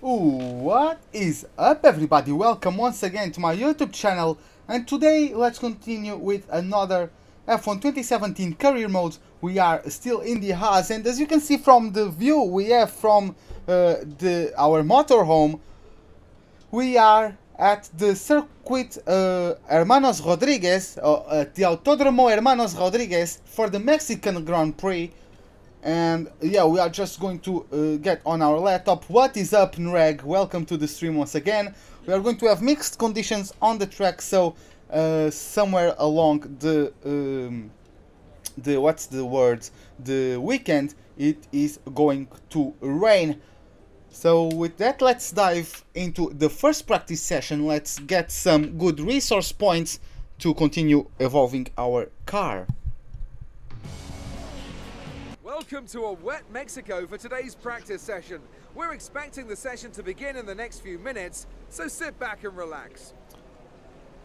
What is up, everybody? Welcome once again to my YouTube channel, and today let's continue with another F1 2017 career mode. We are still in the Haas, and as you can see from the view we have from our motorhome, we are at the circuit Hermanos Rodriguez, at the Autódromo Hermanos Rodriguez for the Mexican Grand Prix. And yeah, we are just going to get on our laptop. What is up, Nreg? Welcome to the stream once again. We are going to have mixed conditions on the track, so somewhere along the what's the word? The weekend, it is going to rain. So with that, let's dive into the first practice session. Let's get some good resource points to continue evolving our car. Welcome to a wet Mexico for today's practice session. We're expecting the session to begin in the next few minutes, so sit back and relax.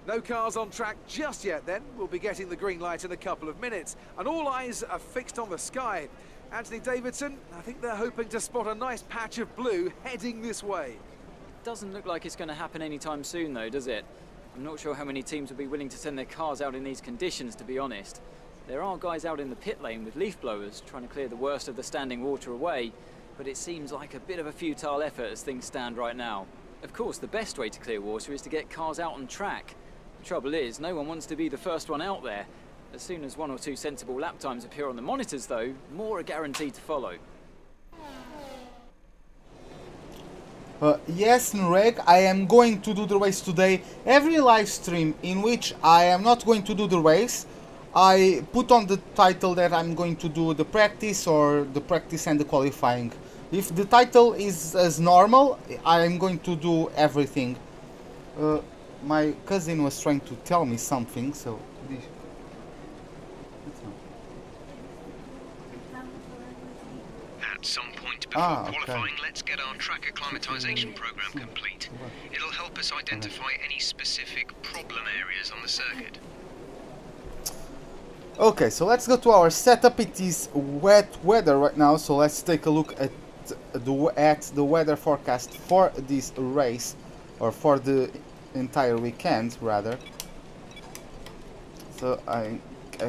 No cars on track just yet then. We'll be getting the green light in a couple of minutes, and all eyes are fixed on the sky. Anthony Davidson, I think they're hoping to spot a nice patch of blue heading this way. Doesn't look like it's going to happen anytime soon though, does it? I'm not sure how many teams will be willing to send their cars out in these conditions, to be honest. There are guys out in the pit lane with leaf blowers trying to clear the worst of the standing water away, but it seems like a bit of a futile effort as things stand right now. Of course, the best way to clear water is to get cars out on track. The trouble is, no one wants to be the first one out there. As soon as one or two sensible lap times appear on the monitors though, more are guaranteed to follow. Yes, Nreg, I am going to do the race today. Every live stream in which I am not going to do the race, I put on the title that I'm going to do the practice or the practice and the qualifying. If the title is as normal, I am going to do everything. My cousin was trying to tell me something, so... At some point before qualifying, let's get our track acclimatization program complete. It'll help us identify any specific problem areas on the circuit. Okay, so let's go to our setup. It is wet weather right now, so let's take a look at the weather forecast for this race, or for the entire weekend rather. So I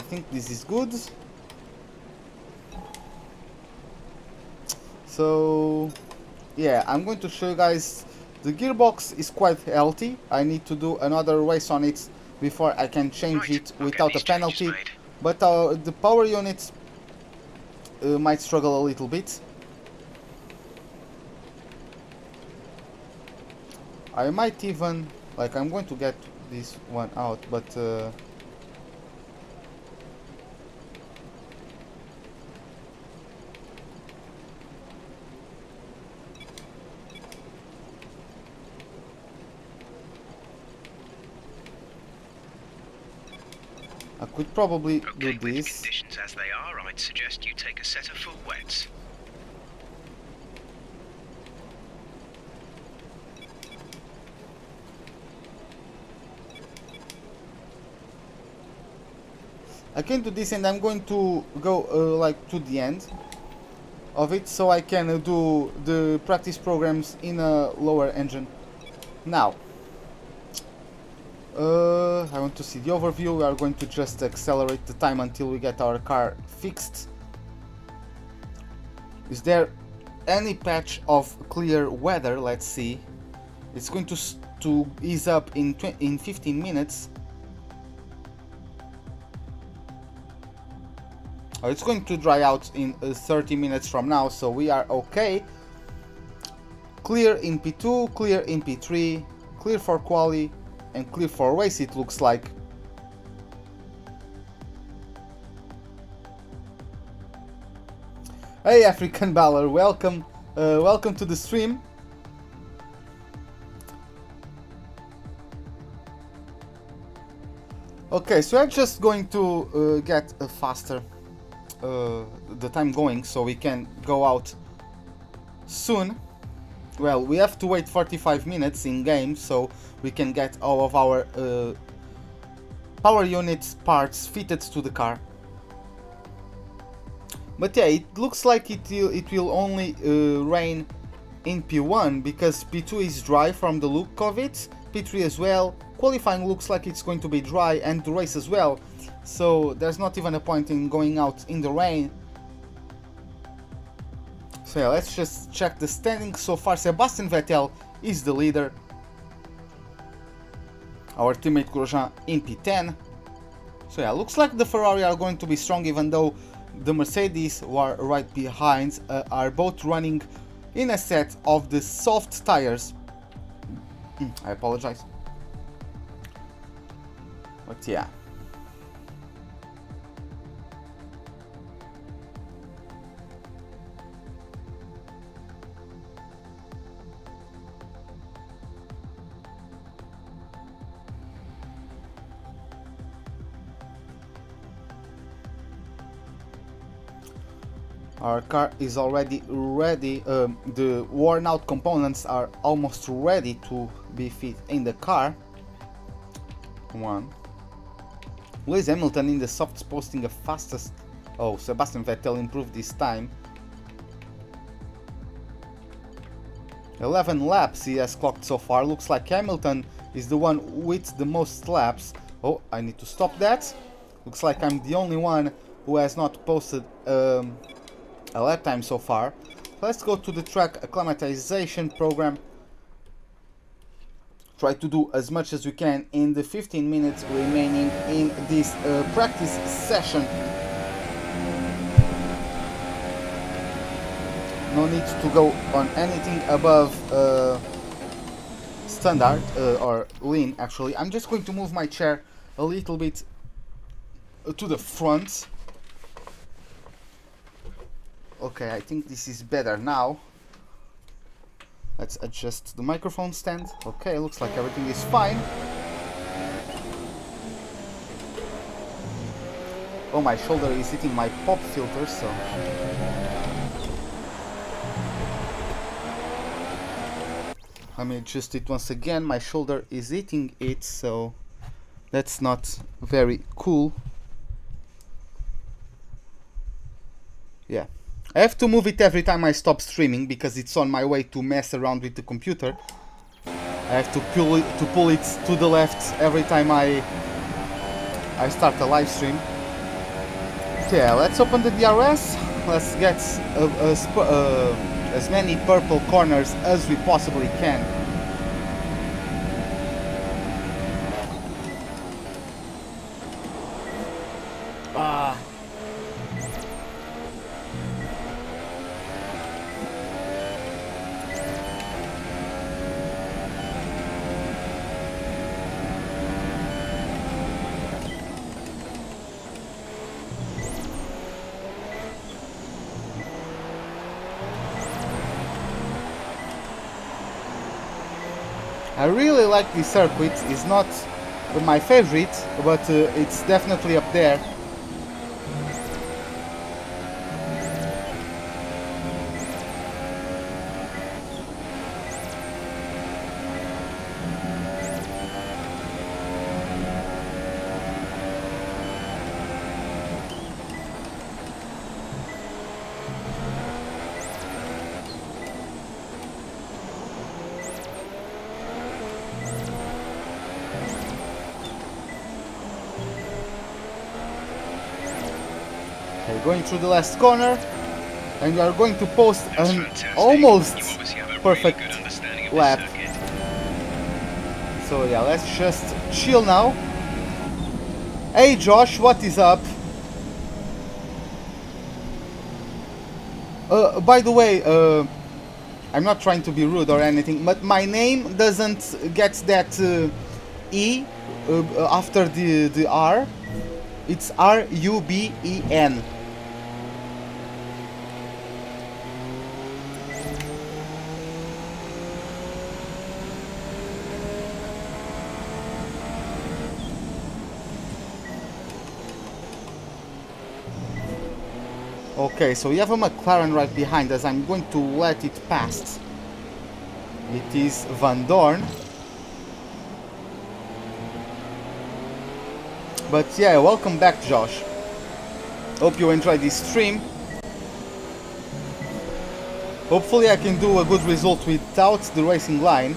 think this is good. So yeah, I'm going to show you guys the gearbox is quite healthy. I need to do another race on it before I can change it without a penalty. But the power units might struggle a little bit. I might even, like, I'm going to get this one out, but I could probably do With this. conditions as they are, I'd suggest you take a set of full wets. I can do this, and I'm going to go like to the end of it, so I can do the practice programs in a lower engine. Now, I want to see the overview. We are going to just accelerate the time until we get our car fixed. Is there any patch of clear weather? Let's see. It's going to ease up in 15 minutes. Oh, it's going to dry out in 30 minutes from now, so we are okay. Clear in P2, clear in P3, clear for quali, and clear for race, it looks like. Hey African Baller, welcome, welcome to the stream. Okay, so I'm just going to get faster the time going, so we can go out soon. Well, we have to wait 45 minutes in game, so we can get all of our power units parts fitted to the car. But yeah, it looks like it will only rain in P1 because P2 is dry from the look of it, P3 as well. Qualifying looks like it's going to be dry and the race as well, so there's not even a point in going out in the rain. So yeah, let's just check the standings. So far Sebastian Vettel is the leader, our teammate Grosjean in P10. So yeah, looks like the Ferrari are going to be strong, even though the Mercedes, who are right behind, are both running in a set of the soft tires. I apologize. But yeah. Our car is already ready, the worn out components are almost ready to be fit in the car. Lewis Hamilton in the softs posting a fastest... Oh, Sebastian Vettel improved this time. 11 laps he has clocked so far. Looks like Hamilton is the one with the most laps. Oh, I need to stop that. Looks like I'm the only one who has not posted a lap time so far. Let's go to the track acclimatization program. Try to do as much as we can in the 15 minutes remaining in this practice session. No need to go on anything above standard or lean actually. I'm just going to move my chair a little bit to the front. Okay, I think this is better now. Let's adjust the microphone stand. Okay, looks like everything is fine. Oh, my shoulder is hitting my pop filter, so... Let me adjust it once again. My shoulder is hitting it, so... That's not very cool. Yeah. I have to move it every time I stop streaming because it's on my way to mess around with the computer. I have to pull it to the left every time I start a live stream. Okay, let's open the DRS. Let's get as many purple corners as we possibly can. I really like this circuit. It's not my favorite, but it's definitely up there. Going through the last corner, and we are going to post an almost perfect lap. So yeah, let's just chill now. Hey Josh, what is up? By the way, I'm not trying to be rude or anything, but my name doesn't get that E after the R. It's R-U-B-E-N. Okay, so we have a McLaren right behind us. I'm going to let it pass. It is Van Dorn. But yeah, welcome back, Josh. Hope you enjoyed this stream. Hopefully I can do a good result without the racing line.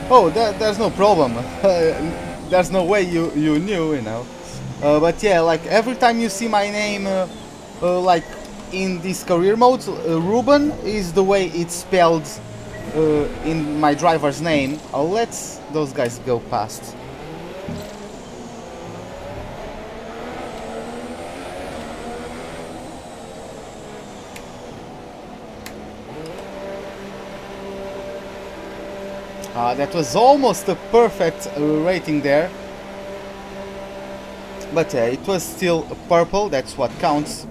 Oh, there's no problem. There's no way you knew, you know. But yeah, like every time you see my name, like in this career mode, Ruben is the way it's spelled in my driver's name. I'll let those guys go past. That was almost a perfect rating there. But yeah, it was still purple, that's what counts.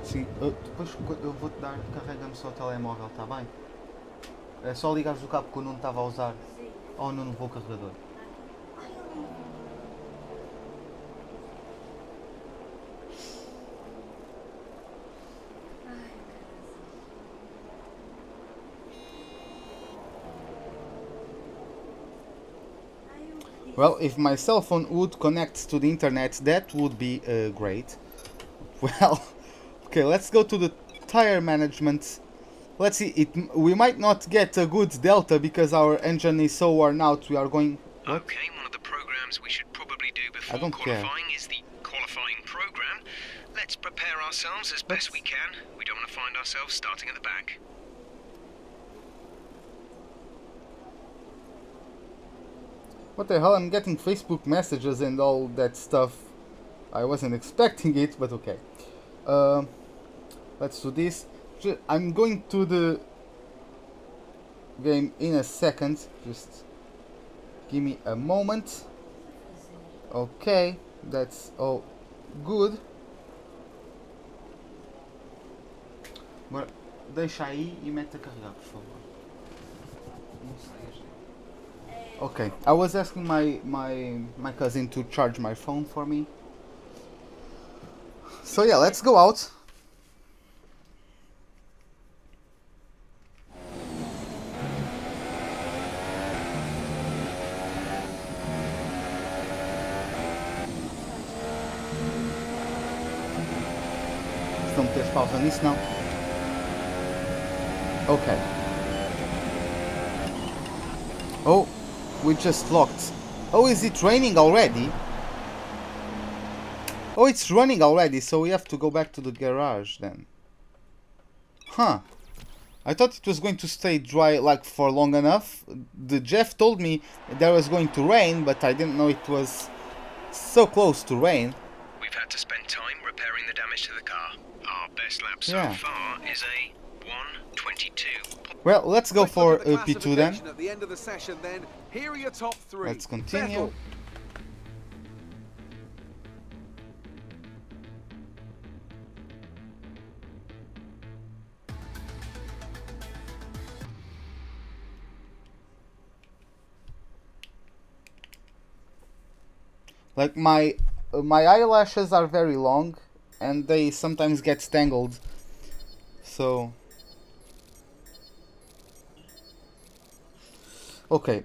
Sim, depois eu vou-te dar, carrega-me só o telemóvel, está bem? É só ligares o cabo que o Nuno estava a usar. Ou o Nuno levou o carregador. Well, if my cell phone would connect to the internet, that would be great. Well, okay, let's go to the tire management. Let's see, we might not get a good delta because our engine is so worn out. We are going... What? Okay, one of the programs we should probably do before qualifying is the qualifying program. Let's prepare ourselves as best we can. We don't want to find ourselves starting at the back. What the hell, I'm getting Facebook messages and all that stuff. I wasn't expecting it, but okay. Let's do this. I'm going to the game in a second. Just give me a moment. Okay, that's all good. Agora, deixa aí e mete a carregar, por favor. Não saias. Okay, I was asking my cousin to charge my phone for me. So yeah, let's go out. Não meteres pausa nisso, não? Okay. Oh, we just locked. Oh, is it raining already? Oh, it's running already, so we have to go back to the garage then. Huh. I thought it was going to stay dry like for long enough. The Jeff told me there was going to rain, but I didn't know it was so close to rain. We've had to spend time repairing the damage to the car. Our best lap so far is a 1:22. Well, let's go for P2 then. At the end of the session, then, here are your top three. Let's continue. Like my eyelashes are very long and they sometimes get tangled, so okay,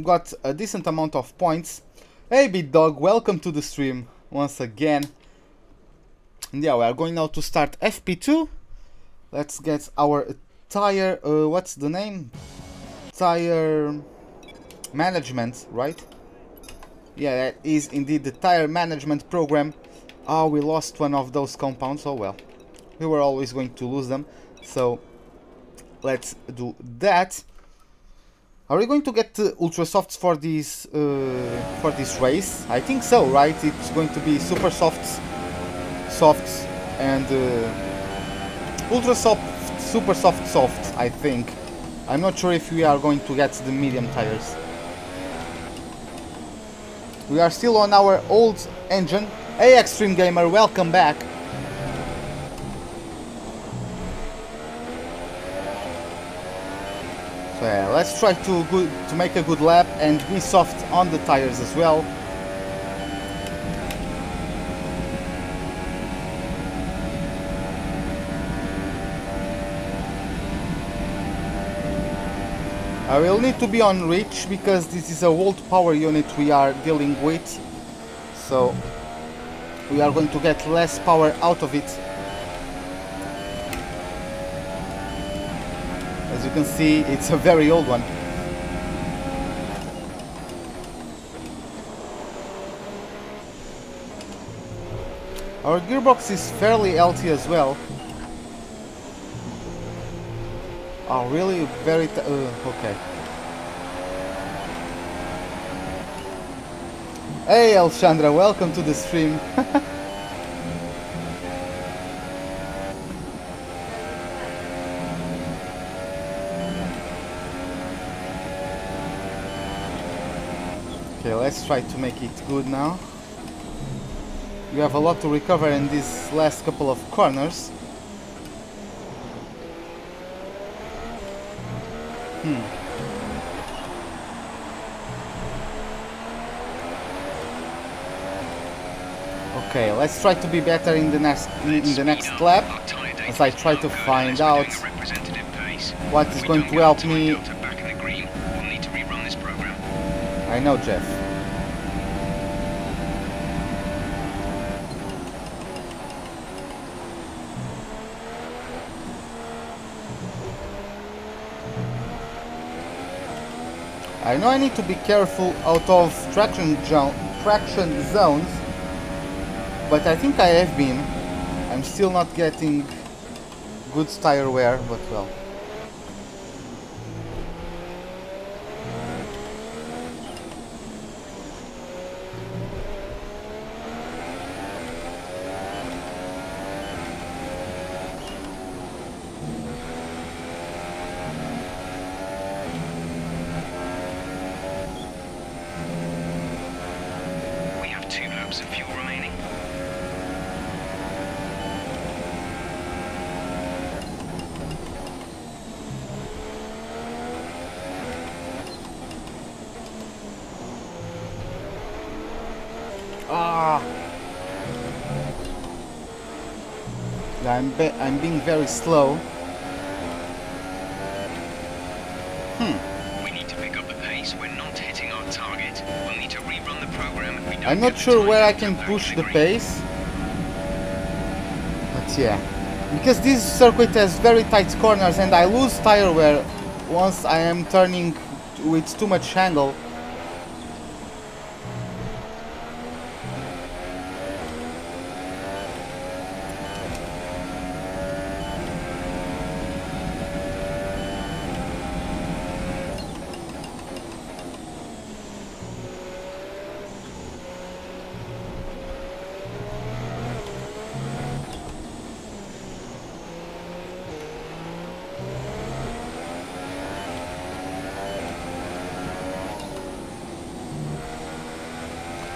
got a decent amount of points. Hey Big Dog, welcome to the stream once again. And yeah, we are going now to start FP2. Let's get our tire, what's the name? Tire management, right? Yeah, that is indeed the tire management program. Oh, we lost one of those compounds. Oh well, we were always going to lose them, so let's do that. Are we going to get ultra softs for this race? I think so, right? It's going to be super softs, and ultra soft, super soft. I think. I'm not sure if we are going to get the medium tires. We are still on our old engine. Hey Extreme Gamer, welcome back. So yeah, let's try to make a good lap and be soft on the tires as well. I will need to be on reach because this is a volt power unit we are dealing with, so we are going to get less power out of it. As you can see, it's a very old one. Our gearbox is fairly healthy as well. Oh, really? Very... okay. Hey, Alexandra, welcome to the stream. Okay, let's try to make it good now. You have a lot to recover in these last couple of corners. Okay, let's try to be better in the next lap, as I try to find out what is going to help me. I know, Jeff. I know I need to be careful out of traction zones, but I think I have been. I'm still not getting good tire wear, but well. I'm being very slow. We need to pick up the pace. We're not hitting our target. We'll need to rerun the program if we don't. I'm not sure where I can push the pace. But yeah. Because this circuit has very tight corners and I lose tire wear once I am turning with too much angle.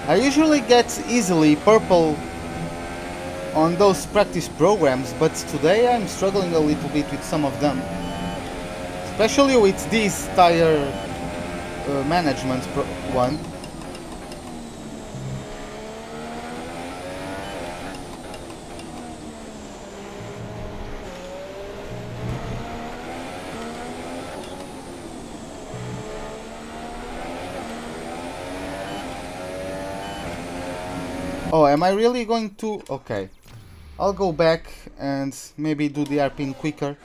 I usually get easily purple on those practice programs, but today I'm struggling a little bit with some of them. Especially with this tire management one. Oh, am I really going to... Okay. I'll go back and maybe do the hairpin quicker.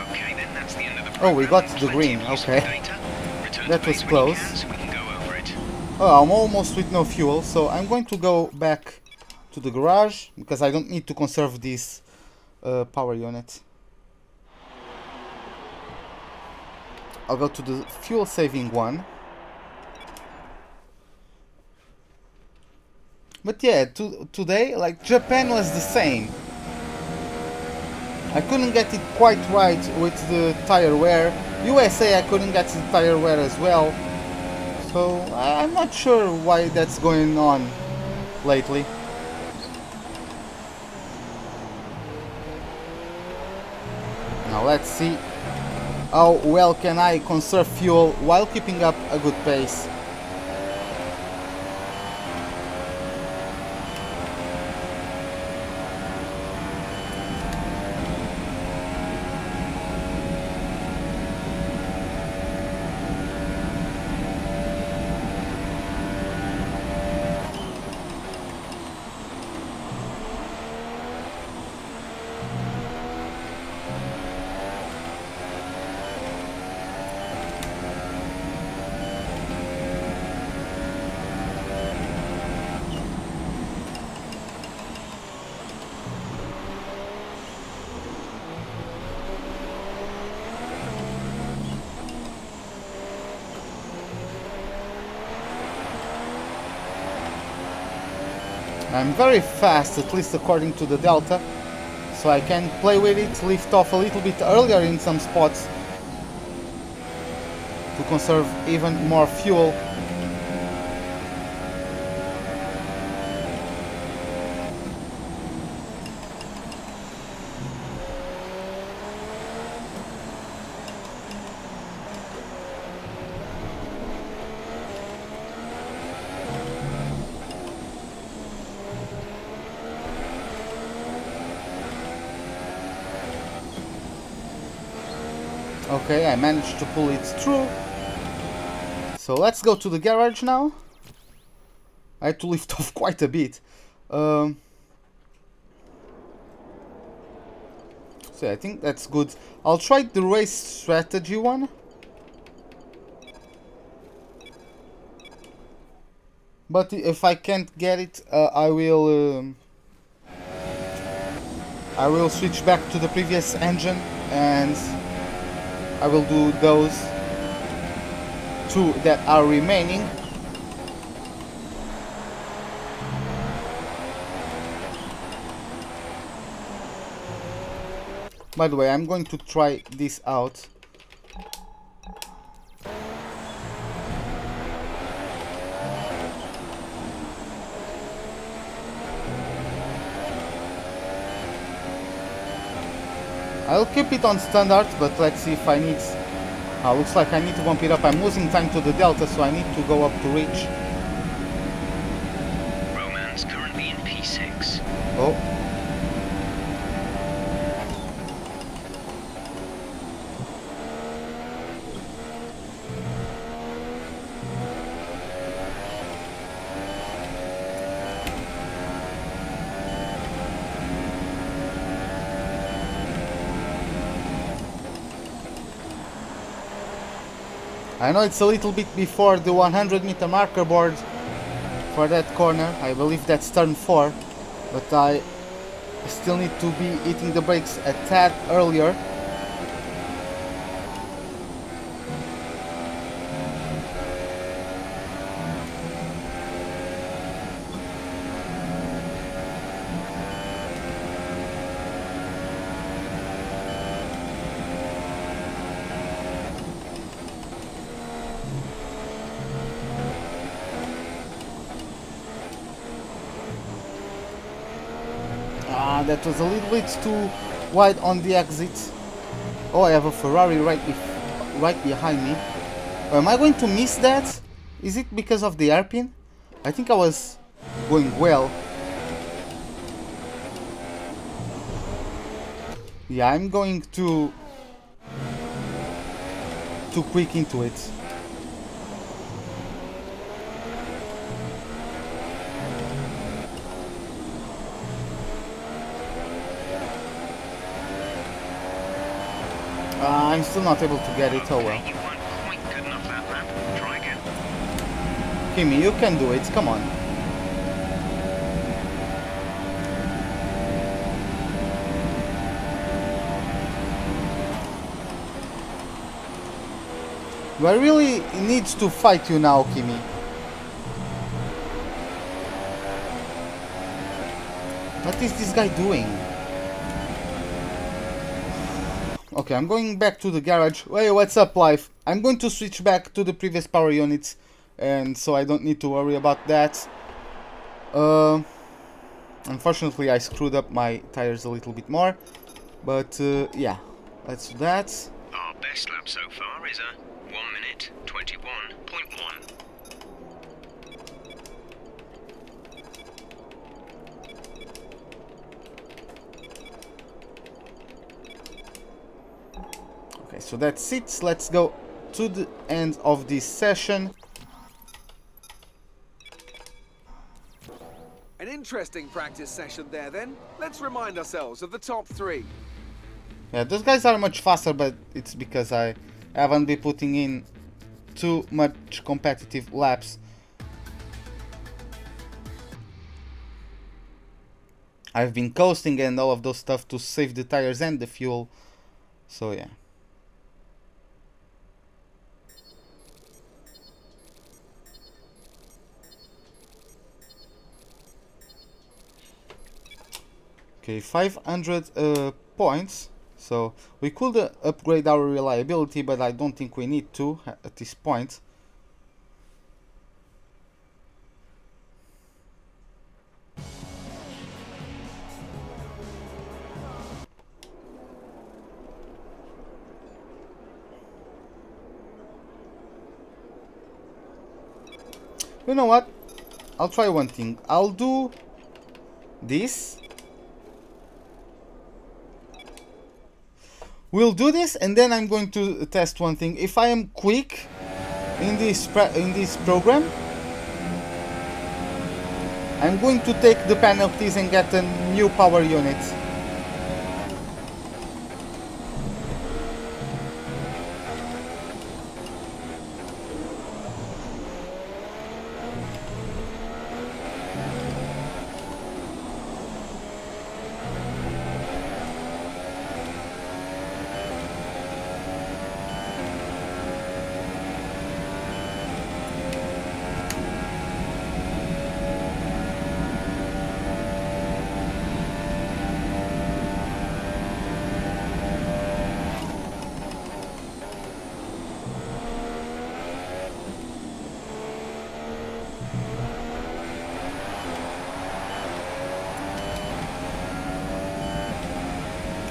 Okay, then that's the end of the program. Oh, we got the green. Okay. That was close. Oh, I'm almost with no fuel, so I'm going to go back to the garage because I don't need to conserve this power unit. I'll go to the fuel saving one. But yeah, today, like, Japan was the same. I couldn't get it quite right with the tire wear. USA I couldn't get the tire wear as well. So I'm not sure why that's going on lately. Now let's see how well can I conserve fuel while keeping up a good pace. I'm very fast, at least according to the Delta, so I can play with it, lift off a little bit earlier in some spots to conserve even more fuel. Okay, I managed to pull it through. So let's go to the garage now. I had to lift off quite a bit. So I think that's good. I'll try the race strategy one. But if I can't get it, I will switch back to the previous engine and I will do those two that are remaining. By the way, I'm going to try this out. I'll keep it on standard, but let's see if I need... looks like I need to bump it up. I'm losing time to the Delta, so I need to go up to reach. Roman's currently in P6. Oh. I know it's a little bit before the 100-meter marker board for that corner. I believe that's turn 4, but I still need to be hitting the brakes a tad earlier. That was a little bit too wide on the exit. Oh, I have a Ferrari right behind me. Am I going to miss that? Is it because of the hairpin? I think I was going well. Yeah, I'm going too quick into it. I'm still not able to get it, oh well. You weren't quite good enough that lap. Try again. Kimi, you can do it, come on. Do I really need to fight you now, Kimi? What is this guy doing? Okay, I'm going back to the garage. Hey, what's up, life? I'm going to switch back to the previous power units, and so I don't need to worry about that. Unfortunately, I screwed up my tires a little bit more, but yeah, let's do that. Our best lap so far is a 1 minute 21.1. Okay, so that's it. Let's go to the end of this session. An interesting practice session there then. Let's remind ourselves of the top 3. Yeah, those guys are much faster, but it's because I haven't been putting in too much competitive laps. I've been coasting and all of those stuff to save the tires and the fuel, so yeah. Okay, 500 points, so we could upgrade our reliability, but I don't think we need to at this point. You know what? I'll try one thing. I'll do this. We'll do this, and then I'm going to test one thing. If I am quick in this program, I'm going to take the penalties and get a new power unit.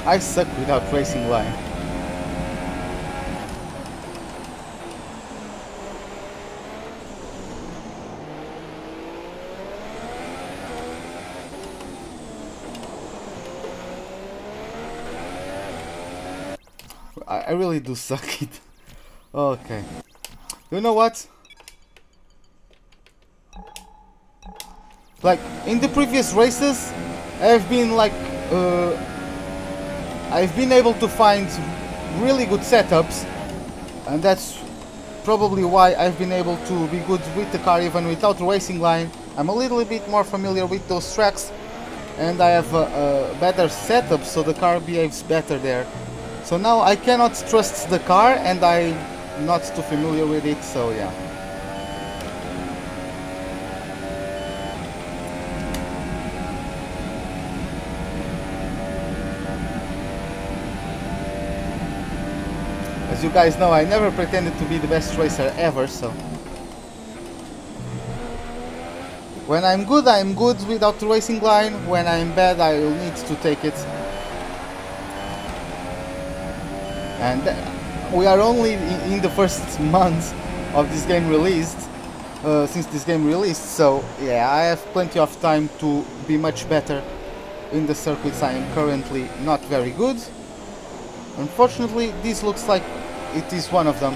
I suck without racing line. I really do suck it. Okay. You know what? Like, in the previous races, I've been like... I've been able to find really good setups, and that's probably why I've been able to be good with the car even without the racing line. I'm a little bit more familiar with those tracks, and I have a better setup, so the car behaves better there. So now I cannot trust the car, and I'm not too familiar with it, so yeah. As you guys know, I never pretended to be the best racer ever, so... When I'm good without the racing line. When I'm bad, I will need to take it. And we are only in the first month of this game released, since this game released, so yeah, I have plenty of time to be much better in the circuits I am currently not very good. Unfortunately, this looks like it is one of them.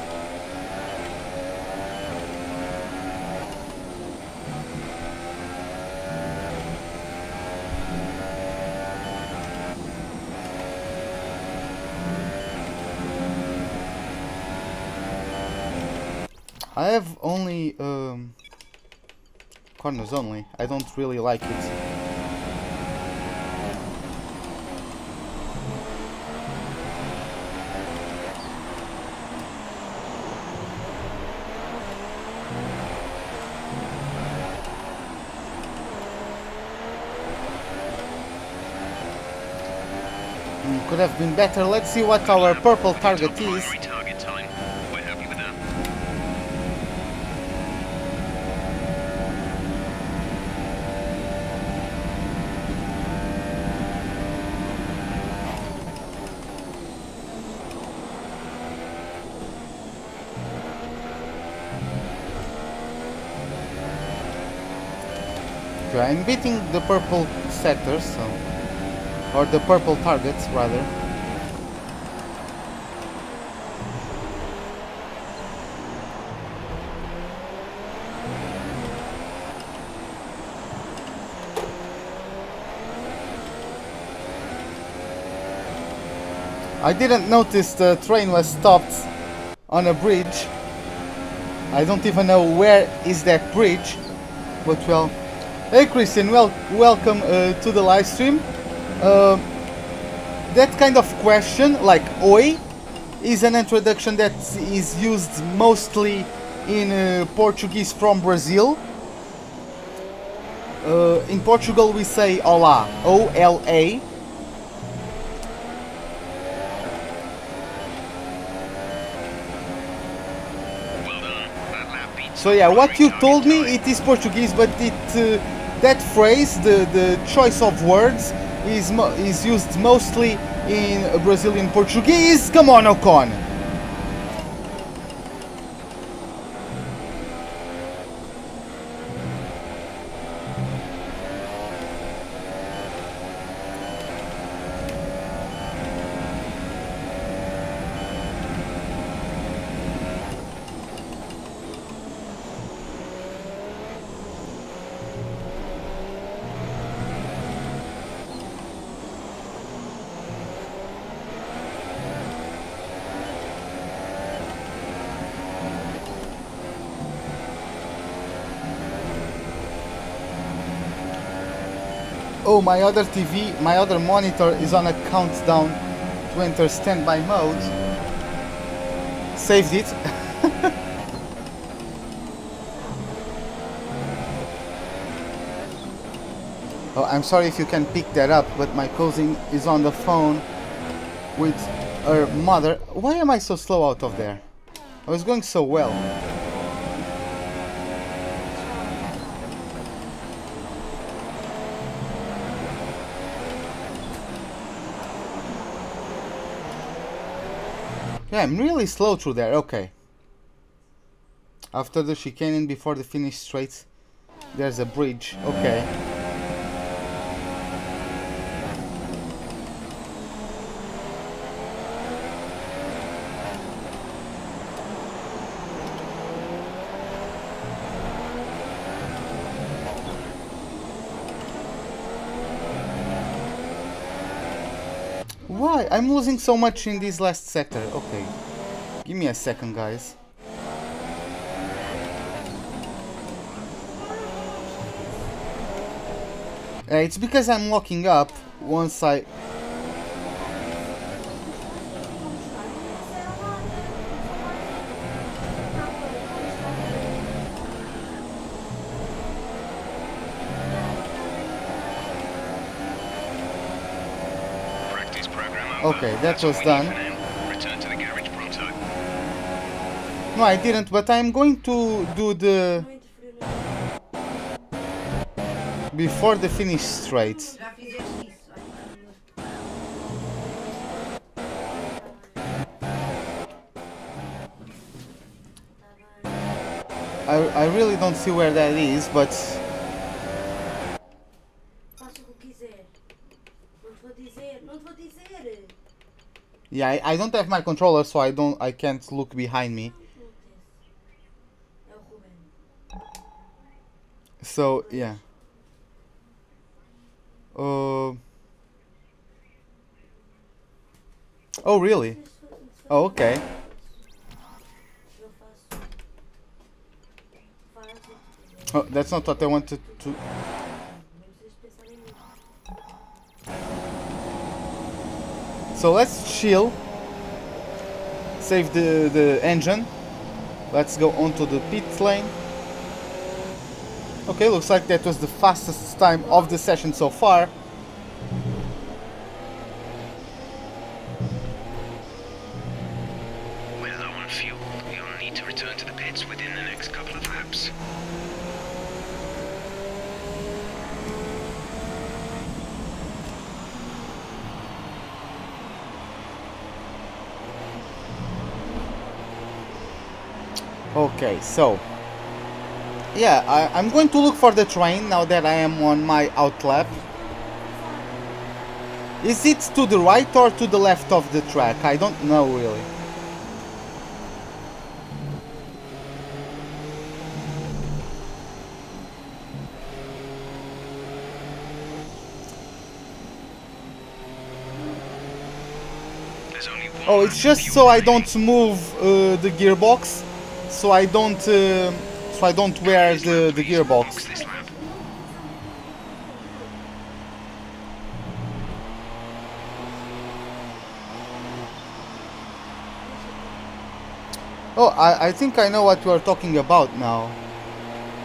I have only corners only. I don't really like it. Could have been better. Let's see what our purple target is. Target time. We're happy with that. Okay, I'm beating the purple sectors, so, or the purple targets rather. I didn't notice the train was stopped on a bridge. I don't even know where is that bridge, but well. Hey Christian, welcome to the live stream. That kind of question, like oi, is an introduction that is used mostly in Portuguese from Brazil. In Portugal we say olá, O-L-A. So yeah, what you told me, it is Portuguese, but it that phrase, the choice of words, is used mostly in Brazilian Portuguese. Come on, Ocon! Oh, my other TV, my other monitor is on a countdown to enter standby mode. Saved it. Oh, I'm sorry if you can pick that up, but my cousin is on the phone with her mother. Why am I so slow out of there? I was going so well. Yeah, I'm really slow through there, okay. After the chicane and before the finish straight, there's a bridge, okay. Why? I'm losing so much in this last sector. Okay. Give me a second, guys. It's because I'm locking up once I... Okay, that was done. Return to the garage pronto. No, I didn't, but I'm going to do the... before the finish straight. I really don't see where that is, but... Yeah, I don't have my controller, so I can't look behind me. So yeah. Oh really? Oh, okay. Oh, that's not what I wanted to. So let's chill, save the engine, let's go onto the pit lane. Okay, looks like that was the fastest time of the session so far. Okay, so yeah, I'm going to look for the train now that I am on my outlap. Is it to the right or to the left of the track? I don't know really. Oh, it's just so I don't move the gearbox, so I don't wear the gearbox. Oh, I think I know what you are talking about now.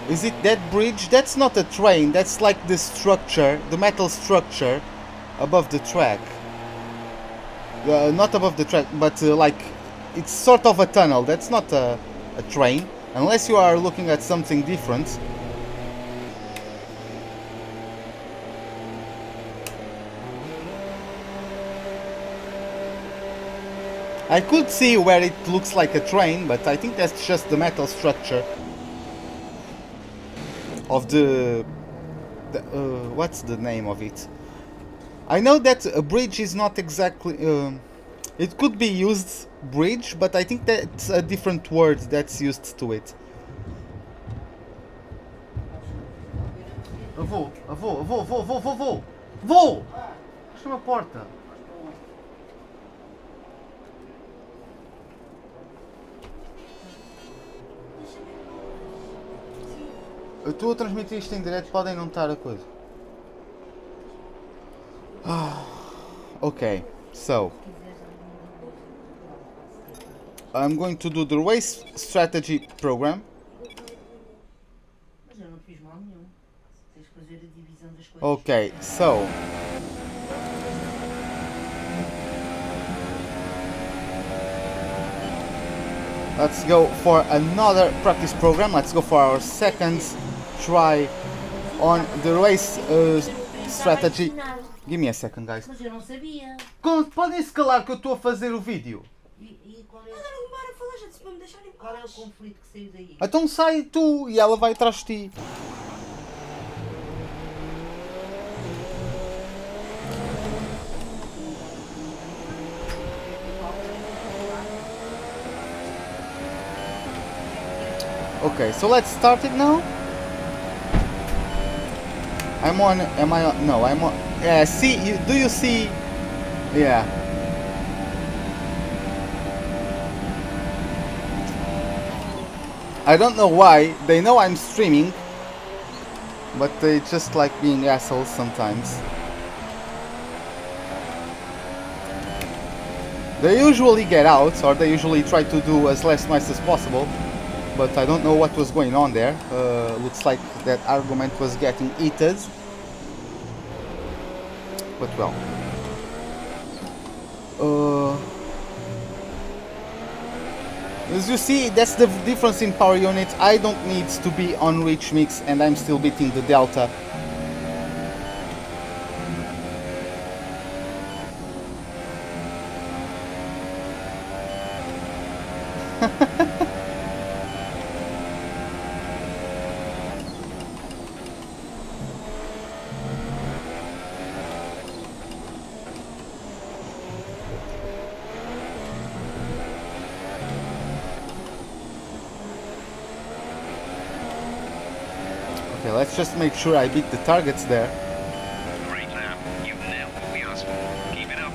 Is it that bridge? That's not a train, that's like the structure, the metal structure above the track. Not above the track, but like it's sort of a tunnel. That's not a train, unless you are looking at something different. I could see where it looks like a train, but I think that's just the metal structure of the what's the name of it? I know that a bridge is not exactly... it could be used bridge, but I think that's a different word that's used to it. Vou! Fecha a porta! Eu estou a transmitir isto em direto, podem não estar a coisa. Okay, so I'm going to do the race strategy program. Okay, so let's go for another practice program. Let's go for our second try on the race strategy. Give me a second, guys. Mas eu não sabia. Podem se calar que eu estou a fazer o vídeo. E qual é? Bora falar, gente, se me deixar em Qual é o paz. conflito que saiu daí? Então sai tu e ela vai atrás de ti. Okay, so let's start it now. I'm on. Am I on? No, I'm on. Yeah, see, do you see? Yeah. I don't know why. They know I'm streaming, but they just like being assholes sometimes. They usually get out, or they usually try to do as less noise as possible. But I don't know what was going on there. Looks like that argument was getting heated. But well. As you see, that's the difference in power unit. I don't need to be on rich mix and I'm still beating the Delta. Okay, let's just make sure I beat the targets there. Great lap. You've nailed what we asked for. Keep it up.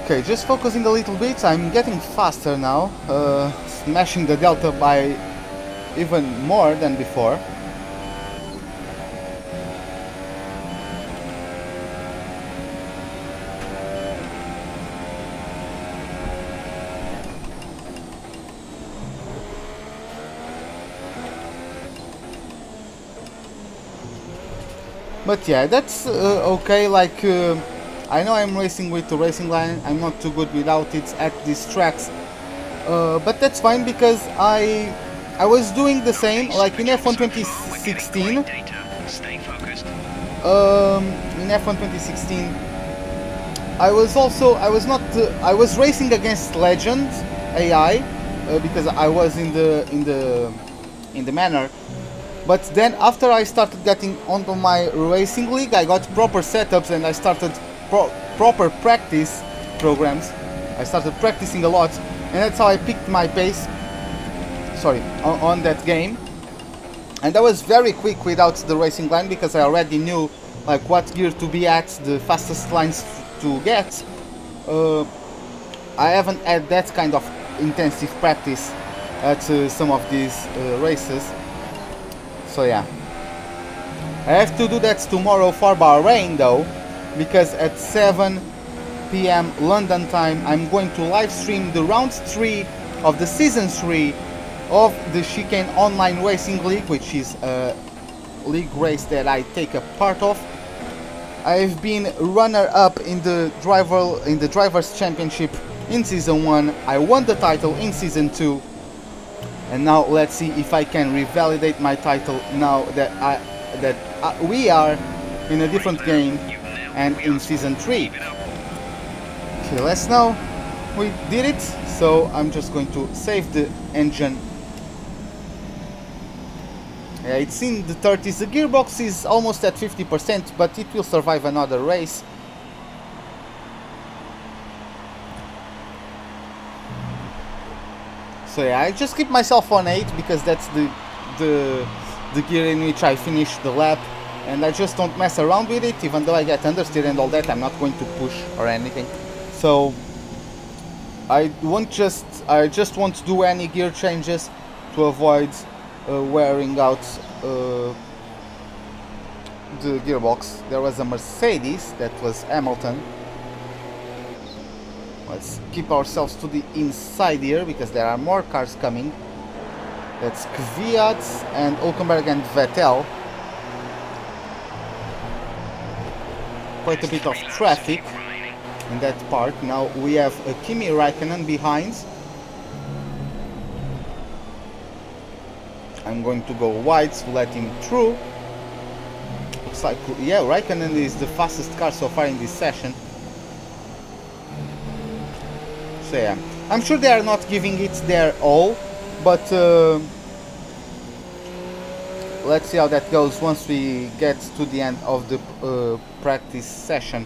Okay, just focusing a little bit, I'm getting faster now, smashing the Delta by even more than before. But yeah, that's okay. Like I know I'm racing with the racing line. I'm not too good without it at these tracks. But that's fine because I was doing the same like in F1 2016. In F1 2016 I was racing against Legend AI because I was in the Manor. But then after I started getting onto my racing league, I got proper setups and I started proper practice programs. I started practicing a lot, and that's how I picked my pace. Sorry, on that game. And I was very quick without the racing line because I already knew like what gear to be at, the fastest lines to get. I haven't had that kind of intensive practice at some of these races. So yeah, I have to do that tomorrow for Bahrain though, because at 7 PM London time I'm going to live stream the round 3 of the season 3 of the Chicane Online Racing League, which is a league race that I take a part of. I've been runner-up in the Drivers' Championship in Season 1. I won the title in Season 2. And now let's see if I can revalidate my title now that we are in a different game and in Season 3. Okay, let's know. We did it, so I'm just going to save the engine. Yeah, it's in the 30s. The gearbox is almost at 50%, but it will survive another race. So yeah, I just keep myself on 8 because that's the gear in which I finish the lap, and I just don't mess around with it. Even though I get understeer and all that, I'm not going to push or anything. So I just won't do any gear changes to avoid wearing out the gearbox. There was a Mercedes that was Hamilton. Let's keep ourselves to the inside here because there are more cars coming. That's Kvyat and Hülkenberg and Vettel. Quite a bit of traffic in that part. Now we have Kimi Räikkönen behind. I'm going to go wide to let him through. Looks like, yeah, Räikkönen is the fastest car so far in this session. So yeah, I'm sure they are not giving it their all, but let's see how that goes once we get to the end of the practice session.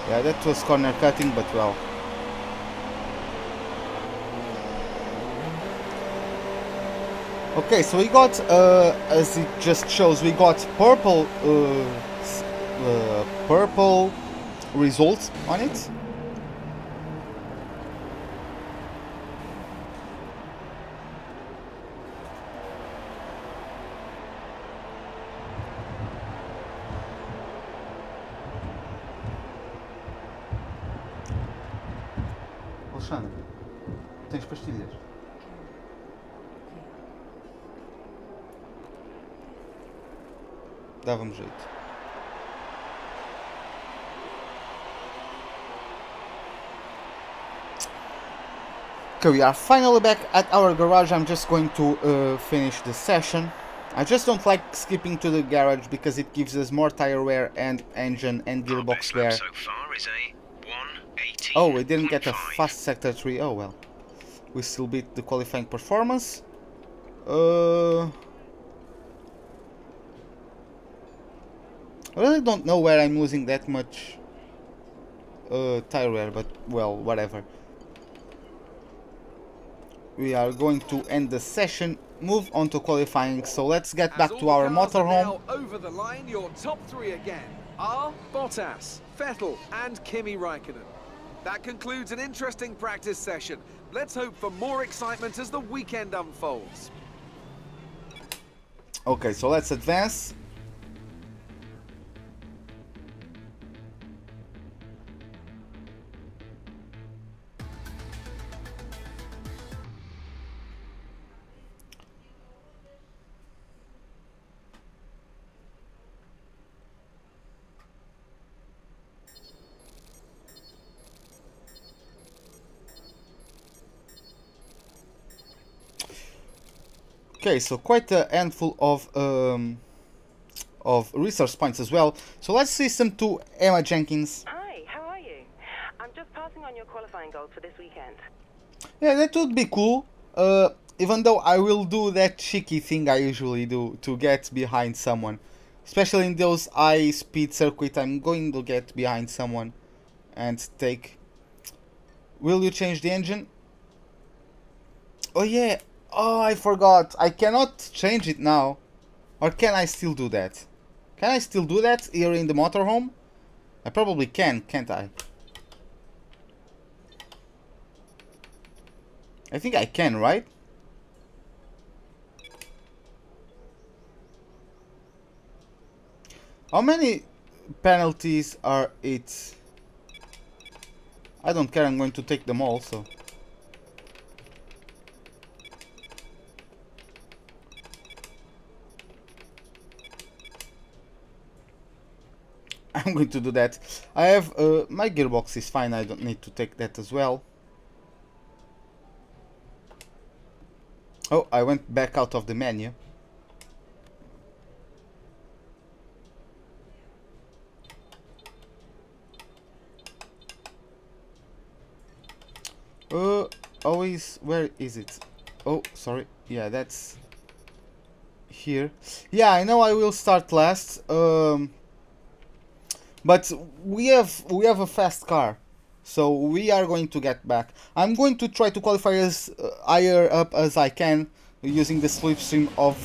Yeah, that was corner cutting, but well. Okay, so we got, as it just shows, we got purple results on it. Alexandre, tens pastilhas? Dava-me jeito. Okay, we are finally back at our garage. I'm just going to finish the session. I just don't like skipping to the garage because it gives us more tire wear and engine and gearbox wear. So far is a 1:18. Oh, we didn't get a fast sector 3. Oh well. We still beat the qualifying performance. I really don't know where I'm losing that much tire wear, but well, whatever. We are going to end the session, move on to qualifying, so let's get back to our motorhome. Over the line, your top 3 again are Bottas, Vettel and Kimi Räikkönen. That concludes an interesting practice session. Let's hope for more excitement as the weekend unfolds. Okay, so let's advance. Okay, so quite a handful of resource points as well. So let's listen to Emma Jenkins. Hi, how are you? I'm just passing on your qualifying goals for this weekend. Yeah, that would be cool. Even though I will do that cheeky thing I usually do to get behind someone. Especially in those high speed circuit, I'm going to get behind someone and take... Will you change the engine? Oh yeah, oh I forgot, I cannot change it now. Or can I still do that? Can I still do that here in the motorhome? I probably can, can't I? I think I can, right? How many penalties are it? I don't care, I'm going to take them all, so... I'm going to do that. I have... my gearbox is fine, I don't need to take that as well. Oh, I went back out of the menu. Always, where is it? Oh, sorry. Yeah, that's here. Yeah, I know I will start last. But we have a fast car, so we are going to get back. I'm going to try to qualify as higher up as I can using the slipstream of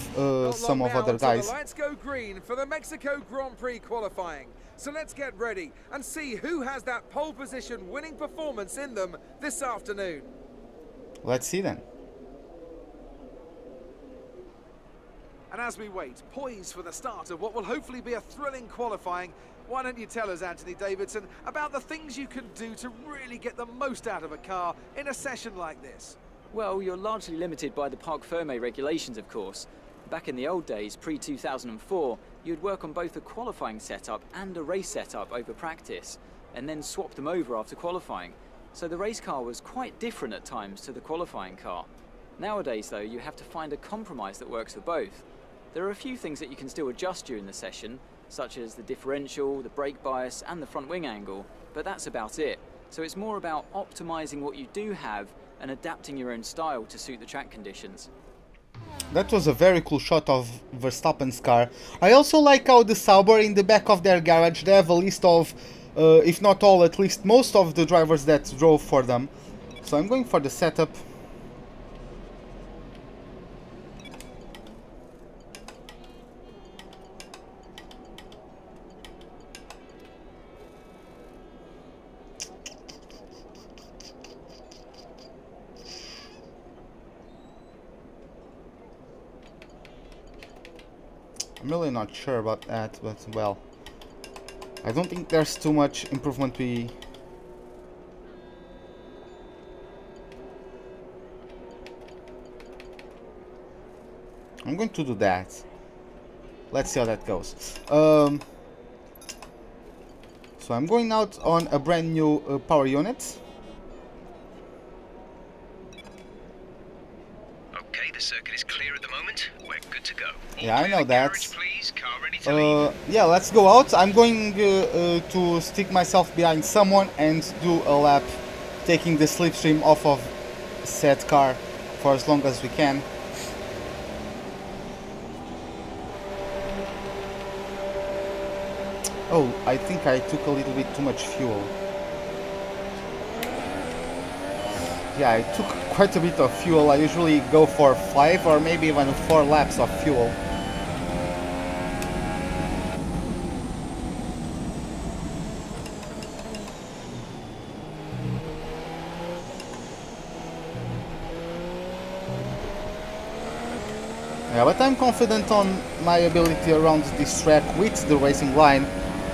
some of other guys. Let's go green for the Mexico Grand Prix qualifying. So let's get ready and see who has that pole position winning performance in them this afternoon. Let's see then. And as we wait, poised for the start of what will hopefully be a thrilling qualifying, why don't you tell us, Anthony Davidson, about the things you can do to really get the most out of a car in a session like this? Well, you're largely limited by the Parc Fermé regulations, of course. Back in the old days, pre-2004, you'd work on both a qualifying setup and a race setup over practice, and then swap them over after qualifying. So the race car was quite different at times to the qualifying car. Nowadays, though, you have to find a compromise that works for both. There are a few things that you can still adjust during the session, such as the differential, the brake bias, and the front wing angle, but that's about it. So it's more about optimizing what you do have and adapting your own style to suit the track conditions. That was a very cool shot of Verstappen's car. I also like how the Sauber in the back of their garage, they have a list of, if not all, at least most of the drivers that drove for them. So I'm going for the setup. I'm really not sure about that, but well, I don't think there's too much improvement I'm going to do that. Let's see how that goes. So I'm going out on a brand new power unit. Okay, the circuit is clear at the moment. We're good to go. Yeah, I know that. Garage, please. Car ready to leave. Yeah, let's go out. I'm going to stick myself behind someone and do a lap, taking the slipstream off of said car for as long as we can. Oh, I think I took a little bit too much fuel. Yeah, I took quite a bit of fuel. I usually go for 5 or maybe even 4 laps of fuel. Yeah, but I'm confident on my ability around this track with the racing line.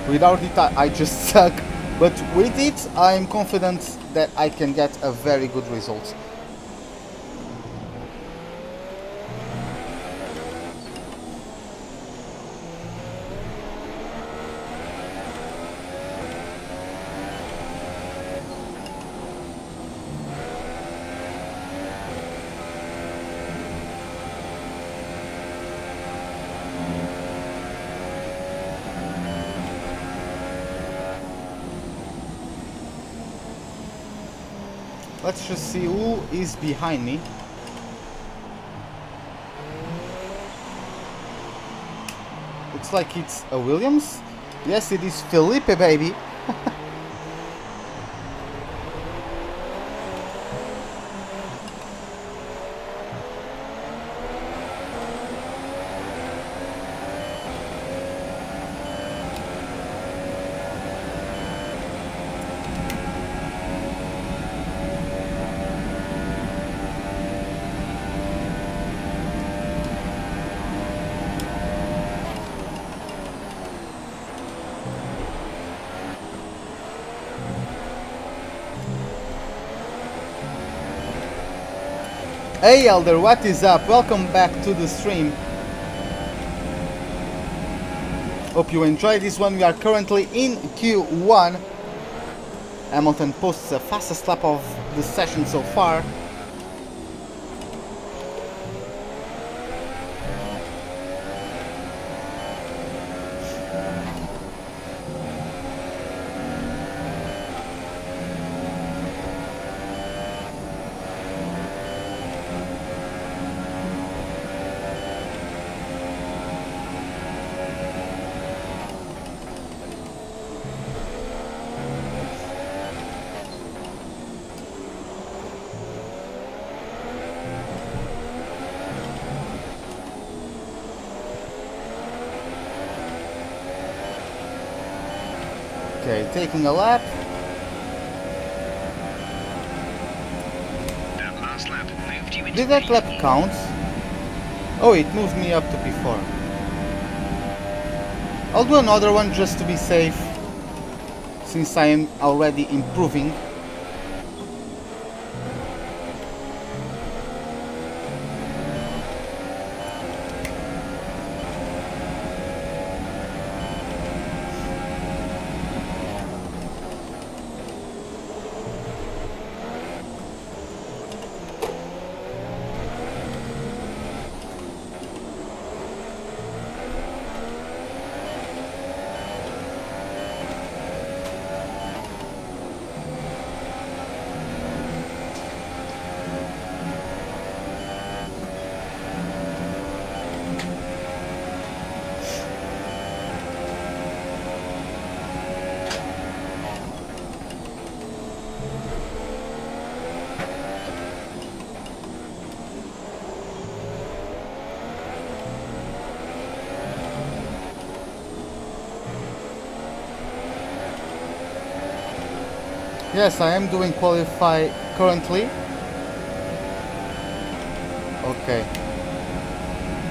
Without it, I just suck. But with it, I'm confident that I can get a very good result. Let's just see who is behind me. Looks like it's a Williams. Yes, it is Felipe, baby. Hey Elder, what is up? Welcome back to the stream. Hope you enjoyed this one. We are currently in Q1. Hamilton posts the fastest lap of the session so far. Okay, taking a lap. That last lap moved you into Did that lap P4. count? Oh, it moved me up to P4. I'll do another one just to be safe, since I am already improving. Yes, I am doing qualify currently. Okay.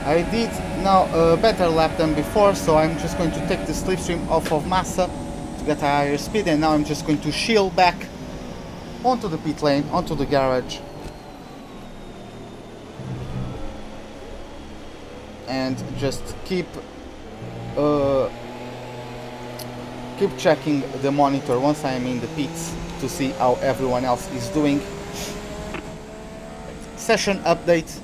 I did now a better lap than before, so I'm just going to take the slipstream off of Massa to get a higher speed, and now I'm just going to shield back onto the pit lane, onto the garage. And just keep checking the monitor once I am in the pits to see how everyone else is doing. Session update.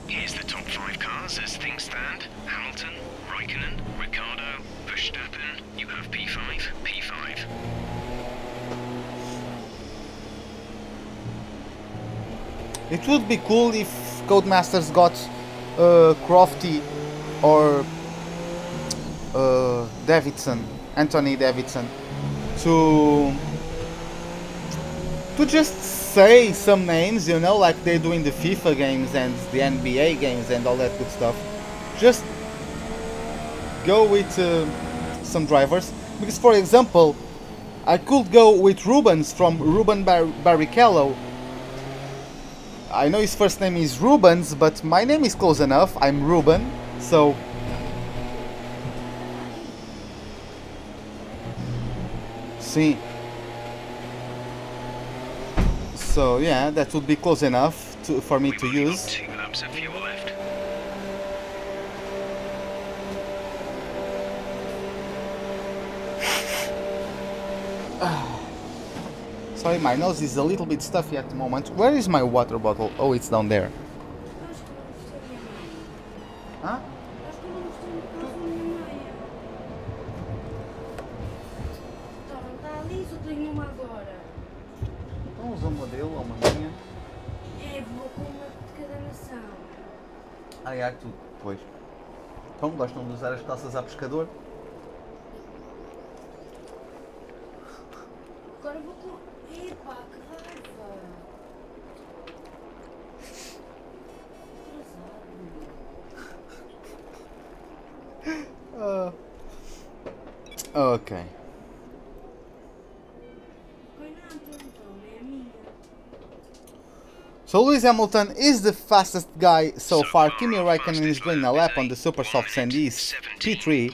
Here's the top 5 cars as things stand. Hamilton, Raikkonen, Ricciardo, Verstappen. You have P5, P5. It would be cool if Codemasters got Crofty or Davidson, Anthony Davidson, to just say some names, you know, like they do in the FIFA games and the NBA games and all that good stuff. Just go with some drivers, because for example, I could go with Rubens from Ruben Barrichello. I know his first name is Rubens, but my name is close enough. I'm Ruben, so see. So yeah, that would be close enough for me to use. 2 laps of fuel left. Sorry, my nose is a little bit stuffy at the moment. Where is my water bottle? Oh, it's down there. Huh? uma dele ou uma minha? É, vou com uma de cada nação. Ah, é, tudo. Pois. Então, gostam de usar as calças a pescador? Agora vou com... Epá, que raiva. Atrasado. Ok. So Lewis Hamilton is the fastest guy so far. Kimi Raikkonen is doing a lap on the super soft and he's P3.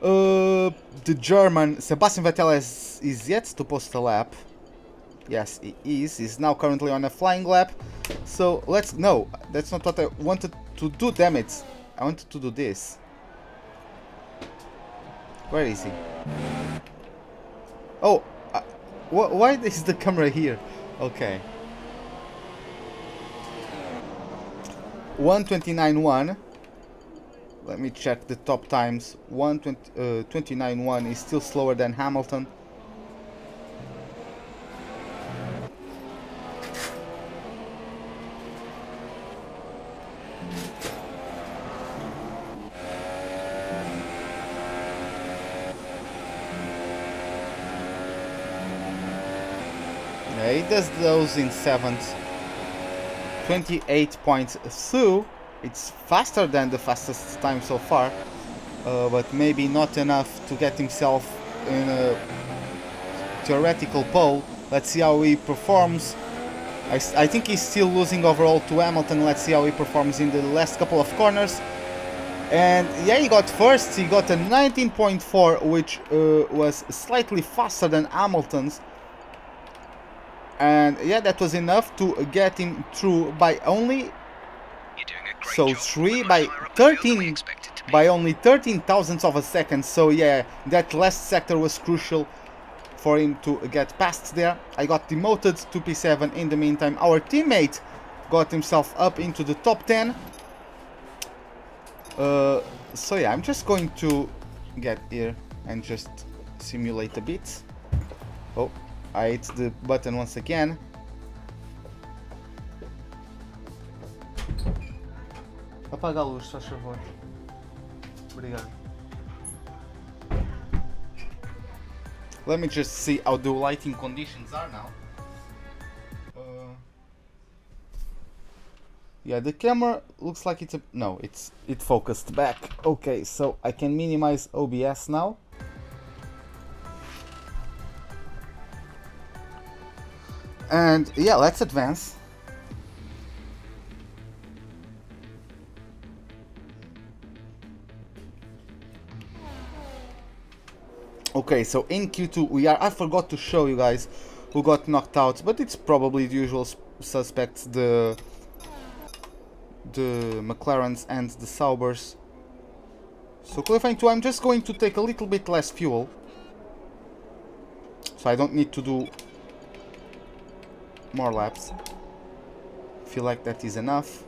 The German Sebastian Vettel is yet to post a lap. Yes, he is. He's now currently on a flying lap. So let's... No, that's not what I wanted to do, damn it. I wanted to do this. Where is he? Oh, why is the camera here? Okay. 1:29.1. Let me check the top times. 1:29.1 is still slower than Hamilton. Yeah, he does those in 7th. 28.2. It's faster than the fastest time so far, but maybe not enough to get himself in a theoretical pole. Let's see how he performs. I think he's still losing overall to Hamilton. Let's see how he performs in the last couple of corners. And yeah, he got first. He got a 19.4, which was slightly faster than Hamilton's. And yeah, that was enough to get him through by only... So 3 by 13, by only 13 thousandths of a second. So yeah, that last sector was crucial for him to get past there. I got demoted to P7 in the meantime. Our teammate got himself up into the top 10. So yeah, I'm just going to get here and just simulate a bit. Oh, I hit the button once again. Apaga a luz, faz favor. Obrigado. Let me just see how the lighting conditions are now. Yeah, the camera looks like it's a... No, it focused back. Okay, so I can minimize OBS now. And yeah, let's advance. Okay, so in Q2 we are... I forgot to show you guys who got knocked out, but it's probably the usual suspects, the McLarens and the Saubers. So qualifying 2, I'm just going to take a little bit less fuel, so I don't need to do more laps. Feel like that is enough.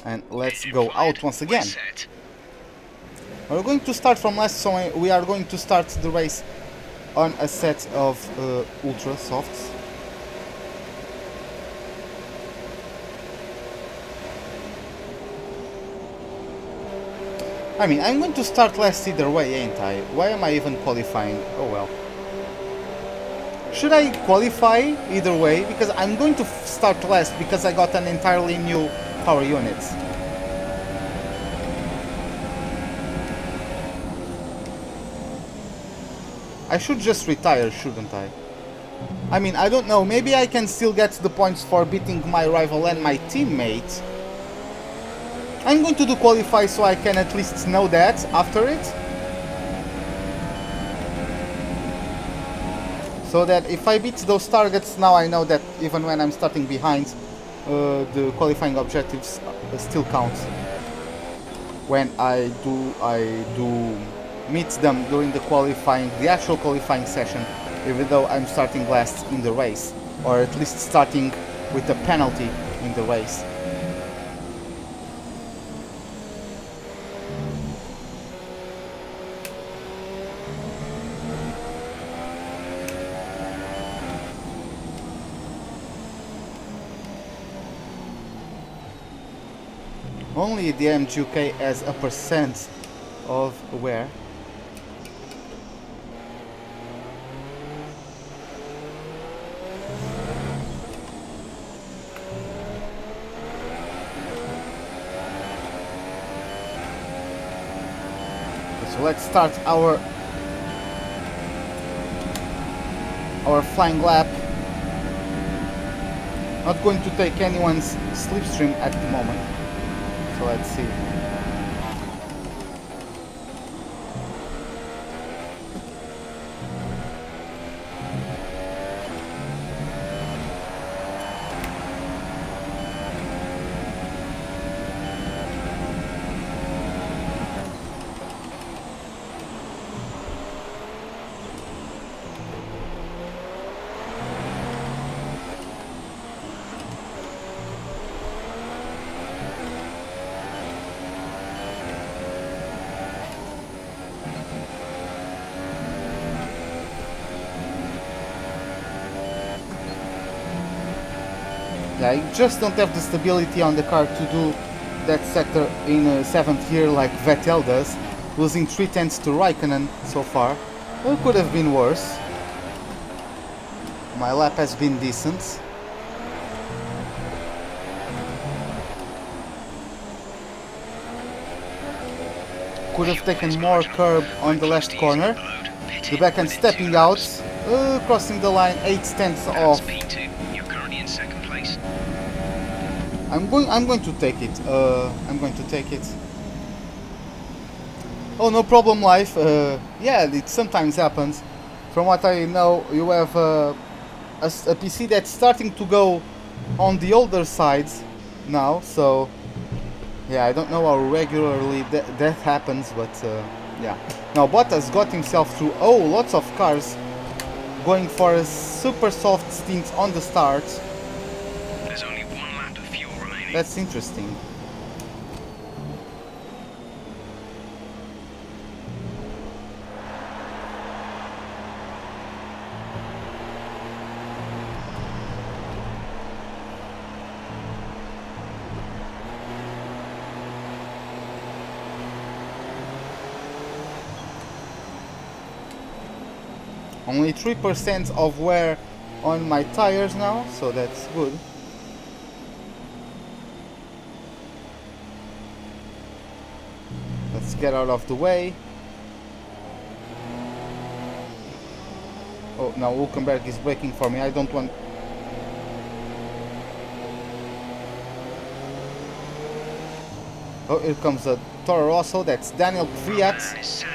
And let's go out once again. We're going to start from last, so we are going to start the race on a set of ultra softs. I mean, I'm going to start last either way, ain't I? Why am I even qualifying? Oh well. Should I qualify either way? Because I'm going to start last because I got an entirely new power unit. I should just retire, shouldn't I? I mean, I don't know, maybe I can still get the points for beating my rival and my teammate. I'm going to do qualify so I can at least know that after it. So that if I beat those targets, now I know that even when I'm starting behind, the qualifying objectives still count. When I do meet them during the actual qualifying session, even though I'm starting last in the race, or at least starting with a penalty in the race. Only the MG UK has a percent of wear. So let's start our flying lap. Not going to take anyone's slipstream at the moment. So let's see. Yeah, I just don't have the stability on the car to do that sector in 7th gear like Vettel does, losing 3/10 to Raikkonen so far. It could have been worse. My lap has been decent. Could have taken more curb on the left corner. The backhand stepping out, crossing the line 8/10 off. I'm going to take it. I'm going to take it. Oh, no problem, life. Yeah, it sometimes happens. From what I know, you have a PC that's starting to go on the older side now. So yeah, I don't know how regularly that happens, but yeah. Now Bottas got himself through. Oh, lots of cars going for a super soft stint on the start. That's interesting. Only 3% of wear on my tires now, so that's good. Let's get out of the way. Oh, now Hülkenberg is braking for me. I don't want... Oh, here comes a Toro Rosso. That's Daniel Kvyat.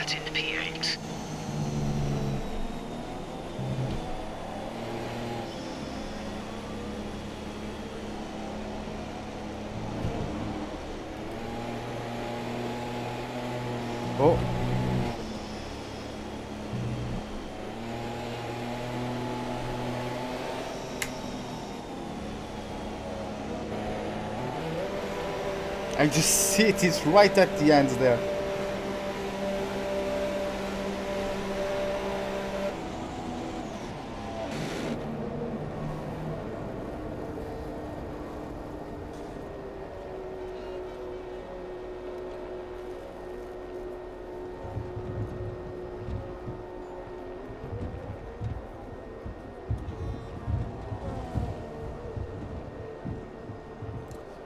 Oh. I just see it, it's right at the end there.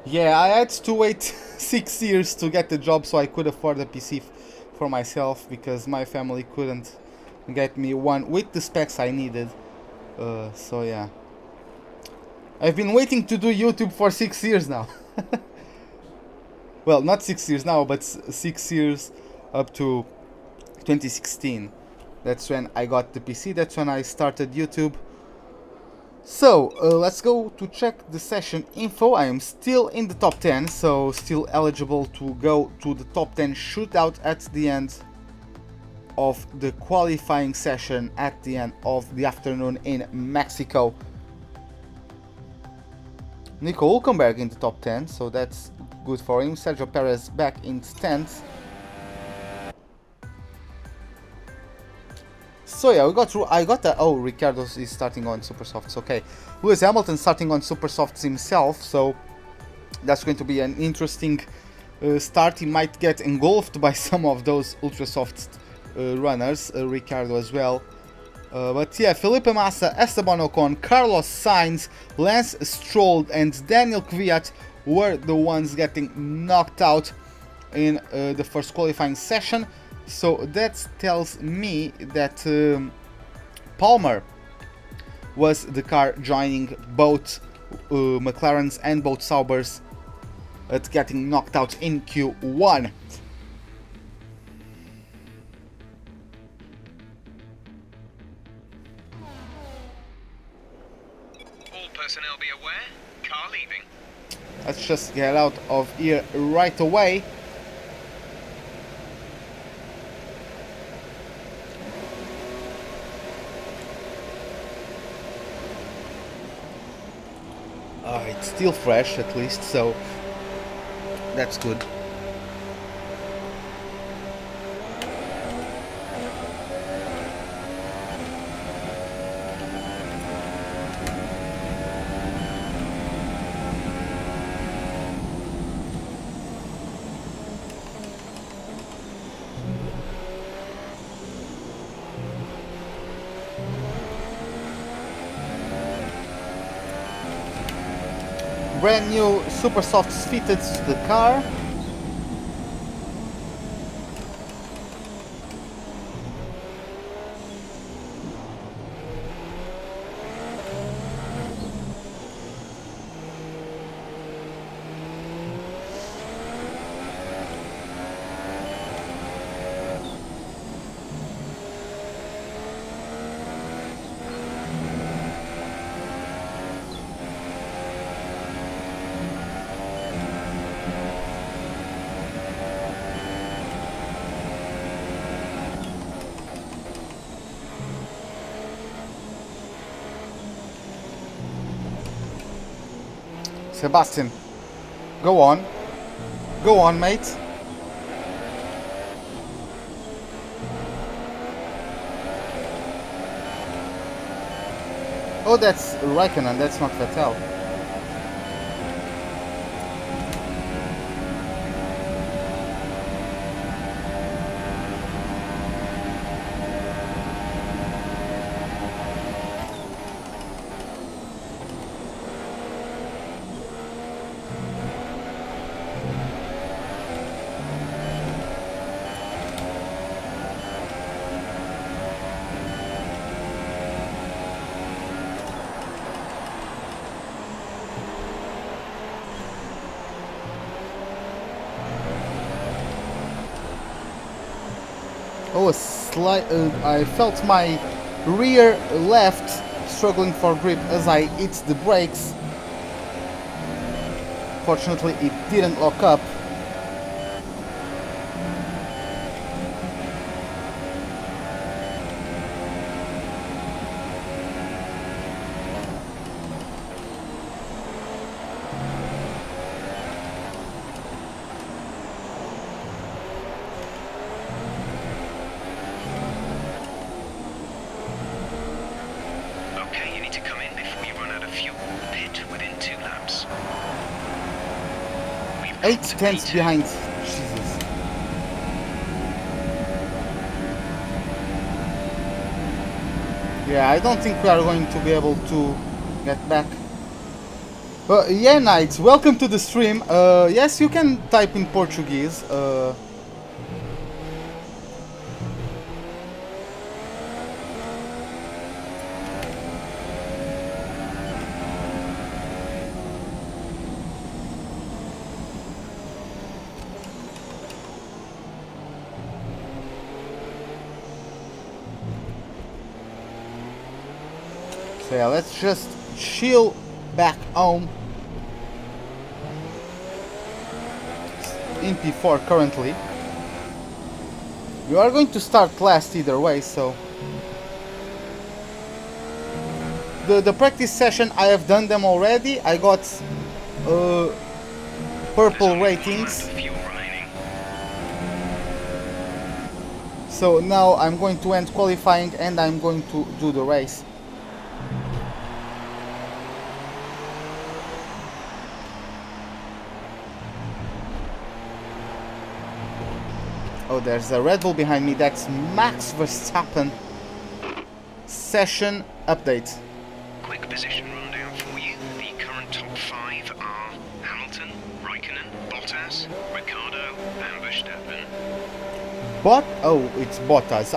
Yeah, I had to wait 6 years to get the job so I could afford a PC for myself, because my family couldn't get me one with the specs I needed. So yeah, I've been waiting to do YouTube for 6 years now. Well, not 6 years now, but 6 years up to 2016. That's when I got the PC, that's when I started YouTube. So, let's go to check the session info. I am still in the top 10, so still eligible to go to the top 10 shootout at the end of the qualifying session at the end of the afternoon in Mexico. Nico Hülkenberg in the top 10, so that's good for him. Sergio Perez back in 10th. So yeah, we got through. I got that. Oh, Ricciardo is starting on super softs. Okay, Lewis Hamilton starting on super softs himself. So that's going to be an interesting start, he might get engulfed by some of those ultra soft runners, Ricardo as well. But yeah, Felipe Massa, Esteban Ocon, Carlos Sainz, Lance Stroll and Daniel Kvyat were the ones getting knocked out in the first qualifying session. So that tells me that Palmer was the car joining both McLarens and both Saubers at getting knocked out in Q1. All personnel be aware, car leaving. Let's just get out of here right away. It's still fresh at least, so that's good. Brand new super softs fitted to the car. Sebastian, go on, mate. Oh, that's Raikkonen, that's not Vettel. Oh, I felt my rear left struggling for grip as I hit the brakes. Fortunately, it didn't lock up. laps. 8 tenths behind. Jesus. Yeah, I don't think we are going to be able to get back. Yeah, Knights, welcome to the stream. Yes, you can type in Portuguese. So yeah, let's just chill back home. In P4 currently. You are going to start last either way, so the practice session, I have done them already. I got purple ratings. So now I'm going to end qualifying and I'm going to do the race. Oh, there's a Red Bull behind me. That's Max Verstappen. Session update. Quick position rundown for you. The current top 5 are Hamilton, Raikkonen, Bottas, Ricciardo, and Verstappen. Oh, it's Bottas.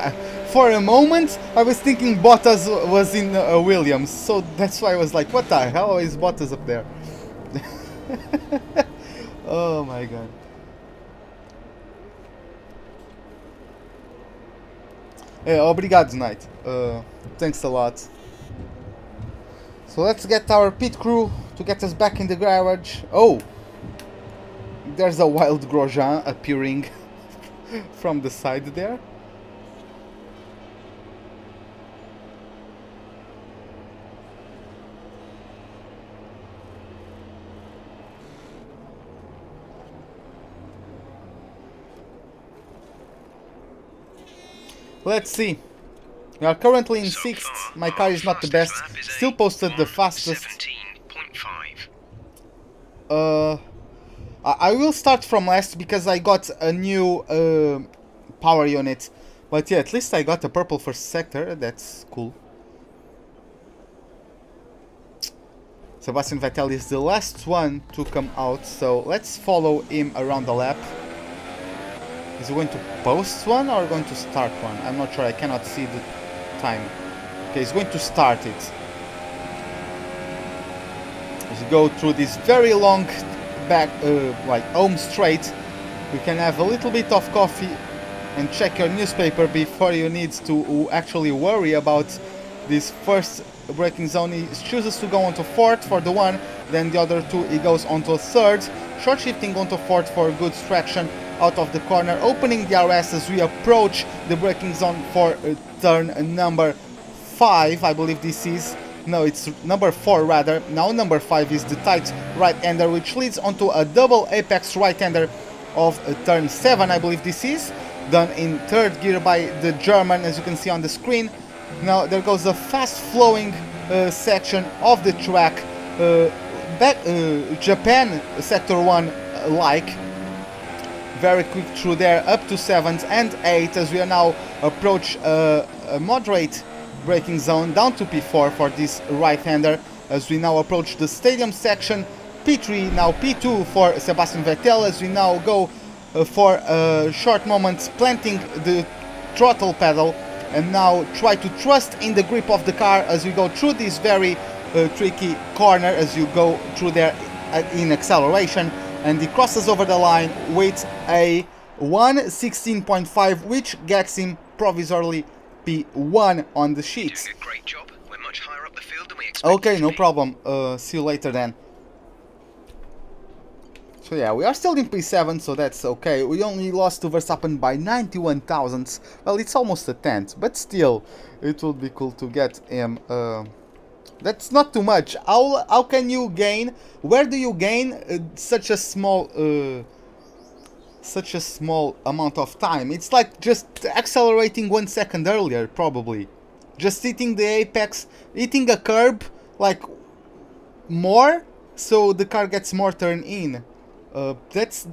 For a moment, I was thinking Bottas was in Williams, so that's why I was like, what the hell is Bottas up there? Oh my god. Obrigado, Knight. Thanks a lot. So let's get our pit crew to get us back in the garage. Oh! There's a wild Grosjean appearing from the side there. Let's see. We are currently in 6th. My car is not the best. Still posted the fastest. 17.5. I will start from last because I got a new power unit. But yeah, at least I got a purple first sector. That's cool. Sebastian Vettel is the last one to come out, so let's follow him around the lap. Is he going to post one or going to start one? I'm not sure, I cannot see the time. Okay, he's going to start it. As you go through this very long back, like home straight, you can have a little bit of coffee and check your newspaper before you need to actually worry about this first braking zone. He chooses to go onto 4th for the one, then the other two he goes onto 3rd, short shifting onto 4th for good traction out of the corner, opening the RS as we approach the braking zone for turn number 5, I believe this is. No, it's number 4 rather. Now number 5 is the tight right-hander, which leads onto a double apex right-hander of turn 7, I believe this is. Done in 3rd gear by the German, as you can see on the screen. Now there goes a fast-flowing section of the track, Japan Sector 1 like. Very quick through there, up to 7th and 8th as we are now approach a moderate braking zone down to P4 for this right-hander as we now approach the stadium section. P3, now P2 for Sebastian Vettel as we now go for a short moment planting the throttle pedal and now try to trust in the grip of the car as we go through this very tricky corner as you go through there in acceleration. And he crosses over the line with a 1:16.5, which gets him provisorily P1 on the sheet. Doing a great job. We're much higher up the field than we expected. Okay, no problem. See you later then. So yeah, we are still in P7, so that's okay. We only lost to Verstappen by 91 thousandths. Well, it's almost a tenth, but still, it would be cool to get him. That's not too much. How can you gain? Where do you gain such a small amount of time? It's like just accelerating 1 second earlier, probably. Just hitting the apex, hitting a curb like more, so the car gets more turn in. That's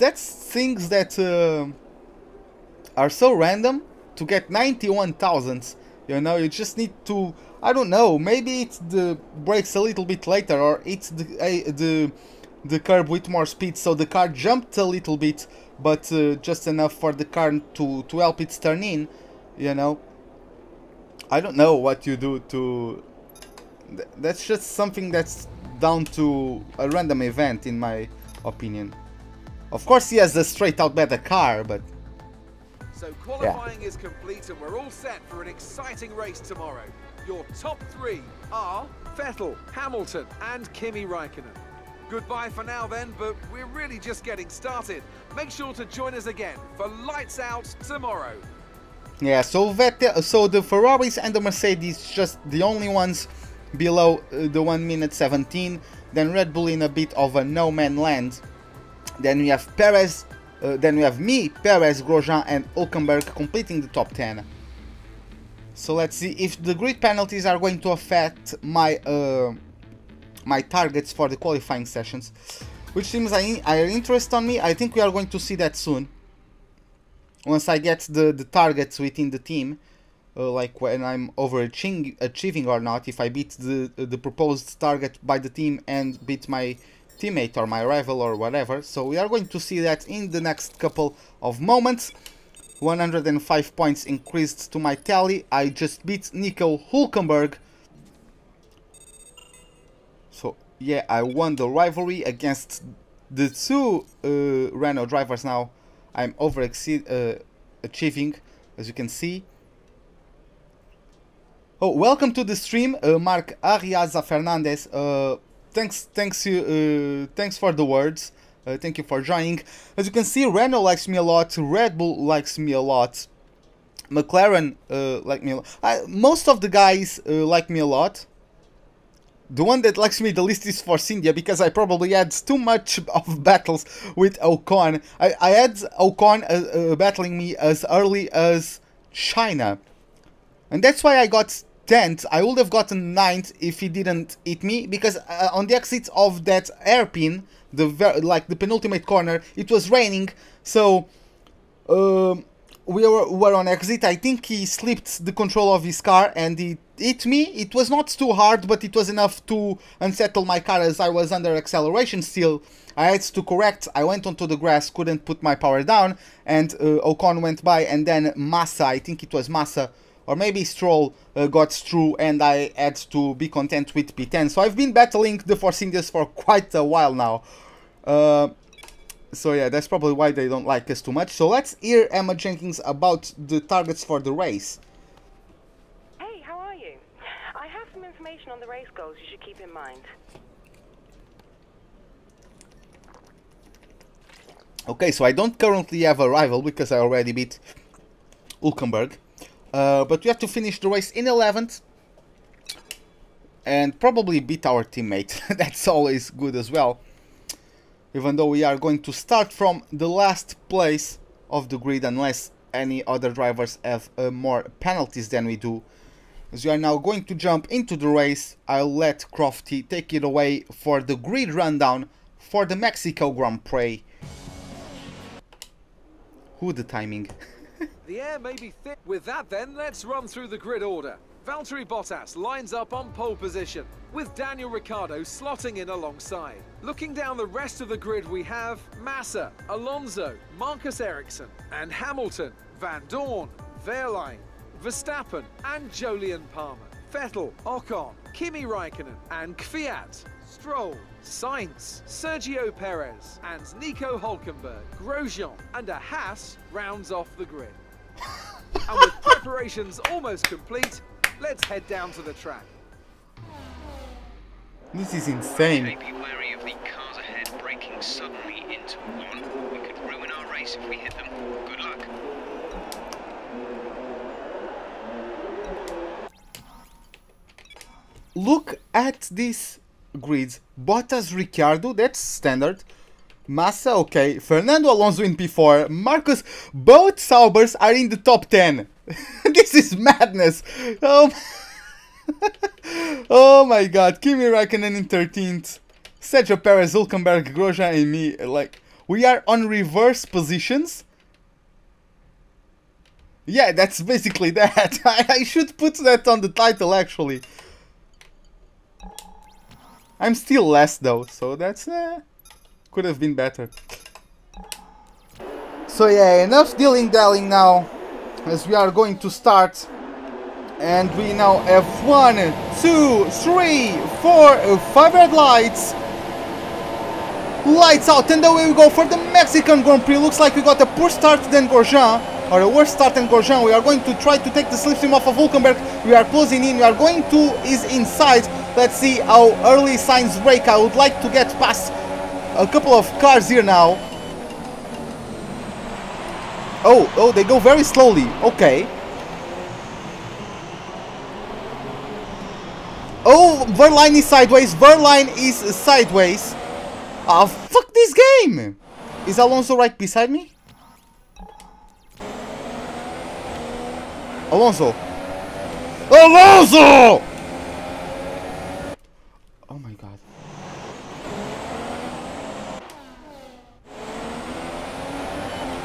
things that are so random to get 91 thousandths. You know, you just need to. I don't know, maybe it's the brakes a little bit later, or it's the curb with more speed, so the car jumped a little bit, but just enough for the car to help it turn in, you know. I don't know what you do to... That's just something that's down to a random event, in my opinion. Of course he has a straight out better car, but... So qualifying is complete and we're all set for an exciting race tomorrow. Your top 3 are Vettel, Hamilton and Kimi Raikkonen. Goodbye for now then, but we're really just getting started. Make sure to join us again for Lights Out tomorrow. Yeah, so the Ferraris and the Mercedes just the only ones below the 1:17. Then Red Bull in a bit of a no-man land. Then we have Perez, then we have me, Perez, Grosjean and Hülkenberg completing the top 10. So let's see if the grid penalties are going to affect my my targets for the qualifying sessions, which seems are interest on me. I think we are going to see that soon. once I get the targets within the team, like when I'm achieving or not, if I beat the proposed target by the team and beat my teammate or my rival or whatever. So we are going to see that in the next couple of moments. 105 points increased to my tally. I just beat Nico Hulkenberg. So yeah, I won the rivalry against the two Renault drivers. Now I'm achieving, as you can see. Oh, welcome to the stream, Mark Ariaza Fernandez. Thanks for the words. Thank you for joining. As you can see, Renault likes me a lot. Red Bull likes me a lot. McLaren like me a lot. Most of the guys like me a lot. The one that likes me the least is Force India, because I probably had too much of battles with Ocon. I had Ocon battling me as early as China. And that's why I got 10th. I would have gotten 9th if he didn't hit me, because on the exit of that hairpin, the penultimate corner, it was raining, so we were on exit. I think he slipped the control of his car and he hit me. It was not too hard, but it was enough to unsettle my car as I was under acceleration still. I had to correct. I went onto the grass, couldn't put my power down, and Ocon went by, and then Massa, I think it was Massa, or maybe Stroll, got through, and I had to be content with P10. So I've been battling the Force Indias for quite a while now. So yeah, that's probably why they don't like us too much. So let's hear Emma Jenkins about the targets for the race. Hey, how are you? I have some information on the race goals you should keep in mind. Okay, so I don't currently have a rival because I already beat Hulkenberg. But we have to finish the race in 11th. And probably beat our teammate. That's always good as well. Even though we are going to start from the last place of the grid, unless any other drivers have more penalties than we do. As we are now going to jump into the race, I'll let Crofty take it away for the grid rundown for the Mexico Grand Prix. Who the timing? The air may be thick. With that then, let's run through the grid order. Valtteri Bottas lines up on pole position, with Daniel Ricciardo slotting in alongside. Looking down the rest of the grid, we have Massa, Alonso, Marcus Ericsson, and Hamilton, Van Dorn, Wehrlein, Verstappen, and Jolyon Palmer. Vettel, Ocon, Kimi Raikkonen, and Kvyat, Stroll, Sainz, Sergio Perez, and Nico Hulkenberg. Grosjean and a Haas rounds off the grid. And with preparations almost complete, let's head down to the track. This is insane. Okay, be wary of the cars ahead braking suddenly into one. We could ruin our race if we hit them. Good luck. Look at this grid. Bottas, Ricciardo, that's standard. Massa, okay. Fernando Alonso in P4. Marcus, both Saubers are in the top 10. This is madness. Oh my god. Kimi Raikkonen in 13th. Sergio Perez, Hulkenberg, Grosjean and me. Like, we are on reverse positions. Yeah, that's basically that. I should put that on the title actually. I'm still last though, so that's could have been better. So yeah, enough dilly-dallying now, as we are going to start. And we now have 1, 2, 3, 4, 5 red lights. Lights out, and away we go for the Mexican Grand Prix. Looks like we got a poor start than Grosjean, or a worse start than Grosjean. We are going to try to take the slipstream off of Hulkenberg. We are closing in, we are going to his inside. Let's see how early Sainz brake. I would like to get past a couple of cars here now. Oh, they go very slowly. Okay. Oh, Wehrlein is sideways. Wehrlein is sideways. Ah, fuck this game. Is Alonso right beside me? Alonso. Alonso! Oh my god.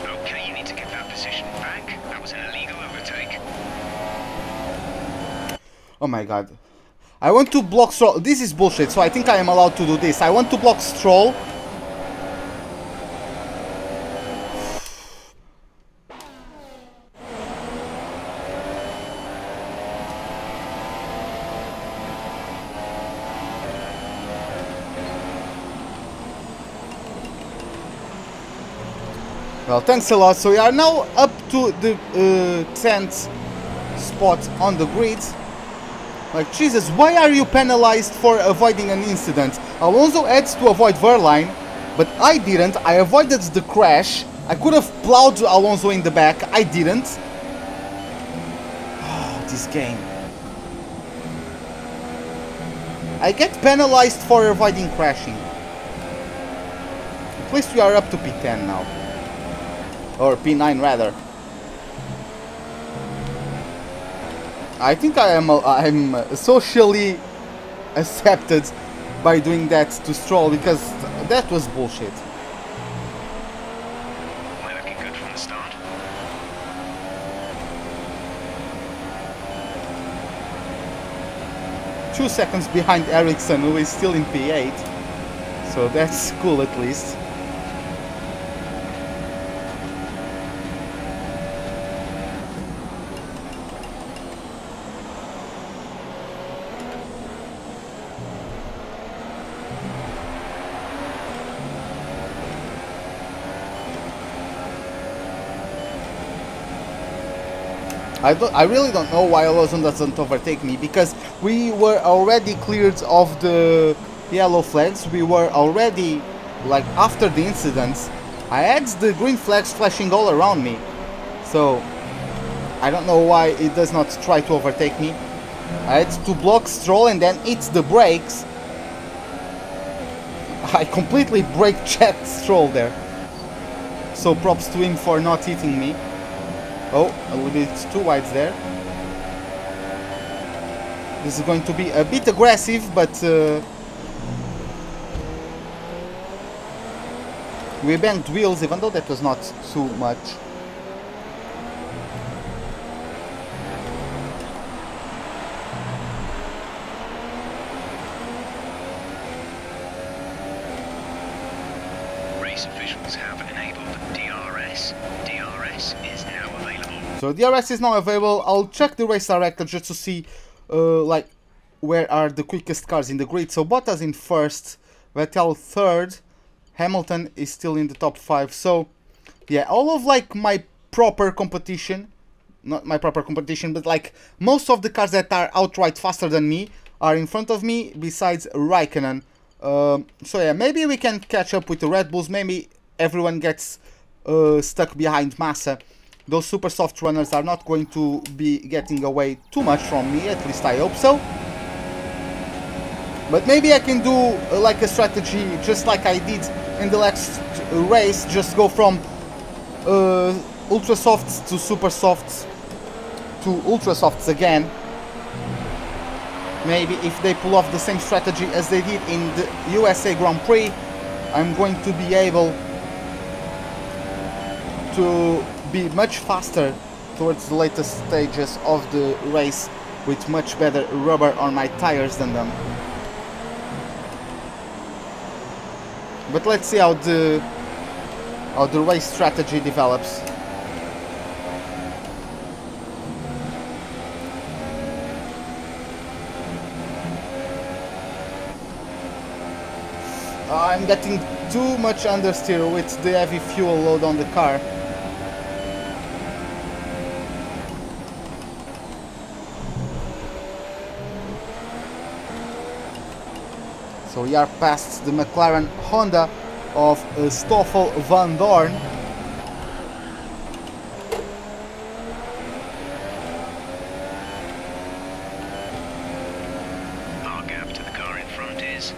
Okay, you need to get that position Oh my god. I want to block Stroll. This is bullshit, so I think I am allowed to do this. I want to block Stroll. Well, thanks a lot. So we are now up to the 10th spot on the grid. Like, Jesus, why are you penalized for avoiding an incident? Alonso had to avoid Verline, but I didn't. I avoided the crash. I could have plowed Alonso in the back. I didn't. Oh, this game. I get penalized for avoiding crashing. At least we are up to P10 now. Or P9 rather. I think I'm socially accepted by doing that to Stroll, because that was bullshit. We're looking good from the start. Two seconds behind Ericsson, who is still in P8. So that's cool at least. I really don't know why Alonso doesn't overtake me, because we were already cleared of the yellow flags. We were already, like, after the incidents, I had the green flags flashing all around me. So I don't know why it does not try to overtake me. I had to block Stroll and then hit the brakes. I completely brake checked Stroll there. So props to him for not hitting me. Oh, a little bit too wide there. This is going to be a bit aggressive, but we banged wheels, even though that was not too much. Race officials have enabled DRS. DRS is now available. So DRS is now available. I'll check the race director just to see like where are the quickest cars in the grid. So Bottas in first, Vettel third, Hamilton is still in the top 5. So yeah, all of like my proper competition, not my proper competition, but like most of the cars that are outright faster than me are in front of me, besides Raikkonen. So yeah, maybe we can catch up with the Red Bulls. Maybe everyone gets stuck behind Massa. Those super soft runners are not going to be getting away too much from me, at least I hope so. But maybe I can do like a strategy just like I did in the last race, just go from ultra softs to super softs to ultra softs again. Maybe if they pull off the same strategy as they did in the USA Grand Prix, I'm going to be able to be much faster towards the latest stages of the race with much better rubber on my tires than them. But let's see how the race strategy develops. I'm getting too much understeer with the heavy fuel load on the car. So we are past the McLaren Honda of Stoffel van Dorn. Our gap to the car in front is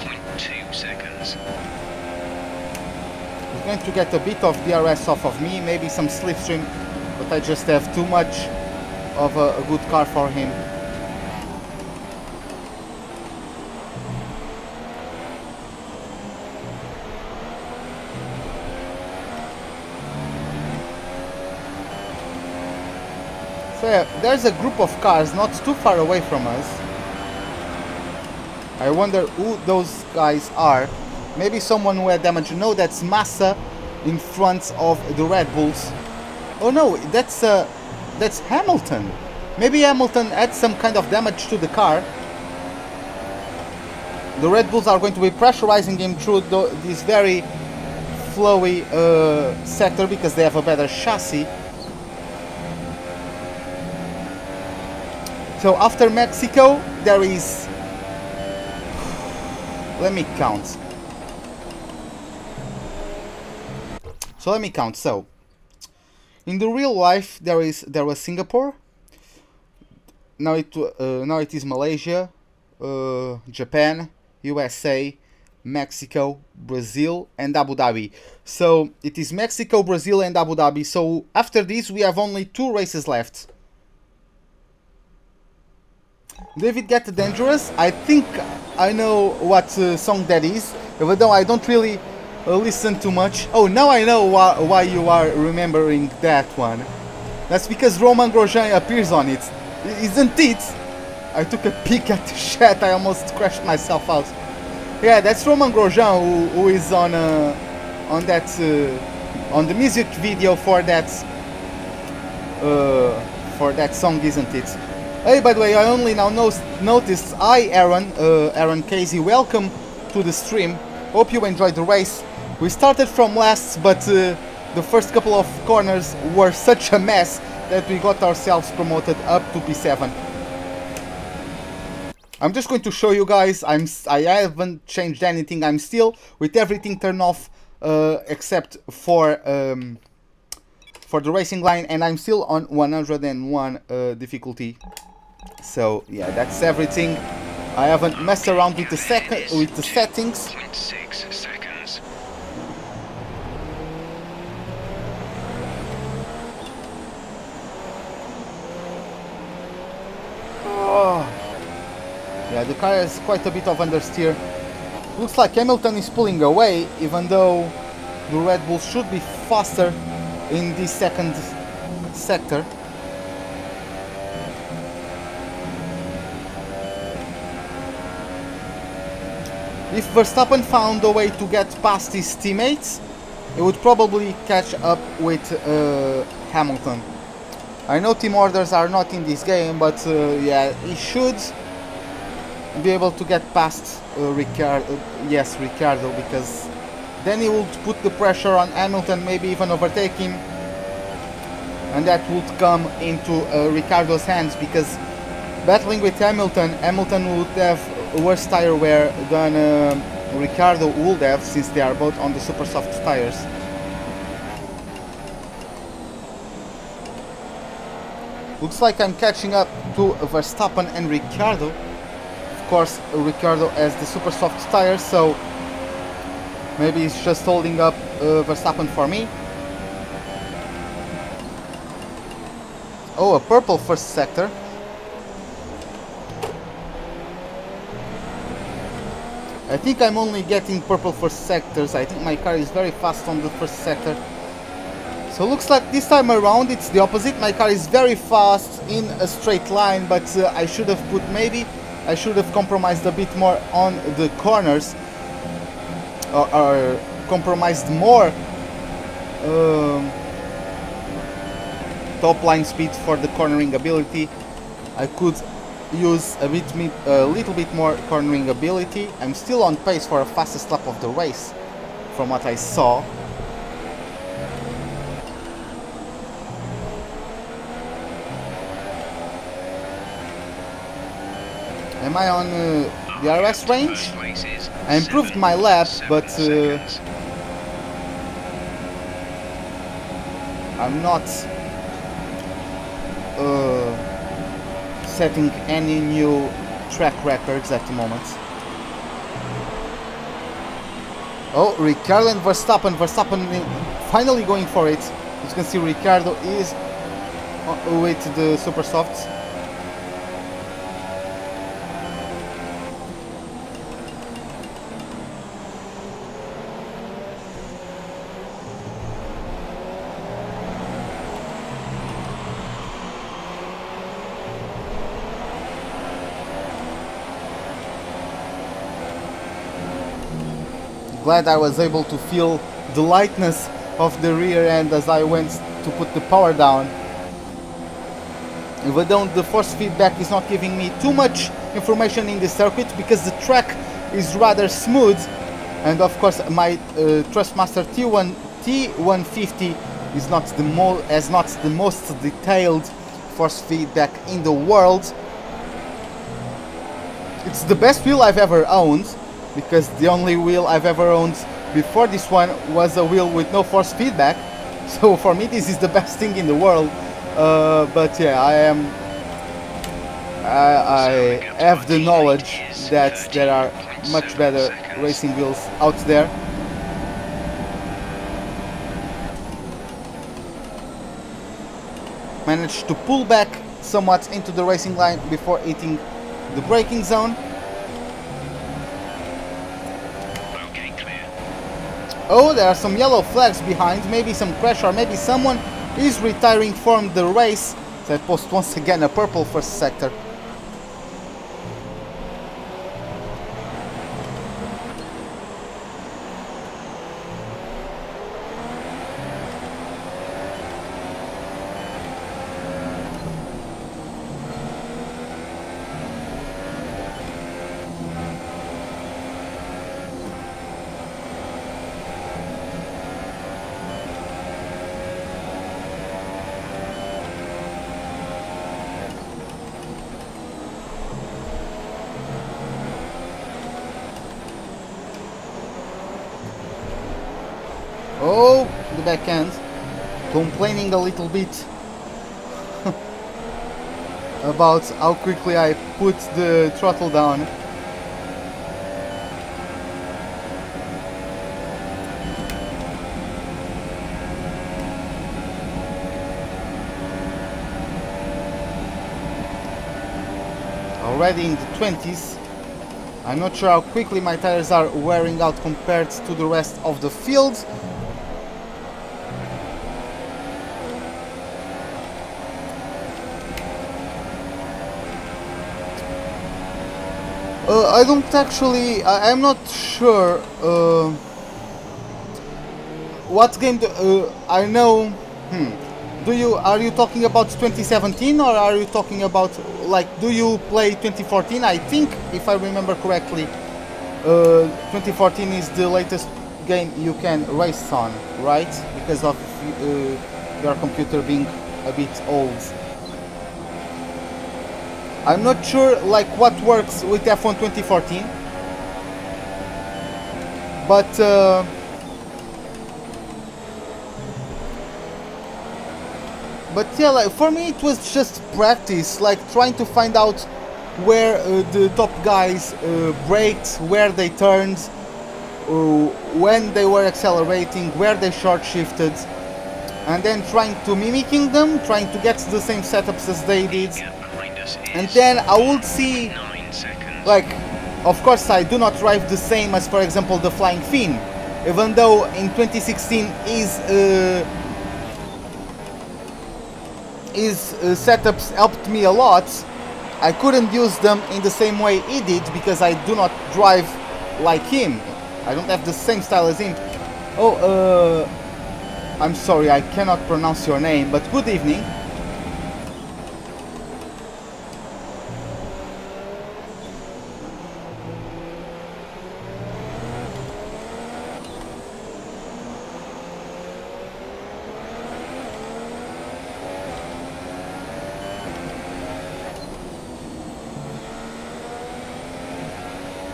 4.2 seconds. He's going to get a bit of DRS off of me, maybe some slipstream, but I just have too much of a good car for him. So yeah, there's a group of cars not too far away from us. I wonder who those guys are. Maybe someone who had damage. No, that's Massa in front of the Red Bulls. Oh no, that's Hamilton. Maybe Hamilton had some kind of damage to the car. The Red Bulls are going to be pressurizing him through this very flowy sector because they have a better chassis. So after Mexico, there is... Let me count. So, in the real life, there was Singapore. Now it is Malaysia, Japan, USA, Mexico, Brazil, and Abu Dhabi. So it is Mexico, Brazil, and Abu Dhabi. So after this, we have only 2 races left. David Get Dangerous. I think I know what song that is, even though I don't really listen too much. Oh, now I know why you are remembering that one. That's because Romain Grosjean appears on it, isn't it? I took a peek at the chat. I almost crashed myself out. Yeah, that's Romain Grosjean who is on that on the music video for that song, isn't it? Hey, by the way, I only now noticed. Hi, Aaron Casey. Welcome to the stream. Hope you enjoyed the race. We started from last, but the first couple of corners were such a mess that we got ourselves promoted up to P7. I'm just going to show you guys. I haven't changed anything. I'm still with everything turned off except for the racing line, and I'm still on 101 difficulty. So yeah, that's everything. I haven't messed around with the settings. 0.6 seconds. Oh. Yeah, the car has quite a bit of understeer. Looks like Hamilton is pulling away, even though the Red Bull should be faster in this second sector. If Verstappen found a way to get past his teammates, he would probably catch up with Hamilton. I know team orders are not in this game, but yeah, he should be able to get past Ricardo, because then he would put the pressure on Hamilton, maybe even overtake him, and that would come into Ricardo's hands, because battling with Hamilton would have worse tire wear than Ricardo would have, since they are both on the super soft tires. Looks like I'm catching up to Verstappen and Ricardo. Of course, Ricardo has the super soft tires, so maybe he's just holding up Verstappen for me. Oh, a purple first sector. I think I'm only getting purple first sectors. I think my car is very fast on the first sector. So looks like this time around it's the opposite. My car is very fast in a straight line, but I should have compromised a bit more on the corners, or compromised more top line speed for the cornering ability. I could use a little bit more cornering ability. I'm still on pace for a fastest lap of the race from what I saw. Am I on the RS range? I improved my lap, but I'm not setting any new track records at the moment. Oh, Ricciardo and Verstappen. Verstappen finally going for it. As you can see, Ricciardo is with the super softs. Glad I was able to feel the lightness of the rear end as I went to put the power down. Even though the force feedback is not giving me too much information in the circuit because the track is rather smooth, and of course my Thrustmaster T150 is not the most detailed force feedback in the world. It's the best wheel I've ever owned, because the only wheel I've ever owned before this one was a wheel with no force feedback. So for me this is the best thing in the world. But yeah, I have the knowledge that there are much better racing wheels out there. Managed to pull back somewhat into the racing line before hitting the braking zone. Okay, clear. Oh, there are some yellow flags behind, maybe some crash, or maybe someone is retiring from the race. So I post once again a purple first sector. Oh, the back end, complaining a little bit about how quickly I put the throttle down. Already in the 20s. I'm not sure how quickly my tires are wearing out compared to the rest of the field. I don't actually, I'm not sure what game I know. Are you talking about 2017, or are you talking about, like, do you play 2014? I think, if I remember correctly, 2014 is the latest game you can race on, right? Because of your computer being a bit old. I'm not sure like what works with F1 2014, but yeah, like, for me it was just practice, like trying to find out where the top guys braked, where they turned, when they were accelerating, where they short shifted, and then trying to mimicking them, trying to get the same setups as they did. And then I would see, like, of course I do not drive the same as, for example, the Flying Fin, even though in 2016 his setups helped me a lot. I couldn't use them in the same way he did because I do not drive like him. I don't have the same style as him. Oh, I'm sorry, I cannot pronounce your name, but good evening.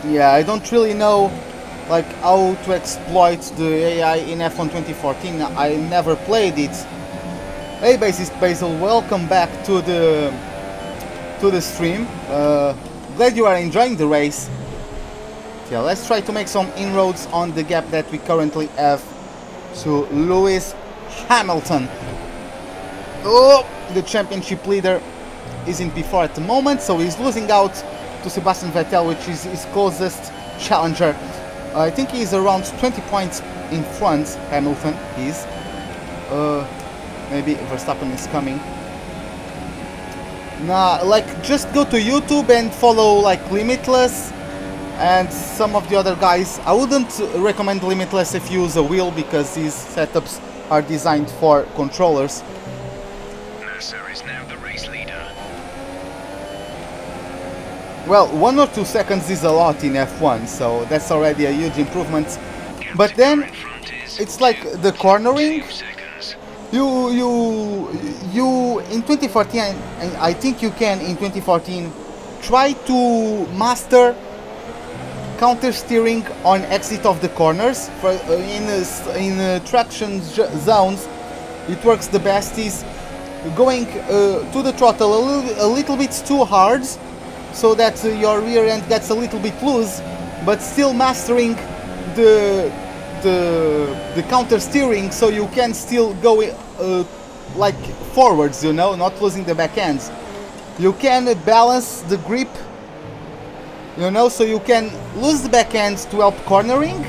Yeah, I don't really know like how to exploit the AI in F1 2014. I never played it. Hey Bassist Basil, welcome back to the stream. Glad you are enjoying the race. Yeah, let's try to make some inroads on the gap that we currently have to Lewis Hamilton. Oh, the championship leader is in P4 at the moment, so he's losing out to Sebastian Vettel, which is his closest challenger. I think he's around 20 points in front. Hamilton is. Maybe Verstappen is coming. Nah, like, just go to YouTube and follow like Limitless, and some of the other guys. I wouldn't recommend Limitless if you use a wheel, because these setups are designed for controllers. Nasser is now the race leader. Well, 1 or 2 seconds is a lot in F1, so that's already a huge improvement. But then it's like the cornering. You in 2014, and I think you can in 2014, try to master counter steering on exit of the corners. For in traction zones, it works the best is going to the throttle a little bit too hard, so that your rear end gets a little bit loose, but still mastering the counter steering, so you can still go like forwards, you know, not losing the back ends. You can balance the grip, you know, so you can lose the back end to help cornering,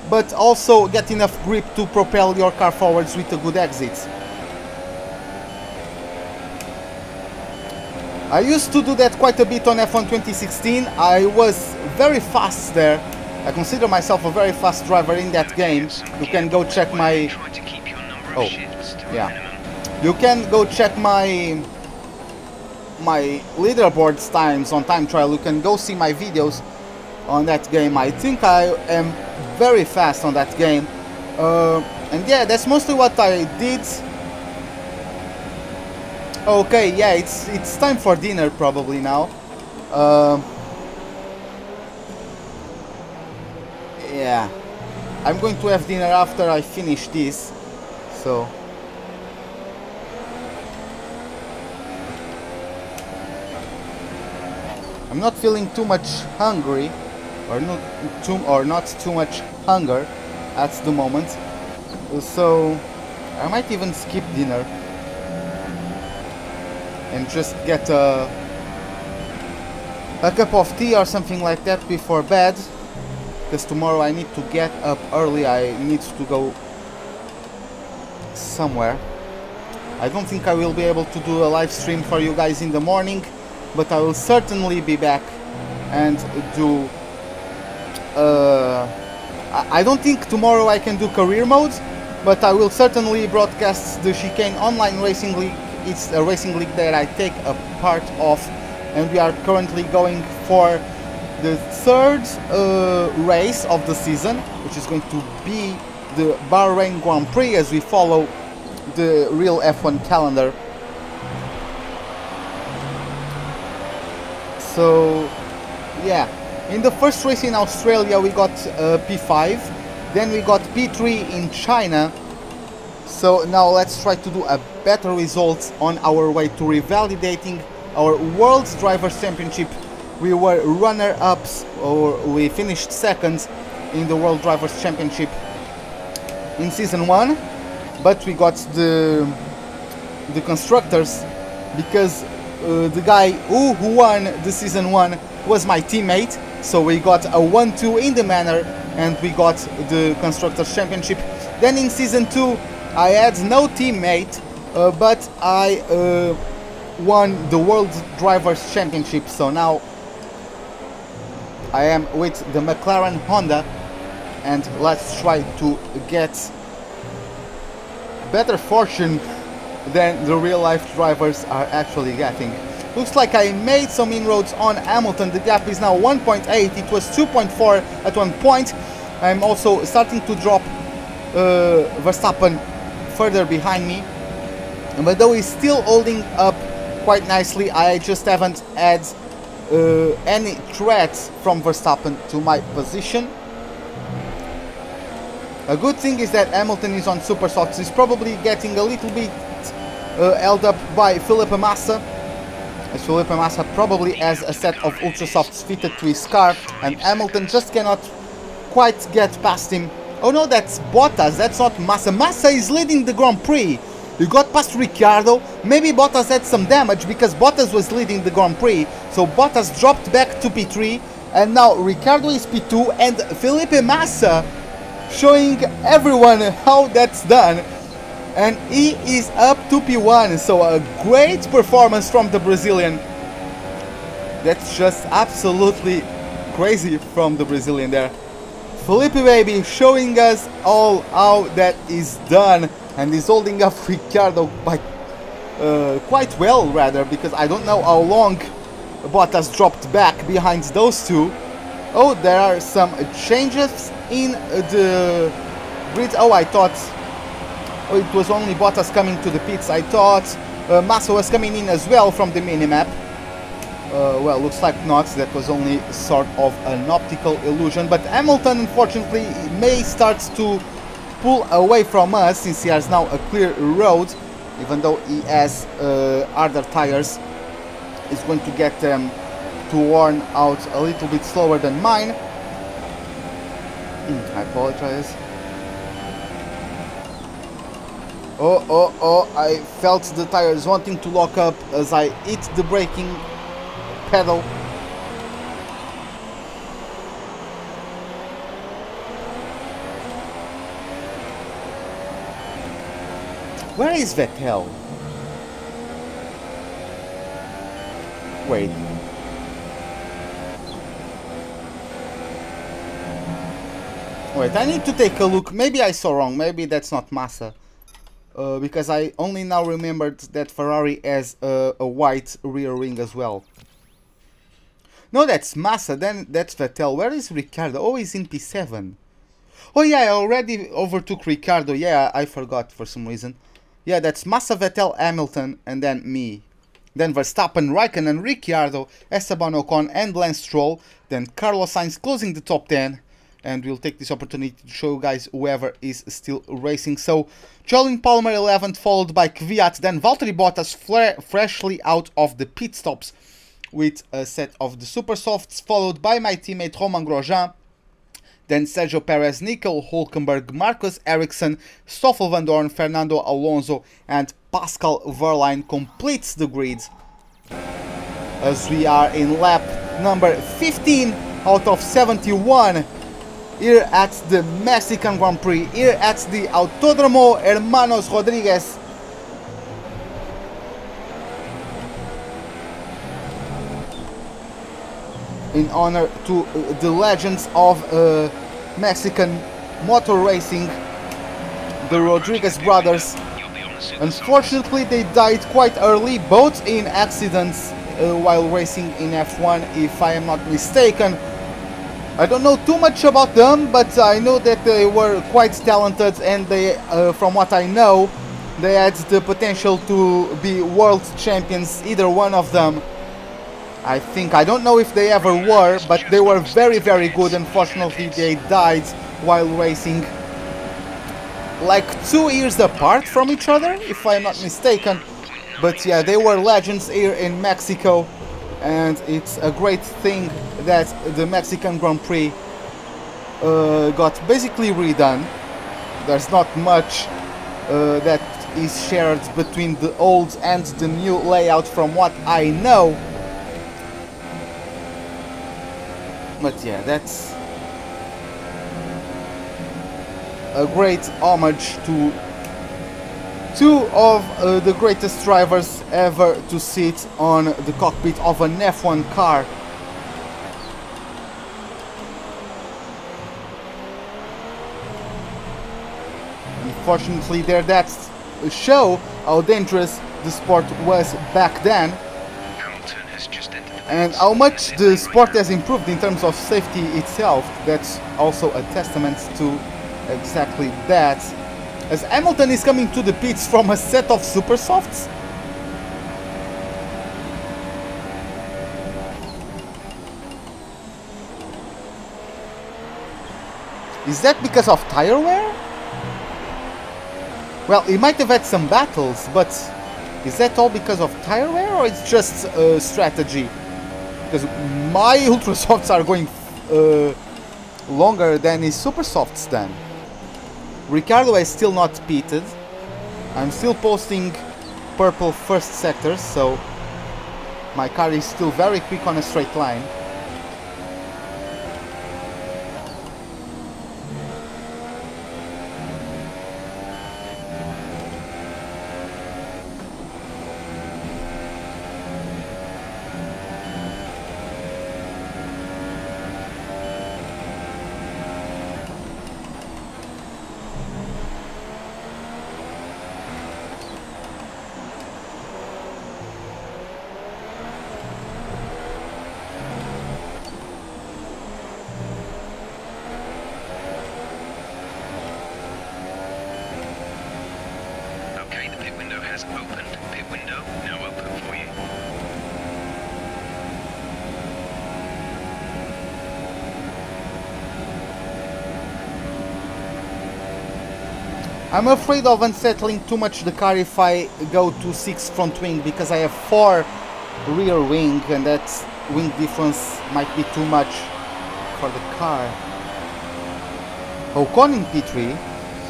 but also get enough grip to propel your car forwards with a good exit. I used to do that quite a bit on F1 2016. I was very fast there. I consider myself a very fast driver in that game. You can go check my... Oh, yeah. You can go check my leaderboards times on time trial. You can go see my videos on that game. I think I am very fast on that game. And yeah, that's mostly what I did. Okay, yeah, it's time for dinner probably now. Yeah, I'm going to have dinner after I finish this, so... I'm not feeling too much hungry, or not too much hunger at the moment, so I might even skip dinner and just get a cup of tea or something like that before bed, because tomorrow I need to get up early. I need to go somewhere. I don't think I will be able to do a live stream for you guys in the morning, but I will certainly be back and do... I don't think tomorrow I can do career mode, but I will certainly broadcast the Chicane Online Racing League. It's a racing league that I take a part of, and we are currently going for the third race of the season, which is going to be the Bahrain Grand Prix, as we follow the real F1 calendar. So yeah, in the first race in Australia we got P5, then we got P3 in China. So now let's try to do a better result on our way to revalidating our World Drivers' Championship. We were runner-ups, or we finished second in the World Drivers' Championship in Season 1, but we got the Constructors, because the guy who won the Season 1 was my teammate, so we got a 1-2 in the Manor, and we got the Constructors' Championship. Then in Season 2 I had no teammate, but I won the World Drivers' Championship, so now I am with the McLaren Honda, and let's try to get better fortune than the real life drivers are actually getting. Looks like I made some inroads on Hamilton. The gap is now 1.8, it was 2.4 at one point. I'm also starting to drop Verstappen further behind me, but though he's still holding up quite nicely, I just haven't had any threat from Verstappen to my position. A good thing is that Hamilton is on super softs. He's probably getting a little bit held up by Felipe Massa, as Felipe Massa probably has a set of ultra softs fitted to his car, and Hamilton just cannot quite get past him. Oh no, that's Bottas, that's not Massa. Massa is leading the Grand Prix. You got past Ricciardo. Maybe Bottas had some damage because Bottas was leading the Grand Prix. So Bottas dropped back to P3, and now Ricciardo is P2, and Felipe Massa showing everyone how that's done. And he is up to P1, so a great performance from the Brazilian. That's just absolutely crazy from the Brazilian there. Felipe baby showing us all how that is done, and he's holding up Ricciardo by quite well rather, because I don't know how long Bottas dropped back behind those two. Oh, there are some changes in the grid. Oh, I thought it was only Bottas coming to the pits. I thought Massa was coming in as well from the minimap. Well, looks like not. That was only sort of an optical illusion. But Hamilton, unfortunately, may start to pull away from us, since he has now a clear road, even though he has harder tires. He's going to get them to worn out a little bit slower than mine. I apologize. Oh, I felt the tires wanting to lock up as I hit the braking pedal. Where is Vettel? Wait. Wait, I need to take a look. Maybe I saw wrong. Maybe that's not Massa. Because I only now remembered that Ferrari has a white rear wing as well. No, that's Massa. Then that's Vettel. Where is Ricciardo? Oh, he's in P7. Oh yeah, I already overtook Ricciardo. Yeah, I forgot for some reason. Yeah, that's Massa, Vettel, Hamilton, and then me. Then Verstappen, Raikkonen, Ricciardo, Esteban Ocon, and Lance Stroll. Then Carlos Sainz closing the top 10. And we'll take this opportunity to show you guys whoever is still racing. So, Jolyon Palmer 11th, followed by Kvyat. Then Valtteri Bottas freshly out of the pit stops with a set of the super softs, followed by my teammate Romain Grosjean. Then Sergio Perez, Nico Hülkenberg, Marcus Ericsson, Stoffel Van Dorn, Fernando Alonso, and Pascal Wehrlein completes the grid. As we are in lap number 15 out of 71. Here at the Mexican Grand Prix, here at the Autódromo Hermanos Rodriguez. In honor to the legends of Mexican motor racing, the Rodriguez brothers. Unfortunately, they died quite early, both in accidents while racing in F1, if I am not mistaken. I don't know too much about them, but I know that they were quite talented, and they, from what I know, they had the potential to be world champions, either one of them. I don't know if they ever were, but they were very, very good. Unfortunately, they died while racing, like 2 years apart from each other, if I'm not mistaken. But yeah, they were legends here in Mexico. And it's a great thing that the Mexican Grand Prix got basically redone. There's not much that is shared between the old and the new layout, from what I know. But yeah, that's a great homage to two of the greatest drivers ever to sit on the cockpit of an F1 car. Unfortunately, that show how dangerous the sport was back then, and how much the sport has improved in terms of safety itself. That's also a testament to exactly that. As Hamilton is coming to the pits from a set of super softs. Is that because of tire wear? Well, he might have had some battles, but is that all because of tire wear, or it's just strategy? Because my ultra softs are going longer than his super softs then. Ricciardo is still not pitted. I'm still posting purple first sectors, so my car is still very quick on a straight line. has opened. Pit window now open for you. I'm afraid of unsettling too much the car if I go to 6 front wing, because I have 4 rear wing and that wing difference might be too much for the car. Ocon in P3,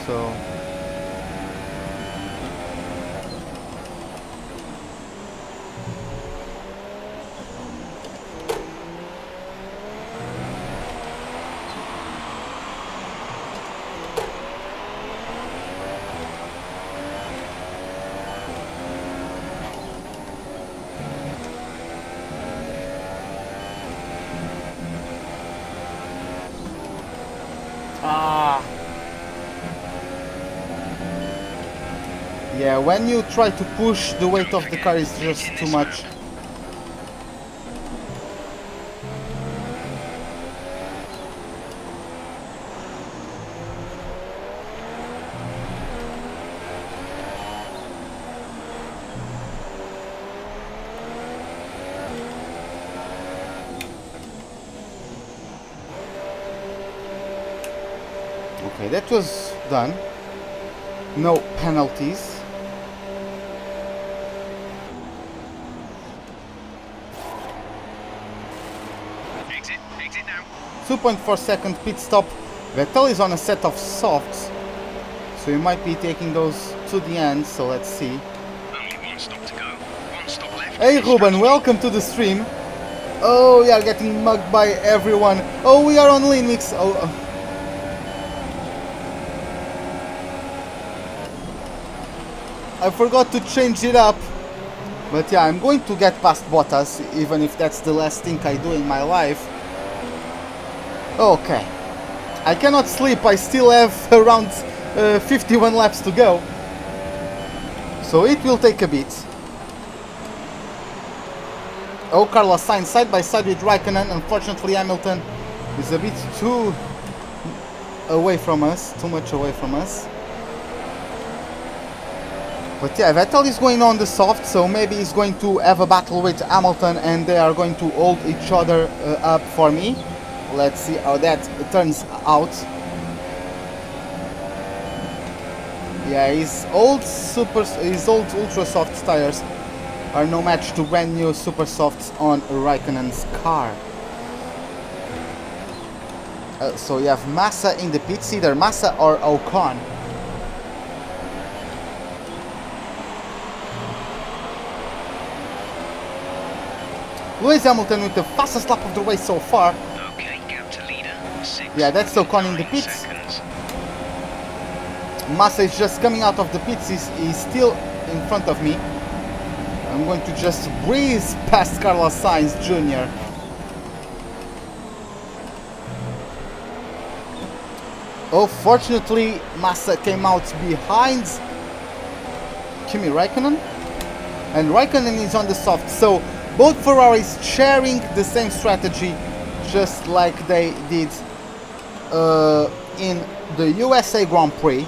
so... Yeah, when you try to push, the weight of the car is just too much. Okay, that was done. No penalties. Exit now. 2.4 second pit stop. Vettel is on a set of softs, so he might be taking those to the end, so let's see. Only one stop to go. One stop left. Hey Ruben, welcome to the stream. Oh, we are getting mugged by everyone. Oh, we are on Lean Mix. Oh. I forgot to change it up. But yeah, I'm going to get past Bottas, even if that's the last thing I do in my life. Okay. I cannot sleep, I still have around 51 laps to go. So it will take a bit. Oh, Carlos Sainz side by side with Raikkonen. Unfortunately, Hamilton is a bit too away from us, too much away from us. But yeah, Vettel is going on the soft, so maybe he's going to have a battle with Hamilton and they are going to hold each other up for me. Let's see how that turns out. Yeah, his old ultra soft tires are no match to brand new super softs on Raikkonen's car. So you have Massa in the pits, either Massa or Ocon. Lewis Hamilton with the fastest lap of the race so far. Okay, gap to leader. Yeah, that's Ocon in the pits. Seconds. Massa is just coming out of the pits, he's still in front of me. I'm going to just breeze past Carlos Sainz Jr. Oh, fortunately, Massa came out behind Kimi Raikkonen. And Raikkonen is on the soft, so both Ferraris sharing the same strategy, just like they did in the USA Grand Prix.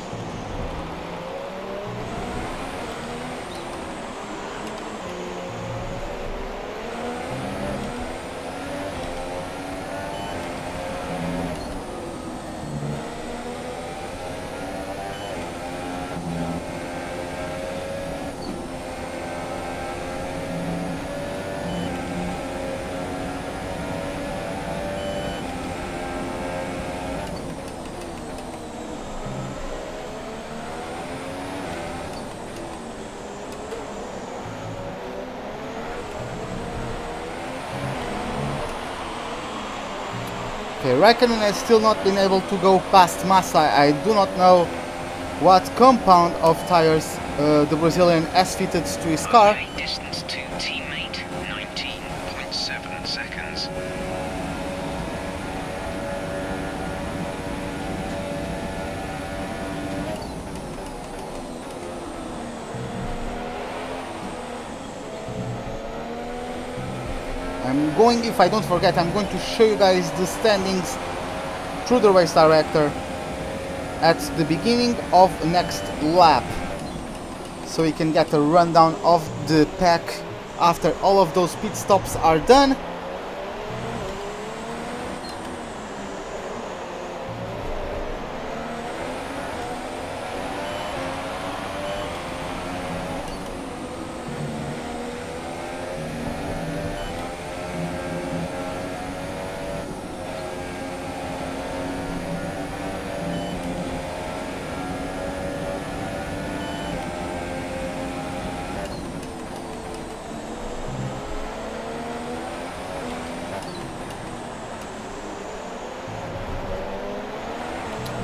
Okay, Raikkonen has still not been able to go past Massa. I do not know what compound of tires the Brazilian has fitted to his car. Okay, distance to teammate 19.7 seconds. I'm going, if I don't forget, I'm going to show you guys the standings through the race director at the beginning of next lap. so we can get a rundown of the pack after all of those pit stops are done.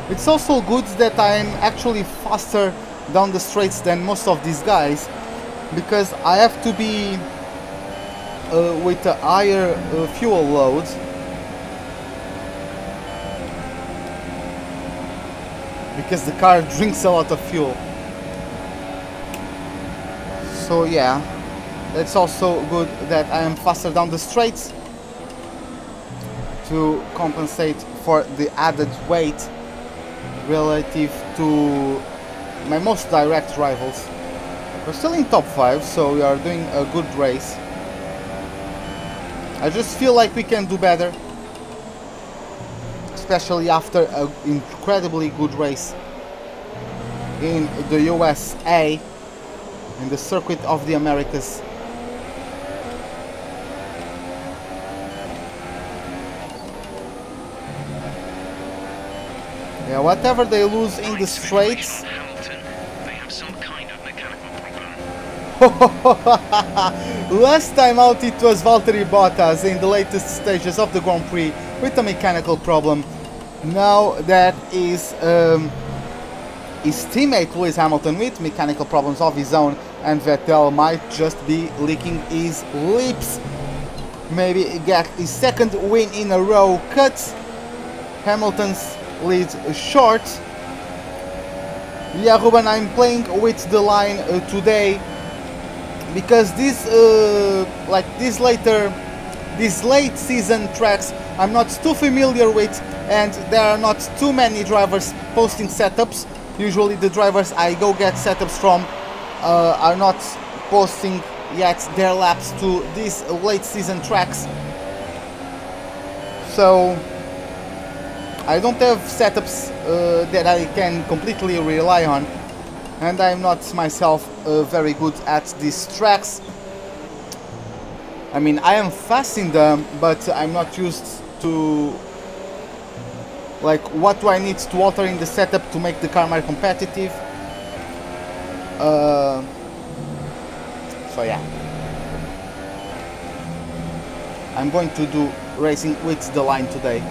It's also good that I'm actually faster down the straights than most of these guys, because I have to be with a higher fuel load. Because the car drinks a lot of fuel. So yeah, it's also good that I am faster down the straights to compensate for the added weight relative to my most direct rivals. We're still in top 5, so we are doing a good race. I just feel like we can do better, especially after an incredibly good race in the USA, in the circuit of the Americas. Yeah, whatever they lose in the straights. They have some kind of mechanical problem. Last time out it was Valtteri Bottas in the latest stages of the Grand Prix with a mechanical problem. Now that is his teammate Lewis Hamilton with mechanical problems of his own, and Vettel might just be licking his lips. Maybe get his second win in a row cut. Hamilton's lead short. Yeah, Ruben, I'm playing with the line today because these late season tracks I'm not too familiar with, and there are not too many drivers posting setups. Usually the drivers I go get setups from are not posting yet their laps to these late season tracks. So I don't have setups that I can completely rely on, and I'm not myself very good at these tracks. I mean, I am fast in them, but I'm not used to, like, what do I need to alter in the setup to make the car more competitive. So yeah, I'm going to do racing with the line today.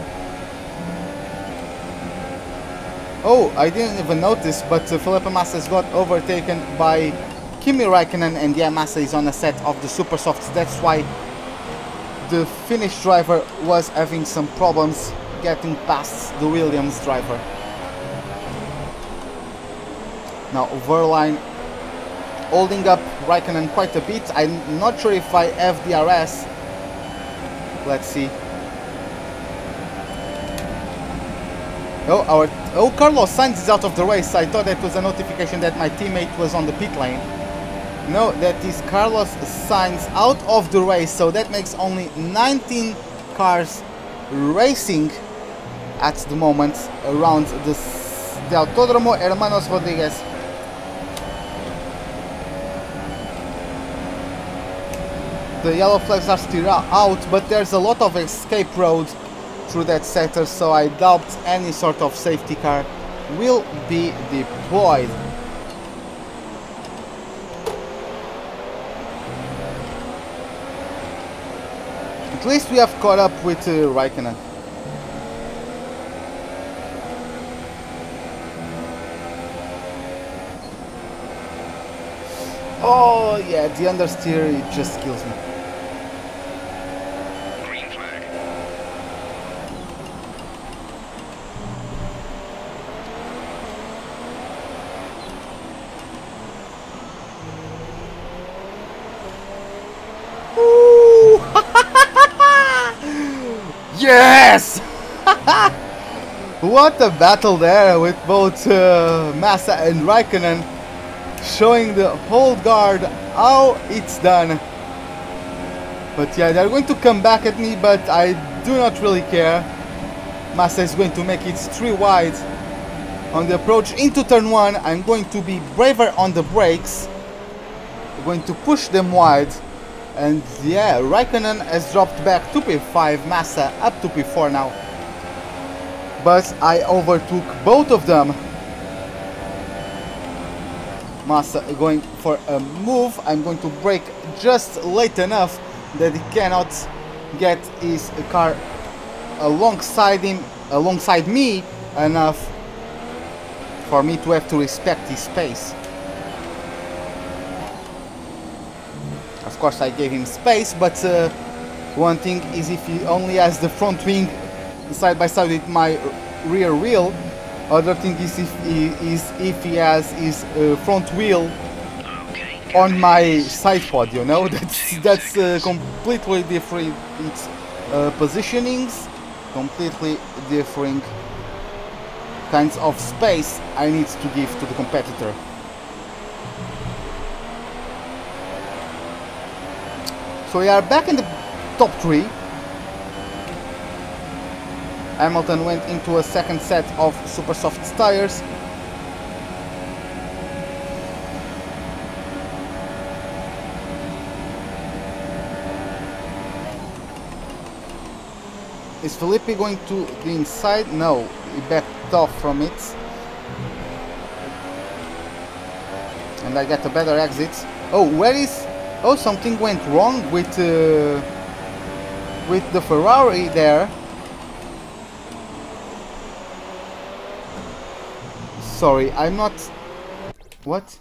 Oh, I didn't even notice, but Felipe Massa's got overtaken by Kimi Räikkönen, and yeah, Massa is on a set of the super softs. That's why the Finnish driver was having some problems getting past the Williams driver. Now Verline holding up Räikkönen quite a bit. I'm not sure if I have DRS. Let's see. Oh, Carlos Sainz is out of the race. I thought that was a notification that my teammate was on the pit lane. No, that is Carlos Sainz out of the race. So that makes only 19 cars racing at the moment around the Autódromo Hermanos Rodriguez. The yellow flags are still out, but there's a lot of escape road through that sector, so I doubt any sort of safety car will be deployed. At least we have caught up with Räikkönen. Oh yeah, the understeer, it just kills me. Green flag. Yes! What a battle there with both Massa and Räikkönen. showing the whole guard how it's done. But yeah, they're going to come back at me, but I do not really care. Massa is going to make it 3 wide on the approach into turn 1. I'm going to be braver on the brakes. I'm going to push them wide. And yeah, Raikkonen has dropped back to P5, Massa up to P4 now. But I overtook both of them. Massa going for a move. I'm going to brake just late enough that he cannot get his car alongside him, alongside me, enough for me to have to respect his space. Of course I gave him space, but one thing is if he only has the front wing side by side with my rear wheel. Other thing is if he has his front wheel on my side pod, you know. That's completely different positionings, completely different kinds of space I need to give to the competitor. So we are back in the top 3. Hamilton went into a second set of super soft tires. Is Felipe going to the inside? No, he backed off from it. And I get a better exit. Oh, where is... Oh, something went wrong with the Ferrari there. Sorry, I'm not... What?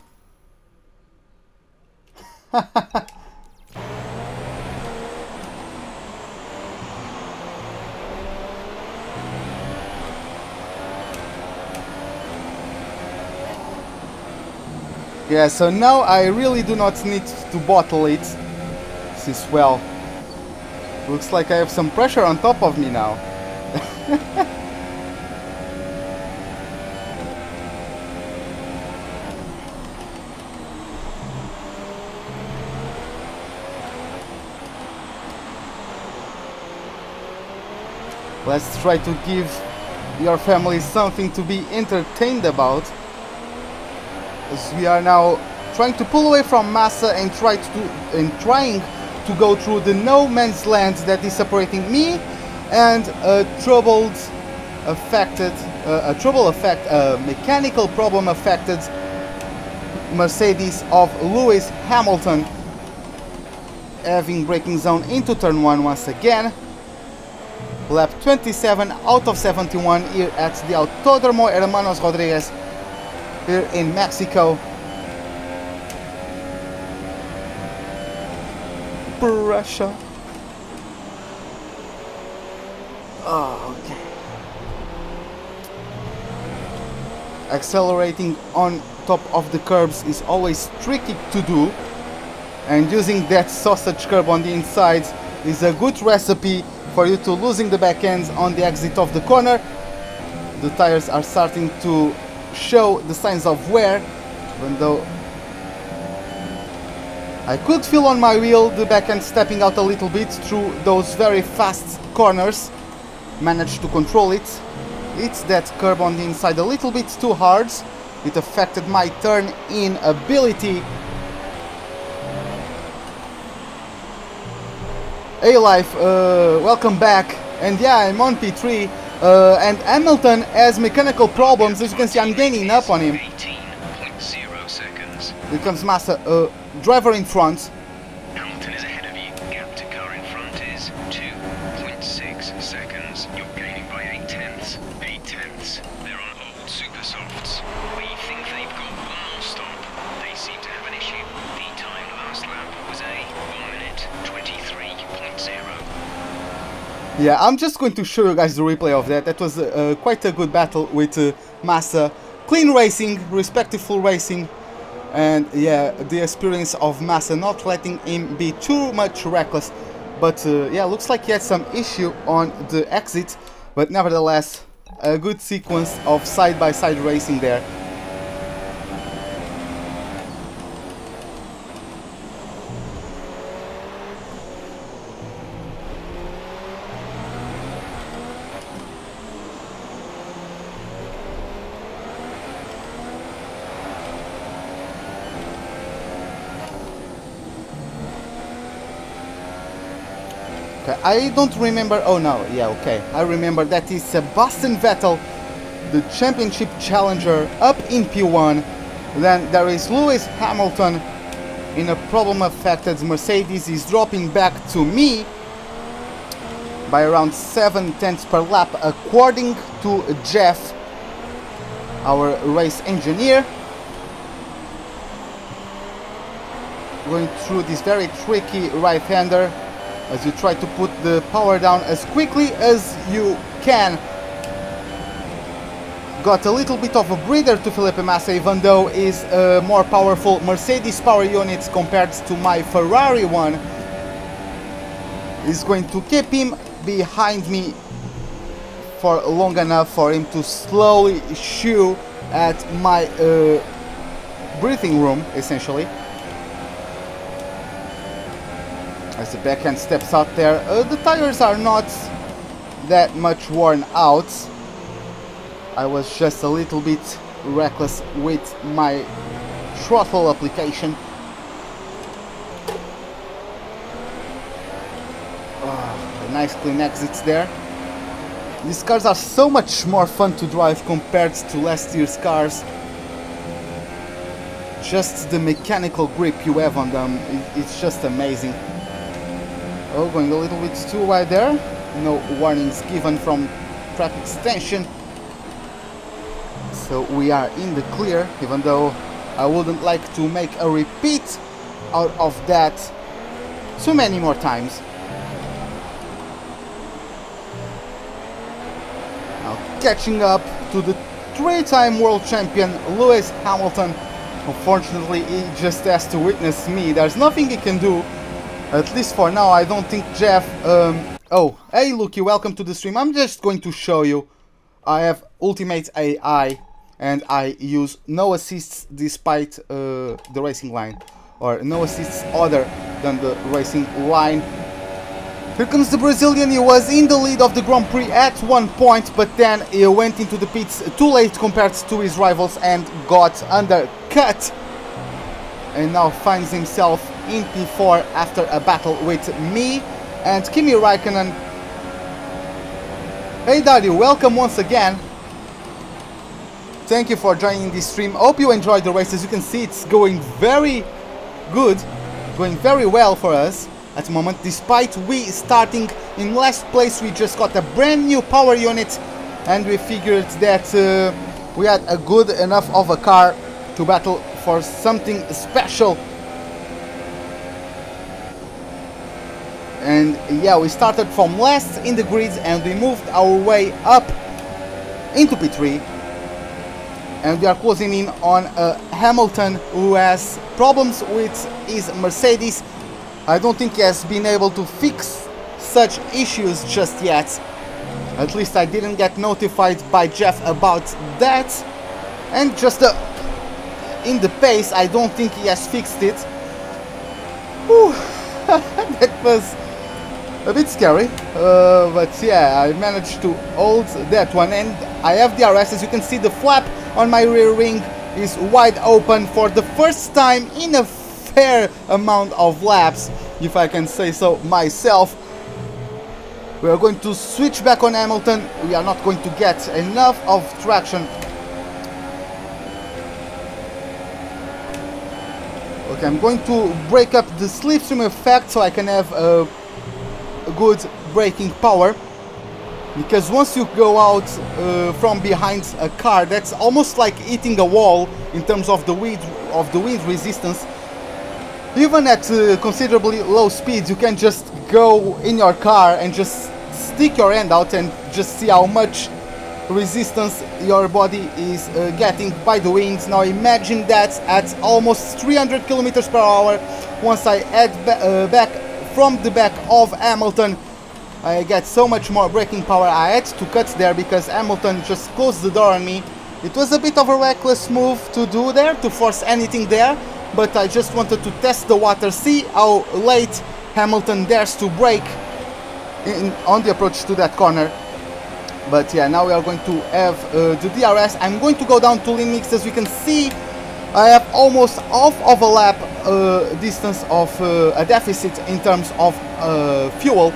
Yeah, so now I really do not need to bottle it. This is well. Looks like I have some pressure on top of me now. Let's try to give your family something to be entertained about. As we are now trying to pull away from Massa and trying to go through the no man's land that is separating me and a mechanical problem affected Mercedes of Lewis Hamilton, having braking zone into turn 1 once again. Lap 27 out of 71 here at the Autódromo Hermanos Rodriguez here in Mexico. Pressure. Oh, okay. Accelerating on top of the curbs is always tricky to do, and using that sausage curb on the inside is a good recipe for you to losing the back ends on the exit of the corner. The tires are starting to show the signs of wear, even though I could feel on my wheel the back end stepping out a little bit through those very fast corners. Managed to control it. It's that curb on the inside a little bit too hard. It affected my turn in ability. Hey Life, welcome back. And yeah, I'm on P3. And Hamilton has mechanical problems. As you can see, I'm gaining up on him. 18.0 seconds. Here comes Massa, driver in front. Hamilton is ahead of you. Gap to car in front is 2.6 seconds. You're gaining by 8 tenths. 8 tenths. They're on old super softs. We think they've got one more stop. They seem to have an issue. The time last lap was a 1 minute 23.0. Yeah, I'm just going to show you guys the replay of that. That was quite a good battle with Massa. Clean racing, respectful racing, and yeah, the experience of Massa not letting him be too much reckless. But yeah, looks like he had some issue on the exit, but nevertheless, a good sequence of side-by-side racing there. Okay, I don't remember. Oh no, yeah, okay. I remember that is Sebastian Vettel, the championship challenger, up in P1. Then there is Lewis Hamilton in a problem-affected Mercedes. Is dropping back to me by around 7 tenths per lap, according to Jeff, our race engineer. Going through this very tricky right-hander as you try to put the power down as quickly as you can. Got a little bit of a breather to Felipe Massa, even though is a more powerful Mercedes power unit compared to my Ferrari one. Is going to keep him behind me for long enough for him to slowly chew at my breathing room, essentially. As the backhand steps out there, the tires are not that much worn out. I was just a little bit reckless with my throttle application. Oh, a nice clean exits there. These cars are so much more fun to drive compared to last year's cars. Just the mechanical grip you have on them, it's just amazing. Oh, going a little bit too wide there. No warnings given from track extension. So we are in the clear, even though I wouldn't like to make a repeat out of that too many more times. Now catching up to the 3-time world champion Lewis Hamilton. Unfortunately, he just has to witness me. There's nothing he can do. At least for now. I don't think Jeff... Oh, hey Lucky, welcome to the stream. I'm just going to show you. I have Ultimate AI and I use no assists despite the racing line. Or no assists other than the racing line. Here comes the Brazilian. He was in the lead of the Grand Prix at one point, but then he went into the pits too late compared to his rivals and got undercut. And now finds himself in P4 after a battle with me and Kimi Raikkonen. Hey Dario, welcome once again. Thank you for joining this stream. Hope you enjoyed the race. As you can see, it's going very good, going very well for us at the moment. Despite we starting in last place, we just got a brand new power unit and we figured that we had a good enough of a car to battle for something special. And yeah, we started from last in the grid and we moved our way up into P3. And we are closing in on Hamilton, who has problems with his Mercedes. I don't think he has been able to fix such issues just yet. At least I didn't get notified by Jeff about that. And just in the pace, I don't think he has fixed it. Whew. That was a bit scary, but yeah, I managed to hold that one. And I have the DRS. As you can see, the flap on my rear wing is wide open for the first time in a fair amount of laps, if I can say so myself. We are going to switch back on Hamilton. We are not going to get enough of traction. Okay, I'm going to break up the slipstream effect so I can have a good braking power. Because once you go out from behind a car, that's almost like hitting a wall in terms of the wind resistance. Even at considerably low speeds, you can just go in your car and just stick your hand out and just see how much resistance your body is getting by the wings. Now imagine that at almost 300 kilometers per hour. Once I head back from the back of Hamilton, I get so much more braking power. I had to cut there because Hamilton just closed the door on me. It was a bit of a reckless move to do there, to force anything there, but I just wanted to test the water, see how late Hamilton dares to brake on the approach to that corner. But yeah, now we are going to have the DRS. I'm going to go down to lean mix. As you can see, I have almost half of a lap distance of a deficit in terms of fuel.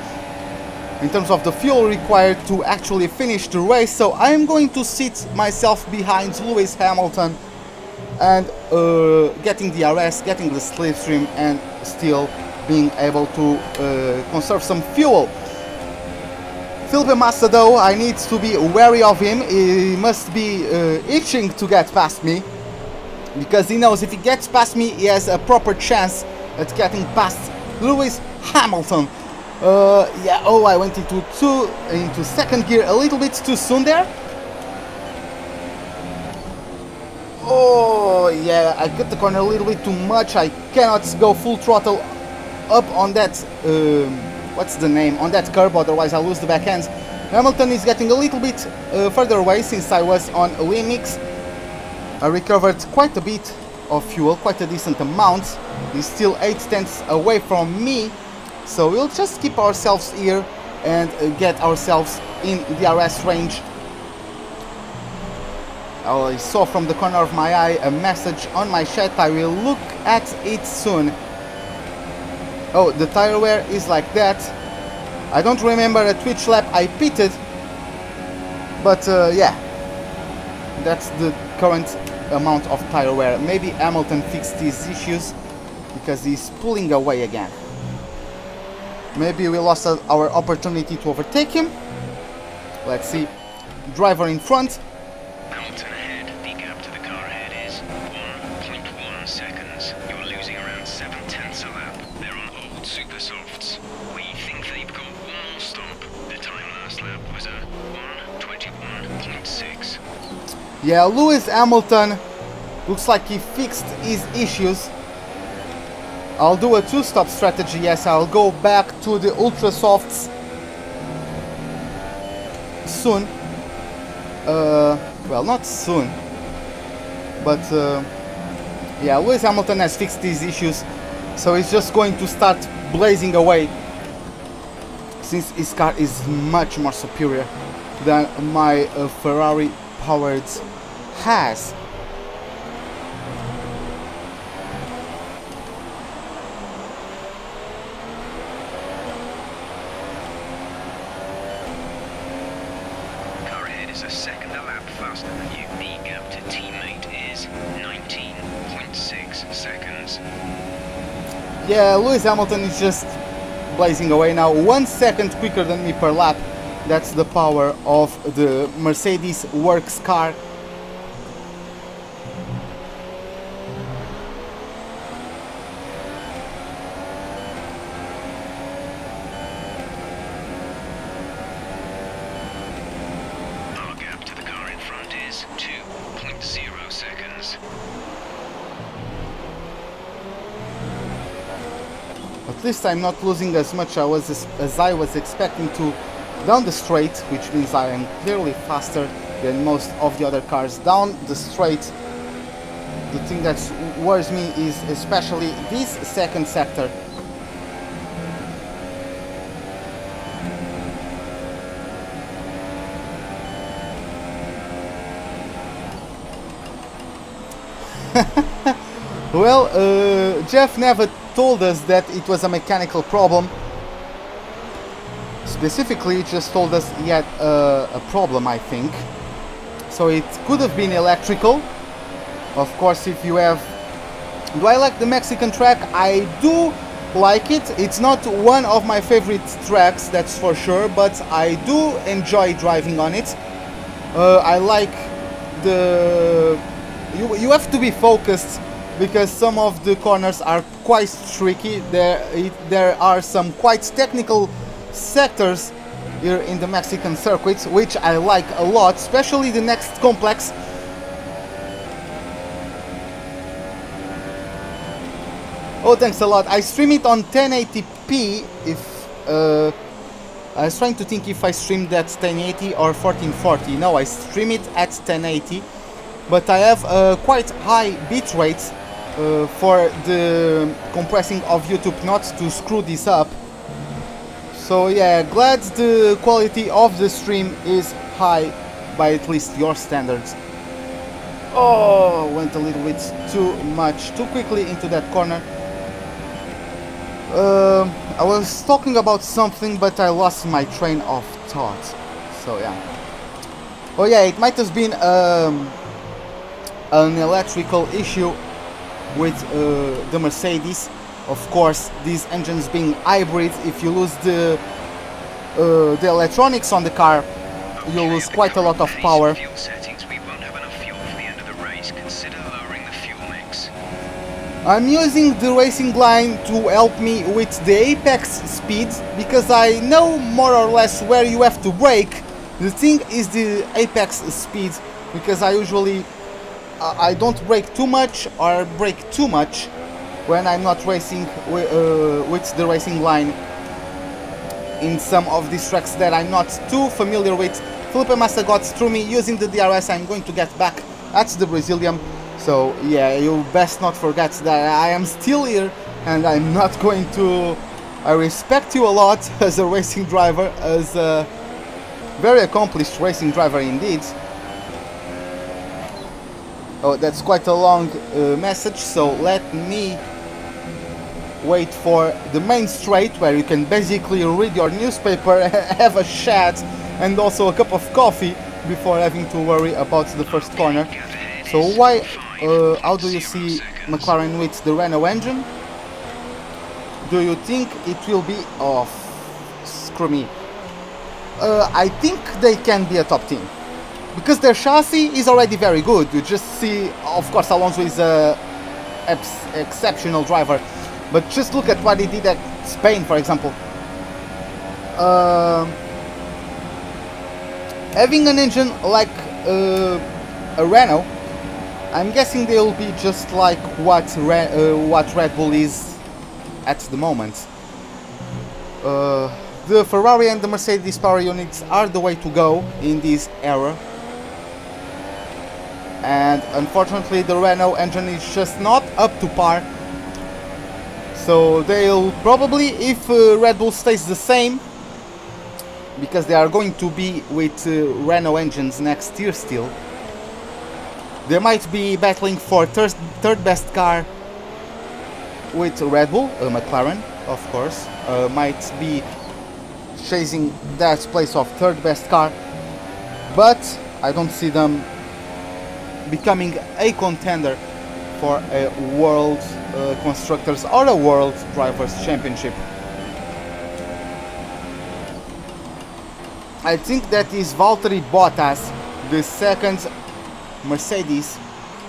in terms of the fuel required to actually finish the race. So I am going to sit myself behind Lewis Hamilton and getting the RS, getting the slipstream, and still being able to conserve some fuel. Felipe Massa, though, I need to be wary of him. He must be itching to get past me, because he knows if he gets past me, he has a proper chance at getting past Lewis Hamilton. Yeah, oh, I went into second gear a little bit too soon there. Oh, yeah, I cut the corner a little bit too much. I cannot go full throttle up on that, what's the name, on that curb, otherwise I'll lose the back ends. Hamilton is getting a little bit further away since I was on Limix. I recovered quite a bit of fuel, quite a decent amount. He's still 0.8 away from me, so we'll just keep ourselves here and get ourselves in the RS range. I saw from the corner of my eye a message on my chat. I will look at it soon. Oh, the tire wear is like that. I don't remember at which lap I pitted, but yeah, that's the current amount of tire wear. Maybe Hamilton fixed these issues because he's pulling away again. Maybe we lost our opportunity to overtake him. Let's see. Driver in front. Hamilton ahead. The gap to the car ahead is 1.1 seconds. You're losing around 0.7 a lap. They're on old super softs. We think they've got one more stop. The time last lap was a 1:21.6. Yeah, Lewis Hamilton looks like he fixed his issues. I'll do a two-stop strategy. Yes, I'll go back to the ultra softs soon. Well, not soon, but yeah, Lewis Hamilton has fixed these issues, so he's just going to start blazing away, since his car is much more superior than my Ferrari-powered Haas. A second a lap faster than you. The gap to teammate is 19.6 seconds. Yeah, Lewis Hamilton is just blazing away now. 1 second quicker than me per lap. That's the power of the Mercedes Works car. At least I'm not losing as much as I was expecting to down the straight, which means I am clearly faster than most of the other cars down the straight. The thing that worries me is especially this second sector. Well, Jeff never told us that it was a mechanical problem. Specifically, just told us he had a problem, I think. So it could have been electrical. Of course, if you have... Do I like the Mexican track? I do like it. It's not one of my favorite tracks, that's for sure, but I do enjoy driving on it. I like the... You have to be focused, because some of the corners are quite tricky. There are some quite technical sectors here in the Mexican circuits, which I like a lot, especially the next complex. Oh, thanks a lot. I stream it on 1080p. If I was trying to think if I streamed at 1080 or 1440. No, I stream it at 1080, but I have quite high bit rates for the compressing of YouTube not to screw this up. So yeah, glad the quality of the stream is high by at least your standards. Oh, went a little bit too quickly into that corner. I was talking about something, but I lost my train of thought. So yeah. Oh yeah, it might have been an electrical issue with the Mercedes. Of course, these engines being hybrid, if you lose the electronics on the car, you lose quite a lot of power. Fuel settings, we won't have enough fuel for the end of the race. Consider lowering the fuel mix. I'm using the racing line to help me with the apex speed, because I know more or less where you have to brake. The thing is the apex speed, because I usually I don't brake too much or brake too much when I'm not racing with the racing line in some of these tracks that I'm not too familiar with. Thrustmaster got through me using the DRS. I'm going to get back at the Brazilian. So yeah, you best not forget that I am still here and I'm not going to... I respect you a lot as a racing driver, as a very accomplished racing driver indeed. Oh, that's quite a long message, so let me wait for the main straight where you can basically read your newspaper, have a chat and also a cup of coffee before having to worry about the first corner. So why, how do you see McLaren with the Renault engine? Do you think it will be... oh, screw me. I think they can be a top team, because their chassis is already very good. You just see, of course, Alonso is a exceptional driver, but just look at what he did at Spain, for example. Having an engine like a Renault, I'm guessing they'll be just like what Red Bull is at the moment. The Ferrari and the Mercedes power units are the way to go in this era. And unfortunately the Renault engine is just not up to par. So they'll probably, if Red Bull stays the same, because they are going to be with Renault engines next year still, they might be battling for third best car with Red Bull, McLaren of course, might be chasing that place of third best car, but I don't see them becoming a contender for a World Constructors or a World Drivers' Championship. I think that is Valtteri Bottas, the second Mercedes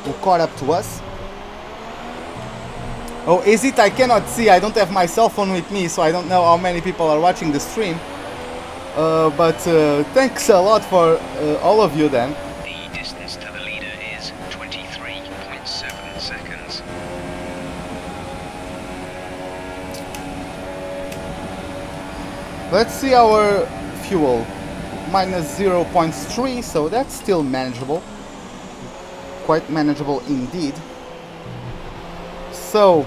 who caught up to us. Oh, is it? I cannot see. I don't have my cell phone with me, so I don't know how many people are watching the stream. But thanks a lot for all of you then. The distance to the leader is 23.7 seconds. Let's see our fuel. Minus 0.3, so that's still manageable. Quite manageable indeed. So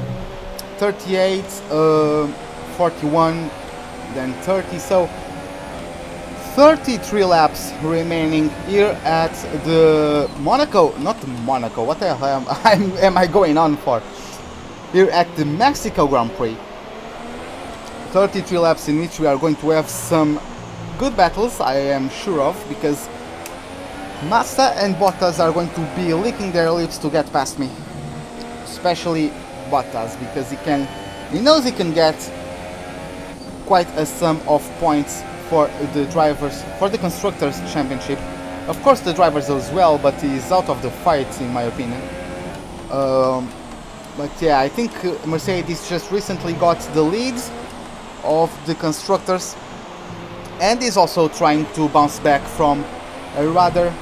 38, 41, then 30, so 33 laps remaining here at the Monaco, not Monaco, what the hell am I going on for? Here at the Mexico Grand Prix. 33 laps in which we are going to have some good battles, I am sure of, because Massa and Bottas are going to be licking their lips to get past me. Especially Bottas, because he knows he can get quite a sum of points for the drivers, for the Constructors' Championship. Of course the drivers as well, but he's out of the fight in my opinion. But yeah, I think Mercedes just recently got the leads of the Constructors and is also trying to bounce back from a rather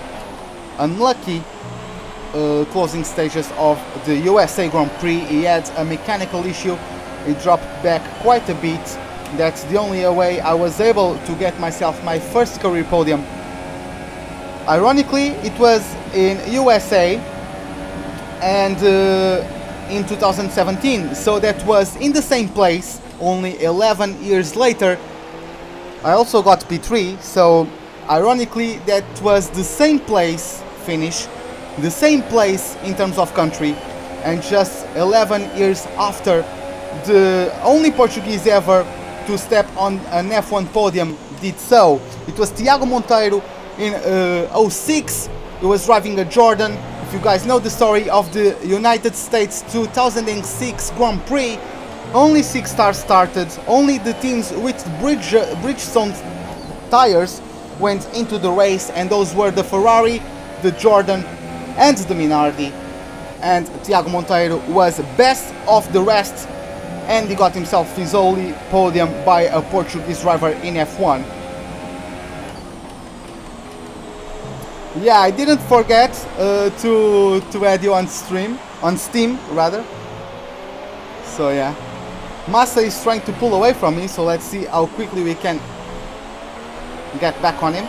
unlucky closing stages of the USA Grand Prix. He had a mechanical issue, he dropped back quite a bit. That's the only way I was able to get myself my first career podium. Ironically, it was in USA and in 2017, so that was in the same place. Only 11 years later I also got P3, so ironically that was the same place finish, the same place in terms of country, and just 11 years after the only Portuguese ever to step on an F1 podium did so. It was Thiago Monteiro in 06. He was driving a Jordan. If you guys know the story of the United States 2006 Grand Prix, only 6 cars started. Only the teams with Bridgestone tires went into the race, and those were the Ferrari, the Jordan and the Minardi. And Thiago Monteiro was best of the rest, and he got himself his only podium by a Portuguese driver in F1. Yeah, I didn't forget to add you on Steam rather. So yeah, Massa is trying to pull away from me, so let's see how quickly we can get back on him.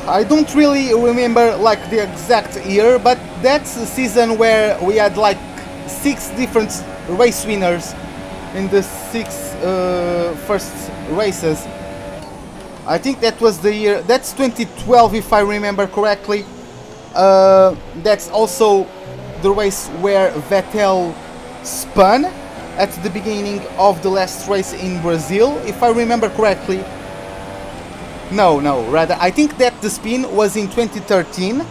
I don't really remember like the exact year, but that's a season where we had like 6 different race winners in the 6 first races. I think that was the year, that's 2012 if I remember correctly. That's also the race where Vettel spun at the beginning of the last race in Brazil, if I remember correctly. No, rather, I think that the spin was in 2013,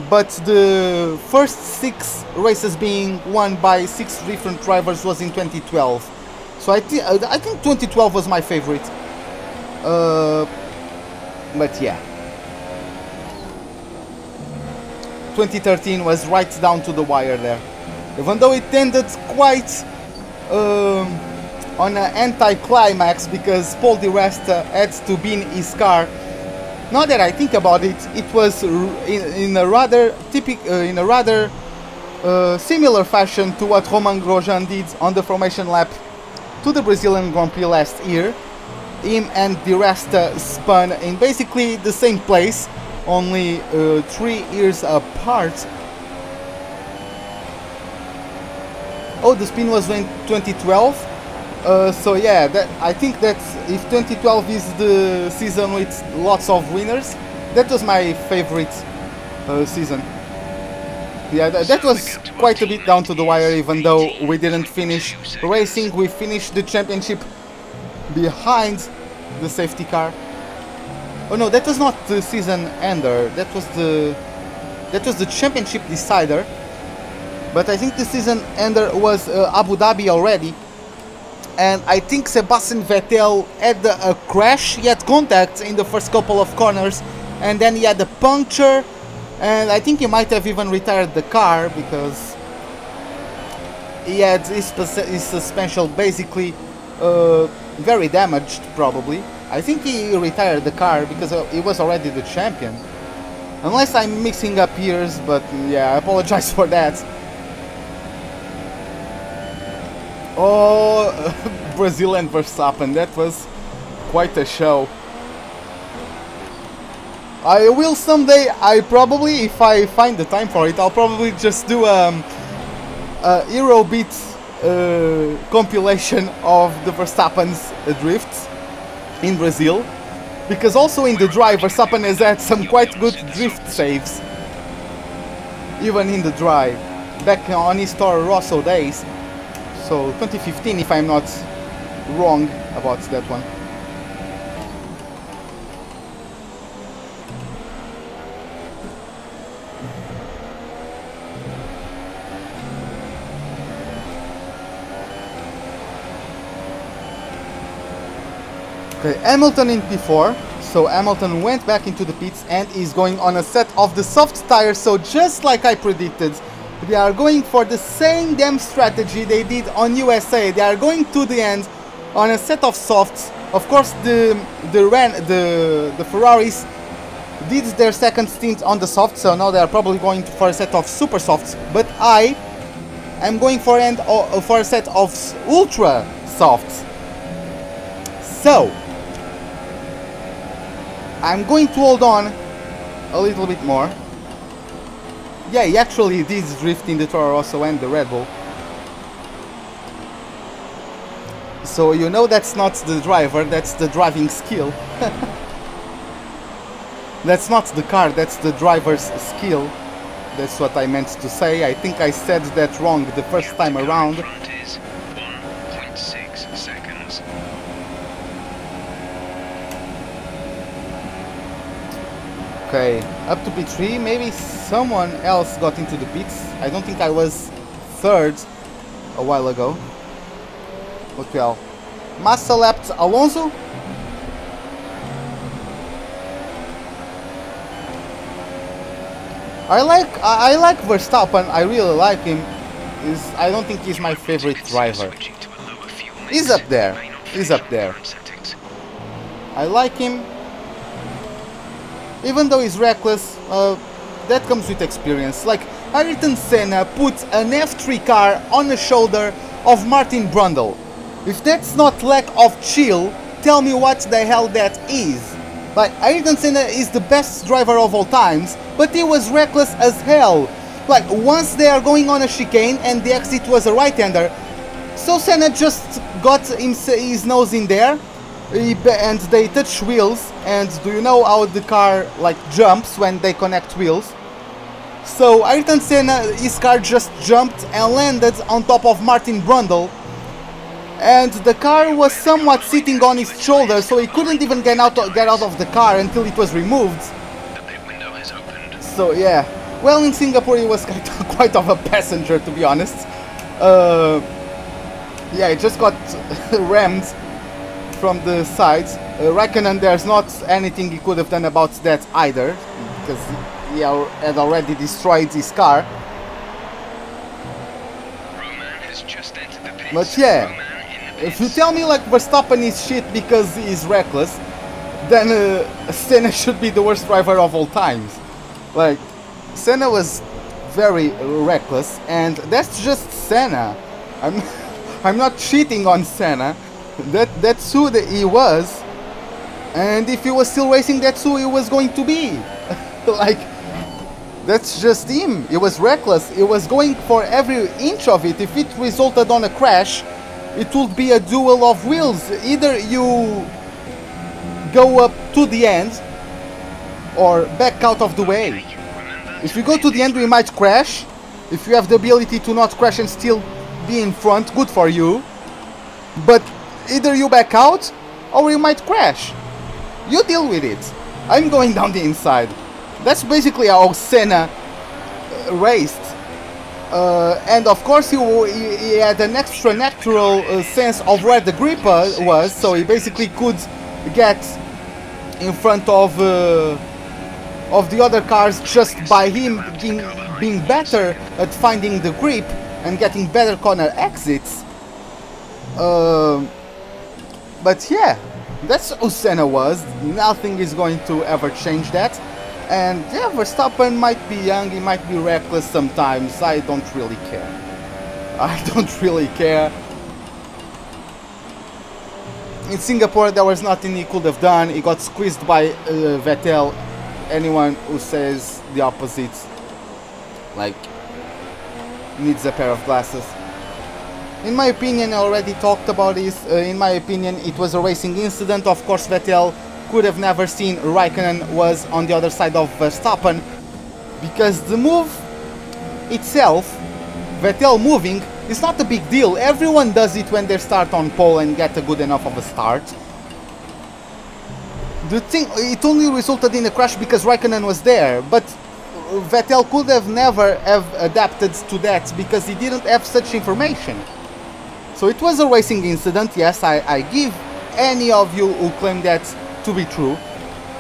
but the first 6 races being won by 6 different drivers was in 2012. So I think 2012 was my favorite. But yeah, 2013 was right down to the wire there, even though it ended quite on an anti-climax because Paul di Resta had to be in his car. Now that I think about it, it was in a rather similar fashion to what Romain Grosjean did on the formation lap to the Brazilian Grand Prix last year. Him and di Resta spun in basically the same place, only 3 years apart. Oh, the spin was in 2012. So yeah, I think that if 2012 is the season with lots of winners, that was my favorite season. Yeah, that was quite a bit down to the wire, even though we didn't finish racing. We finished the championship behind the safety car. Oh no, that was not the season ender. That was the championship decider. But I think the season ender was Abu Dhabi already. And I think Sebastian Vettel had a crash. He had contact in the first couple of corners, and then he had a puncture, and I think he might have even retired the car because he had his suspension basically very damaged probably. I think he retired the car because he was already the champion. Unless I'm mixing up years, but yeah, I apologize for that. Oh, Brazil and Verstappen, that was quite a show. I will someday, probably, if I find the time for it, I'll probably just do a Eurobeat compilation of the Verstappen's drifts in Brazil. Because also in the drive, Verstappen has had some quite good drift saves. Even in the drive, back on his Toro Rosso days. So 2015, if I'm not wrong about that one. Okay, Hamilton in P4. So Hamilton went back into the pits and is going on a set of the soft tires. So just like I predicted, they are going for the same damn strategy they did on USA. They are going to the end on a set of softs. Of course, the Ferraris did their second stint on the softs, so now they are probably going for a set of super softs. But I am going for a set of ultra softs. So I'm going to hold on a little bit more. Yeah, he actually did drift in the Toro Rosso and the Red Bull. So you know that's not the driver, that's the driving skill. That's not the car, that's the driver's skill. That's what I meant to say. I think I said that wrong the first time around. Front is 1.6 seconds. Okay, up to P3. Maybe someone else got into the pits. I don't think I was third a while ago. But well, Massa lapped Alonso. I like Verstappen. I really like him. I don't think he's my favorite driver. He's up there. He's up there. I like him. Even though he's reckless, that comes with experience. Like, Ayrton Senna put an F3 car on the shoulder of Martin Brundle. If that's not lack of chill, tell me what the hell that is. Like, Ayrton Senna is the best driver of all times, but he was reckless as hell. Like, once they are going on a chicane and the exit was a right-hander, so Senna just got his nose in there, and they touch wheels, and do you know how the car like jumps when they connect wheels? So Ayrton Senna, his car just jumped and landed on top of Martin Brundle, and the car was somewhat sitting on his shoulder, so he couldn't even get out of the car until it was removed. The pit window has opened. So yeah, well, in Singapore he was quite of a passenger, to be honest. Yeah, he just got rammed from the sides. Raikkonen, there's not anything he could have done about that either, because he had already destroyed his car. Roman has just entered the pits. But yeah, Roman in the if you pits. tell me like Verstappen is shit because he's reckless, then Senna should be the worst driver of all times. Like, Senna was very reckless, and that's just Senna. I'm not cheating on Senna. That's who he was, and if he was still racing, that's who he was going to be. Like, that's just him. He was reckless. He was going for every inch of it. If it resulted on a crash, it would be a duel of wheels. Either you go up to the end or back out of the way. If you go to the end, we might crash. If you have the ability to not crash and still be in front, good for you. But either you back out or you might crash. You deal with it. I'm going down the inside. That's basically how Senna raced. And of course he had an extra natural sense of where the grip was, so he basically could get in front of the other cars just by him being better at finding the grip and getting better corner exits. But yeah, that's who Senna was. Nothing is going to ever change that. And yeah, Verstappen might be young, he might be reckless sometimes. I don't really care. I don't really care. In Singapore there was nothing he could have done. He got squeezed by Vettel. Anyone who says the opposite, like, needs a pair of glasses. In my opinion, I already talked about this. In my opinion, it was a racing incident. Of course, Vettel could have never seen Raikkonen was on the other side of Verstappen, because the move itself, Vettel moving, is not a big deal. Everyone does it when they start on pole and get a good enough of a start. The thing, it only resulted in a crash because Raikkonen was there, but Vettel could have never have adapted to that because he didn't have such information. So it was a racing incident, yes, I give any of you who claim that to be true.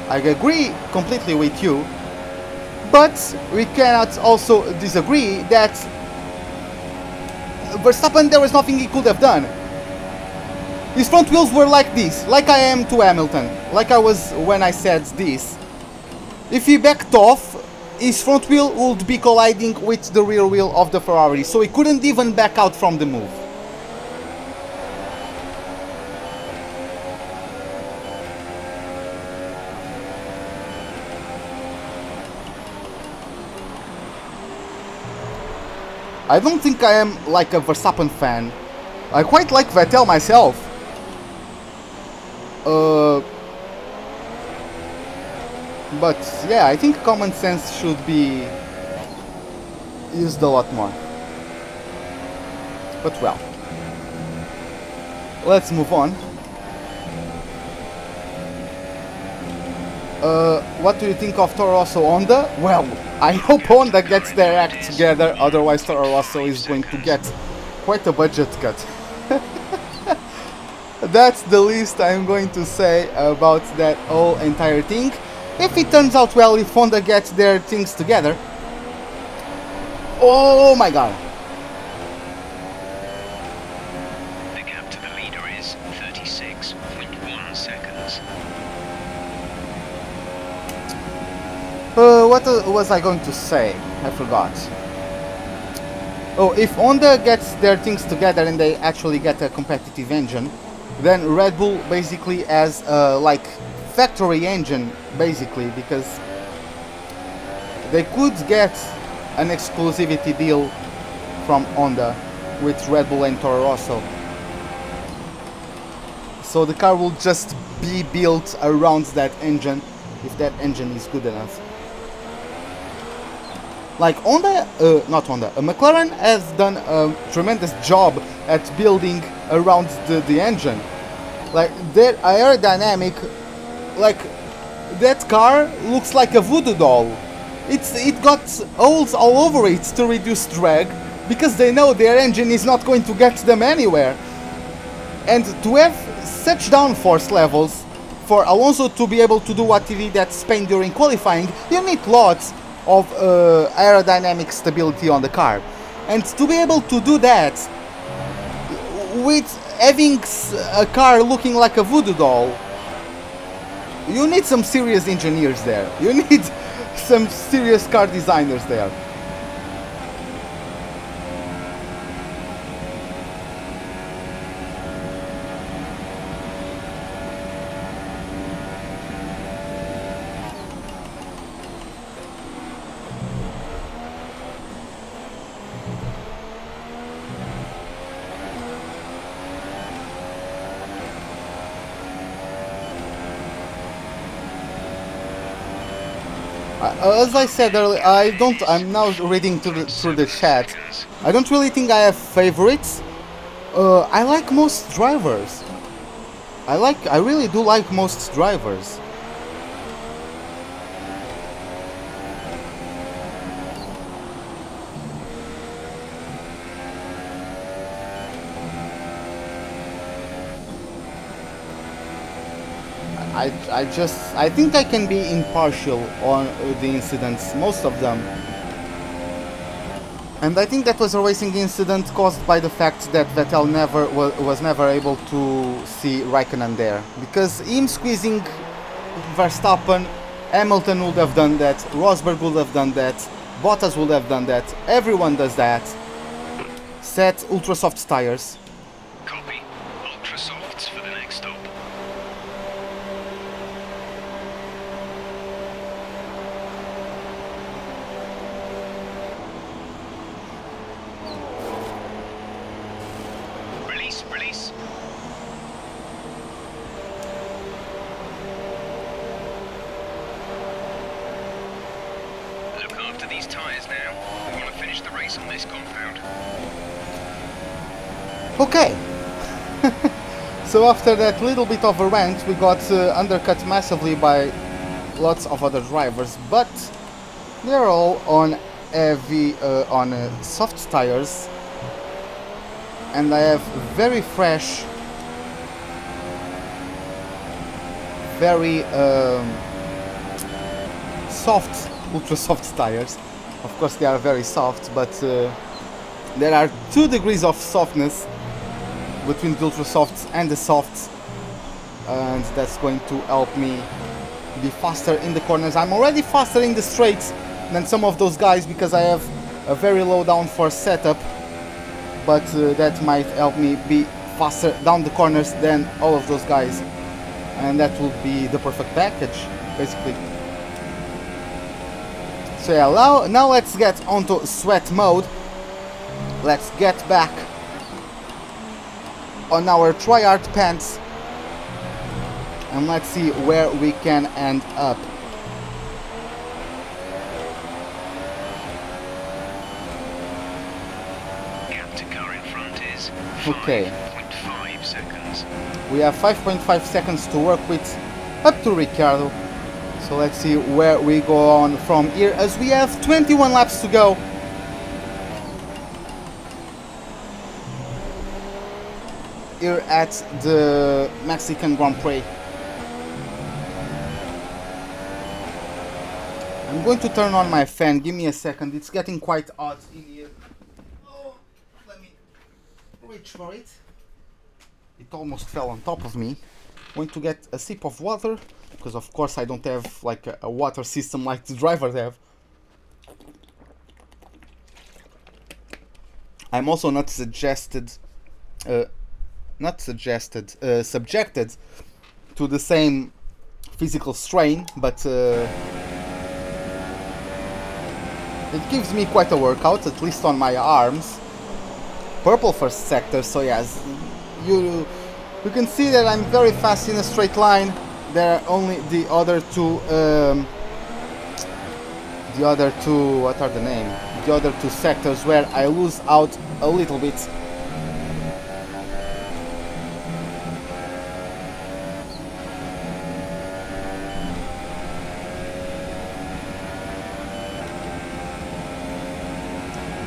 I agree completely with you, but we cannot also disagree that Verstappen, there was nothing he could have done. His front wheels were like this, like I am to Hamilton, like I was when I said this. If he backed off, his front wheel would be colliding with the rear wheel of the Ferrari, so he couldn't even back out from the move. I don't think I am like a Verstappen fan. I quite like Vettel myself. But yeah, I think common sense should be used a lot more. But well, let's move on. What do you think of Toro Rosso Honda? Well, I hope Honda gets their act together, otherwise Toro Rosso is going to get quite a budget cut. That's the least I'm going to say about that whole entire thing. If it turns out well, if Honda gets their things together. Oh my god. The gap to the leader is 36.1 seconds. What was I going to say? I forgot. Oh, if Honda gets their things together and they actually get a competitive engine, then Red Bull basically has like factory engine, basically, because they could get an exclusivity deal from Honda with Red Bull and Toro Rosso. So the car will just be built around that engine, if that engine is good enough. Like Honda, not Honda, McLaren has done a tremendous job at building around the engine. Like their aerodynamic, like that car looks like a voodoo doll. It got holes all over it to reduce drag, because they know their engine is not going to get them anywhere. And to have such downforce levels, for Alonso to be able to do what he did at Spain during qualifying, you need lots of aerodynamic stability on the car. And to be able to do that with having a car looking like a voodoo doll, you need some serious engineers there. You need some serious car designers there. As I said earlier, I'm now reading through the chat. I don't really think I have favorites. I like most drivers. I really do like most drivers. I think I can be impartial on the incidents, most of them. And I think that was a racing incident caused by the fact that Vettel was never able to see Raikkonen there. Because him squeezing Verstappen, Hamilton would have done that, Rosberg would have done that, Bottas would have done that, everyone does that. Set ultra soft tires. Copy. Ultra softs for the next stop. Release. Look after these tyres now. We want to finish the race on this compound. Okay. So after that little bit of a rant, we got undercut massively by lots of other drivers, but they're all on heavy, soft tires. And I have very fresh, very soft, ultra soft tires. Of course they are very soft, but there are 2 degrees of softness between the ultra softs and the softs, and that's going to help me be faster in the corners. I'm already faster in the straights than some of those guys because I have a very low downforce setup. But that might help me be faster down the corners than all of those guys, and that will be the perfect package, basically. So yeah, now let's get onto sweat mode. Let's get back on our tryhard pants, and let's see where we can end up. Okay. 5.5 seconds. We have 5.5 seconds to work with up to Ricciardo. So let's see where we go on from here as we have 21 laps to go. Here at the Mexican Grand Prix. I'm going to turn on my fan. Give me a second. It's getting quite hot in here. Oh, let me reach for it. It almost fell on top of me. Going to get a sip of water because of course I don't have like a water system like the drivers have. I'm also not subjected to the same physical strain, but it gives me quite a workout, at least on my arms. Purple first sector, so yes, you can see that I'm very fast in a straight line. There are only the other two, what are the name? The other two sectors where I lose out a little bit.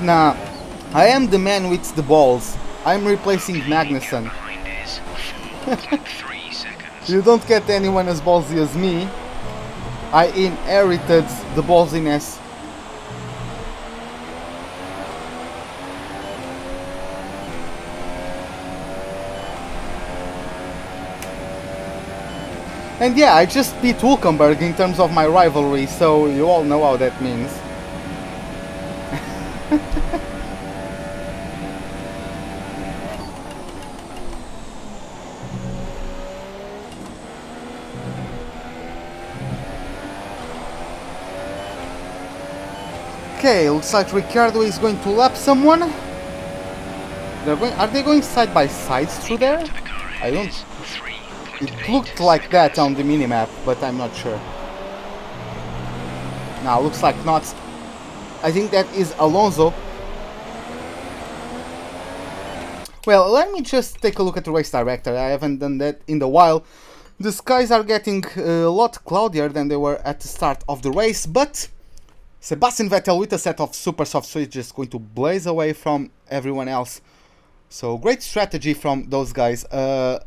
Nah, I am the man with the balls. I'm replacing Magnussen. You don't get anyone as ballsy as me. I inherited the ballsiness. And yeah, I just beat Hülkenberg in terms of my rivalry, so you all know how that means. Okay, looks like Ricciardo is going to lap someone. Are they going side by side through there? I don't. It looked like that on the minimap, but I'm not sure. Now, looks like not. I think that is Alonso. Well, let me just take a look at the race director. I haven't done that in a while. The skies are getting a lot cloudier than they were at the start of the race, but Sebastian Vettel with a set of super soft switches going to blaze away from everyone else. So great strategy from those guys. Well,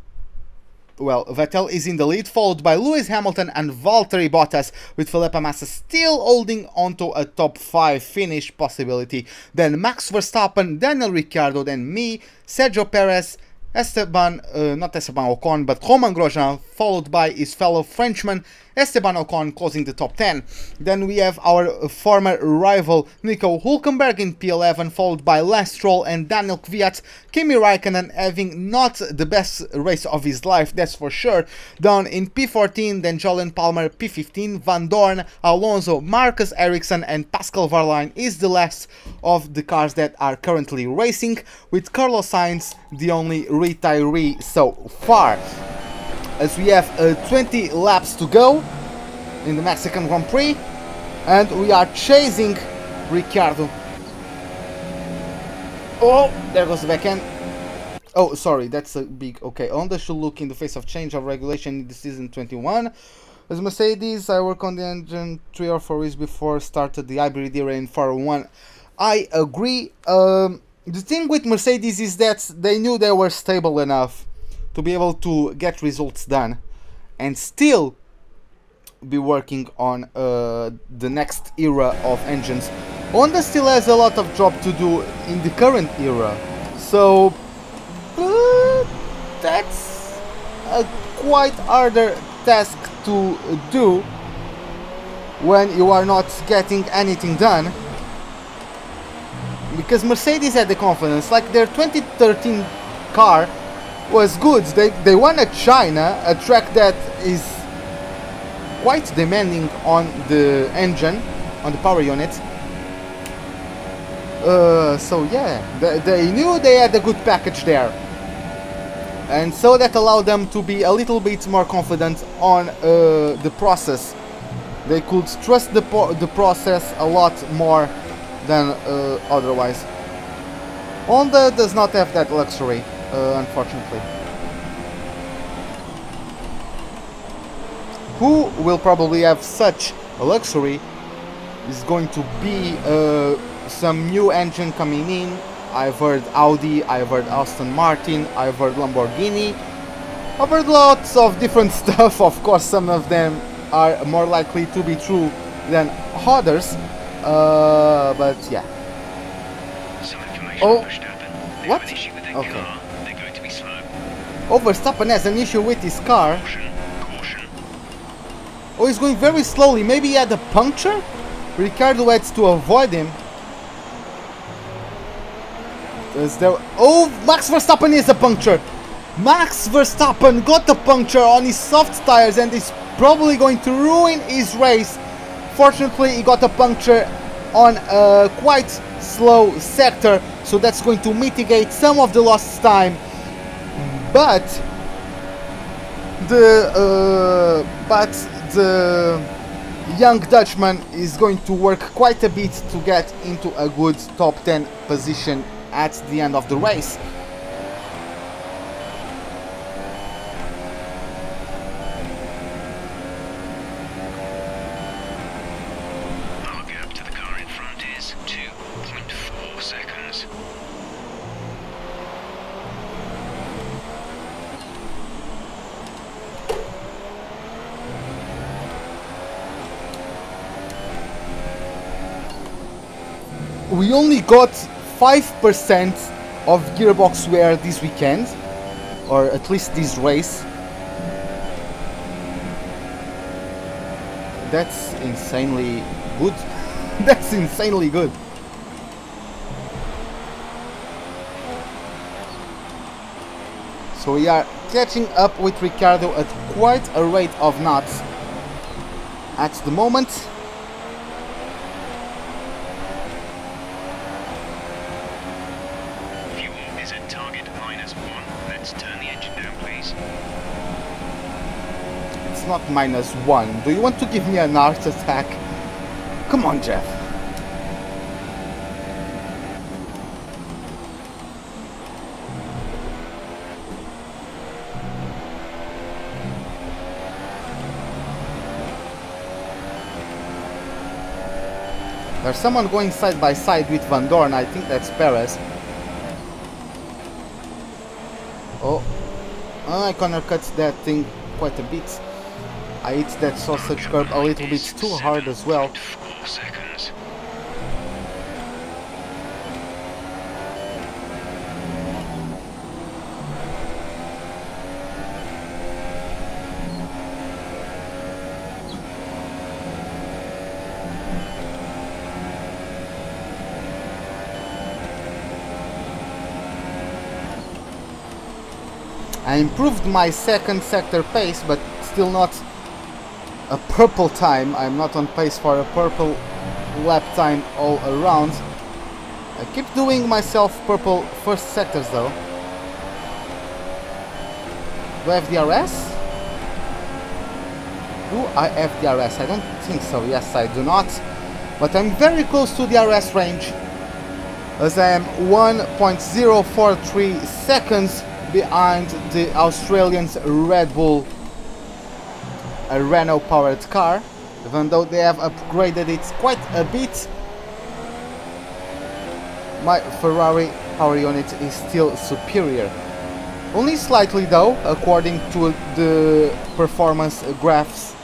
Vettel is in the lead, followed by Lewis Hamilton and Valtteri Bottas, with Felipe Massa still holding onto a top 5 finish possibility. Then Max Verstappen, Daniel Ricciardo, then me, Sergio Perez, not Esteban Ocon, but Romain Grosjean, followed by his fellow Frenchman Esteban Ocon closing the top 10. Then we have our former rival Nico Hülkenberg in P11, followed by Lance Stroll and Daniel Kvyat. Kimi Raikkonen having not the best race of his life, that's for sure, down in P14, then Jolyon Palmer P15, Van Dorn, Alonso, Marcus Ericsson and Pascal Wehrlein is the last of the cars that are currently racing, with Carlos Sainz the only retiree so far. As we have 20 laps to go in the Mexican Grand Prix, and we are chasing Ricciardo. Oh, there goes the back end. Oh, sorry, that's a big... Okay, Honda should look in the face of change of regulation in the season 21. As Mercedes, I work on the engine 3 or 4 weeks before started the hybrid era in Formula 1. I agree. The thing with Mercedes is that they knew they were stable enough to be able to get results done and still be working on the next era of engines. Honda still has a lot of job to do in the current era, so that's a quite harder task to do when you are not getting anything done, because Mercedes had the confidence. Like, their 2013 car was good. They won at China, a track that is quite demanding on the engine, on the power unit. So yeah, they knew they had a good package there, and so that allowed them to be a little bit more confident on the process. They could trust the process a lot more than otherwise. Honda does not have that luxury. unfortunately. Who will probably have such a luxury is going to be some new engine coming in. I've heard Audi, I've heard Aston Martin, I've heard Lamborghini. I've heard lots of different stuff. Of course, some of them are more likely to be true than others. But yeah. Some information Oh, pushed happen. They what? have an issue with their Okay. car. They're going to be slow. Oh, Verstappen has an issue with his car. Caution, caution. Oh, he's going very slowly. Maybe he had a puncture? Ricardo had to avoid him. Is there... Oh, Max Verstappen is a puncture. Max Verstappen got a puncture on his soft tires and is probably going to ruin his race. Fortunately, he got a puncture on a quite slow sector, so that's going to mitigate some of the lost time. But the young Dutchman is going to work quite a bit to get into a good top 10 position at the end of the race. Our gap to the car in front is 2.4 seconds. We only got 5% of gearbox wear this weekend, or at least this race. That's insanely good. That's insanely good. So we are catching up with Ricardo at quite a rate of knots at the moment. Fuel is at target -1. Let's turn the engine down, please. It's not -1. Do you want to give me an heart attack? Come on, Jeff. There's someone going side by side with Van Dorn. I think that's Perez. Oh, I corner cut that thing quite a bit. I hit that sausage curb a little bit too hard as well. 4 seconds. I improved my second sector pace, but still not a purple time. I'm not on pace for a purple lap time all around. I keep doing myself purple first sectors though. Do I have DRS? Do I have DRS? I don't think so. Yes, I do not. But I'm very close to DRS range, as I am 1.043 seconds behind the Australians' Red Bull, a Renault powered car. Even though they have upgraded it quite a bit, my Ferrari power unit is still superior. Only slightly though, according to the performance graphs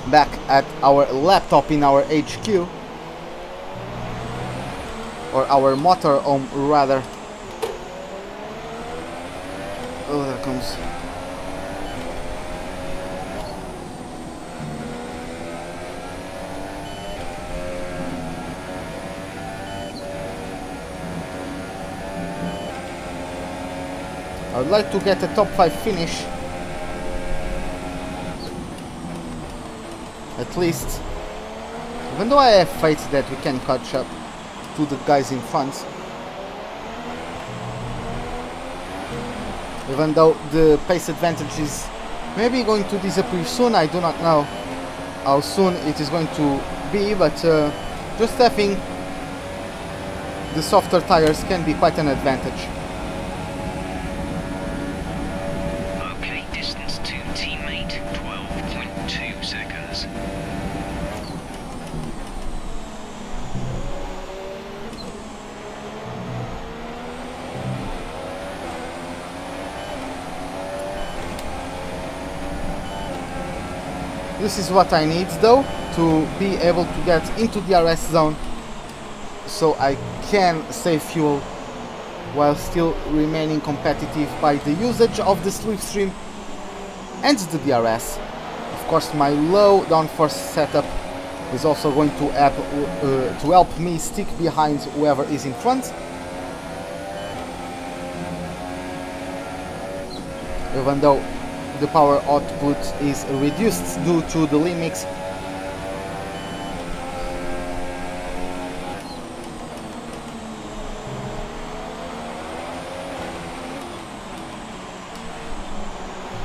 back at our laptop in our HQ, or our motorhome rather. Oh, there comes. I would like to get a top 5 finish. At least. Even though I have faith that we can catch up to the guys in front. Even though the pace advantage is maybe going to disappear soon, I do not know how soon it is going to be, but just having the softer tires can be quite an advantage. This is what I need though, to be able to get into the DRS zone so I can save fuel while still remaining competitive by the usage of the slipstream and the DRS. Of course, my low downforce setup is also going to help me stick behind whoever is in front. Even though the power output is reduced due to the limits.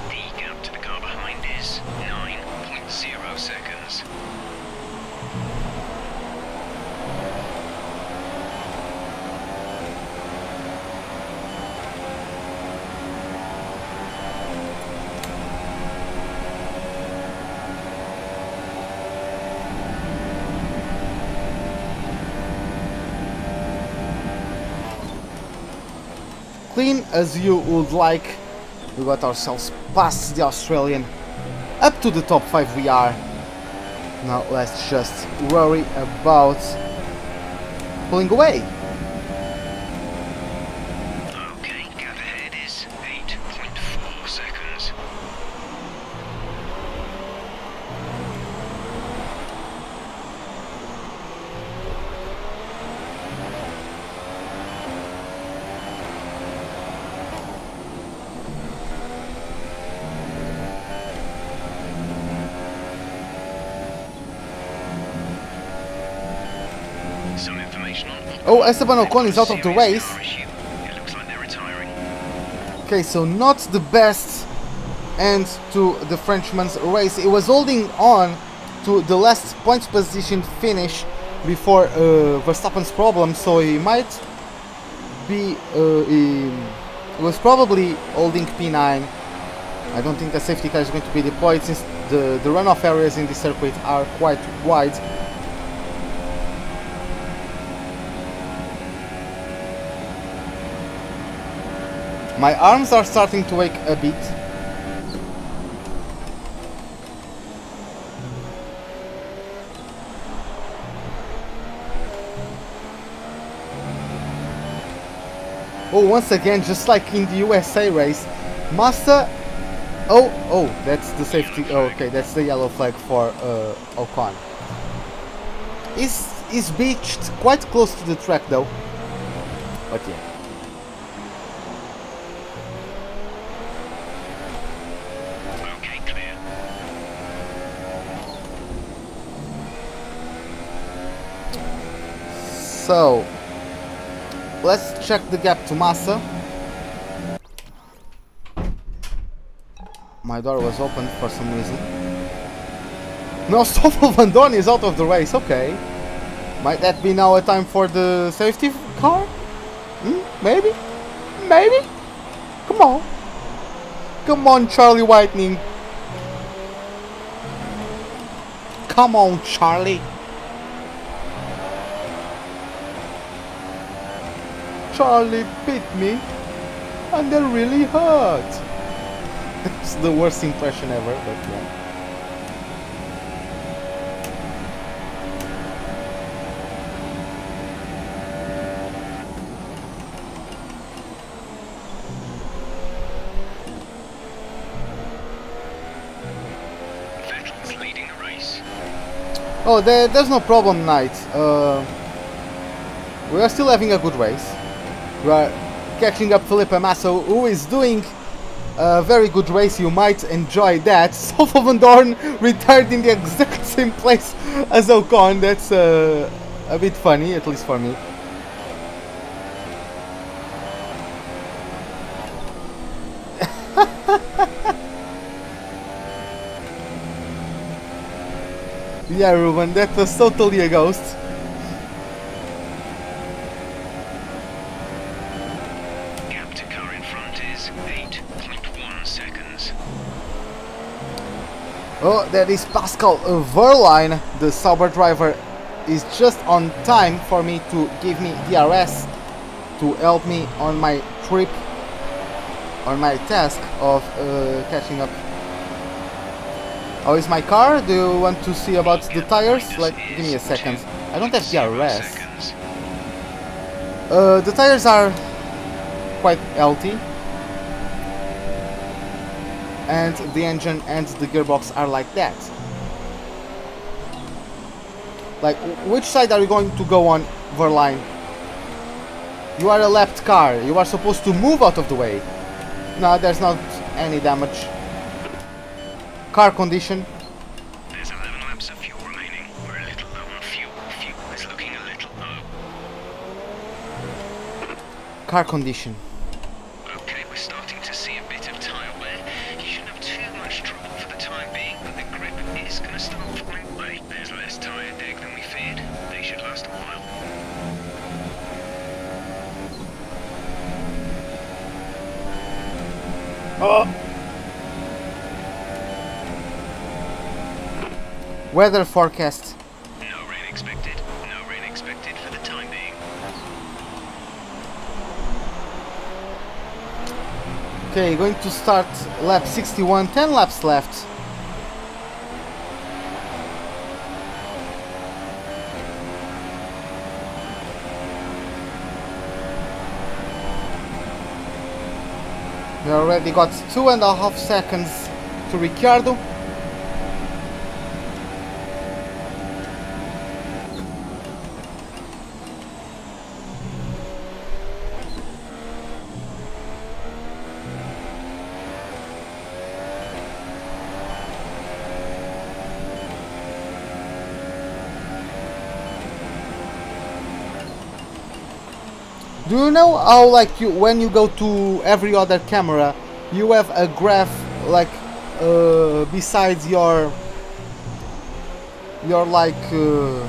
The gap to the car behind is 9.0 seconds. Clean as you would like. We got ourselves past the Australian. Up to the top 5 we are. Now let's just worry about pulling away. Okay, gap ahead is 8.4 seconds. Some information on Oh, Esteban Ocon is out of the race. It looks like they're retiring. Okay, so not the best end to the Frenchman's race. He was holding on to the last points position finish before Verstappen's problem, so he might be he was probably holding P9. I don't think the safety car is going to be deployed since the runoff areas in this circuit are quite wide. My arms are starting to ache a bit. Oh, once again, just like in the USA race, Massa. Oh, that's the safety. Oh, okay, that's the yellow flag for Ocon. He's beached quite close to the track though. But yeah. Okay, clear. So let's check the gap to Massa. My door was opened for some reason. No, Stoffel Van Dorn is out of the race. Okay, might that be now a time for the safety car? Maybe, maybe. Come on, Charlie Whitening. Come on, Charlie. Charlie bit me, and that really hurt. That's the worst impression ever, but yeah. Vettel's leading the race. Oh, there's no problem, Knight. We are still having a good race. We are catching up Felipe Massa, who is doing a very good race. You might enjoy that. Stoffel Van Dorn retired in the exact same place as Ocon. That's a bit funny, at least for me. Yeah, Ruben, that was totally a ghost. Gap to car in front is 8.1 seconds. Oh, that is Pascal Verline. The Sauber driver is just on time for me to give me DRS to help me on my trip, on my task of catching up How is my car? Do you want to see about the tires? Like, give me a second. I don't have DRS. The tires are quite healthy. And the engine and the gearbox are like that. Like, which side are you going to go on, Verline? You are a lapped car. You are supposed to move out of the way. No, there's not any damage. Car condition. There's 11 laps of fuel remaining. We're a little low on fuel. Fuel is looking a little low. Car condition. Okay, we're starting to see a bit of tile wear. You shouldn't have too much trouble for the time being, but the grip is going to start falling away. There's less tire deg than we feared. They should last a while. Weather forecast. No rain expected. No rain expected for the time being. Okay, going to start lap 61, 10 laps left. We already got 2.5 seconds to Ricciardo. Do you know how, like, when you go to every other camera, you have a graph, like, besides your like, the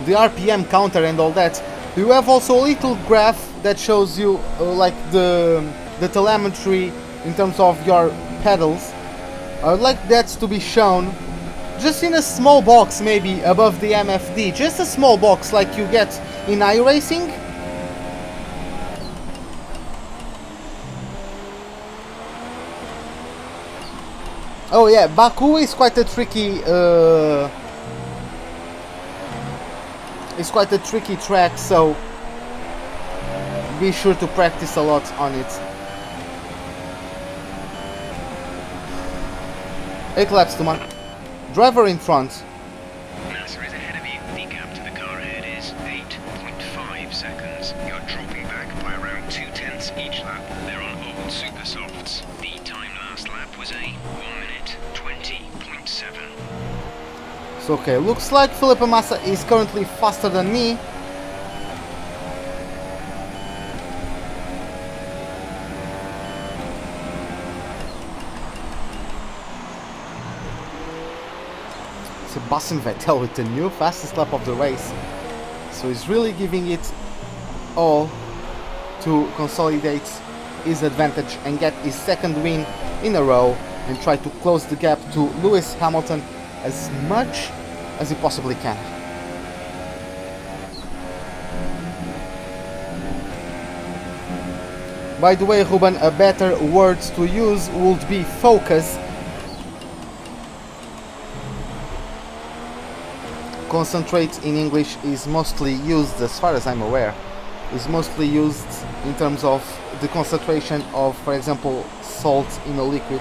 RPM counter and all that, you have also a little graph that shows you, like, the telemetry in terms of your pedals. I would like that to be shown just in a small box, maybe above the MFD, just a small box like you get in iRacing. Oh yeah, Baku is quite a tricky track, so be sure to practice a lot on it. 8 laps to man. Driver in front. Nasser is ahead of you. The gap to the car ahead is 8.5 seconds. You're dropping back by around 0.2 each lap. They're on old super softs. The time last lap was a 1:20.7. So okay, looks like Felipe Massa is currently faster than me. Sebastian Vettel with the new fastest lap of the race. So he's really giving it all to consolidate his advantage and get his second win in a row and try to close the gap to Lewis Hamilton as much as he possibly can. By the way, Ruben, a better word to use would be focus. Concentrate in English is mostly used, as far as I'm aware, is mostly used in terms of the concentration of, for example, salt in a liquid.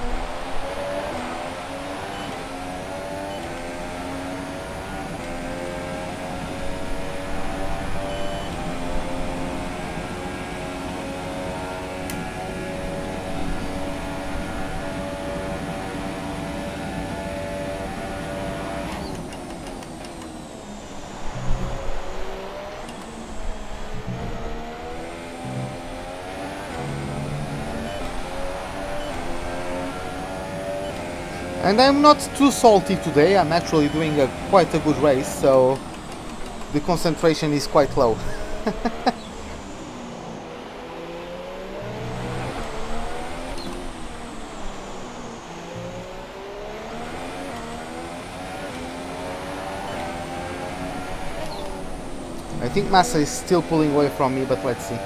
And I'm not too salty today, I'm actually doing quite a good race, so the concentration is quite low. I think Massa is still pulling away from me, but let's see.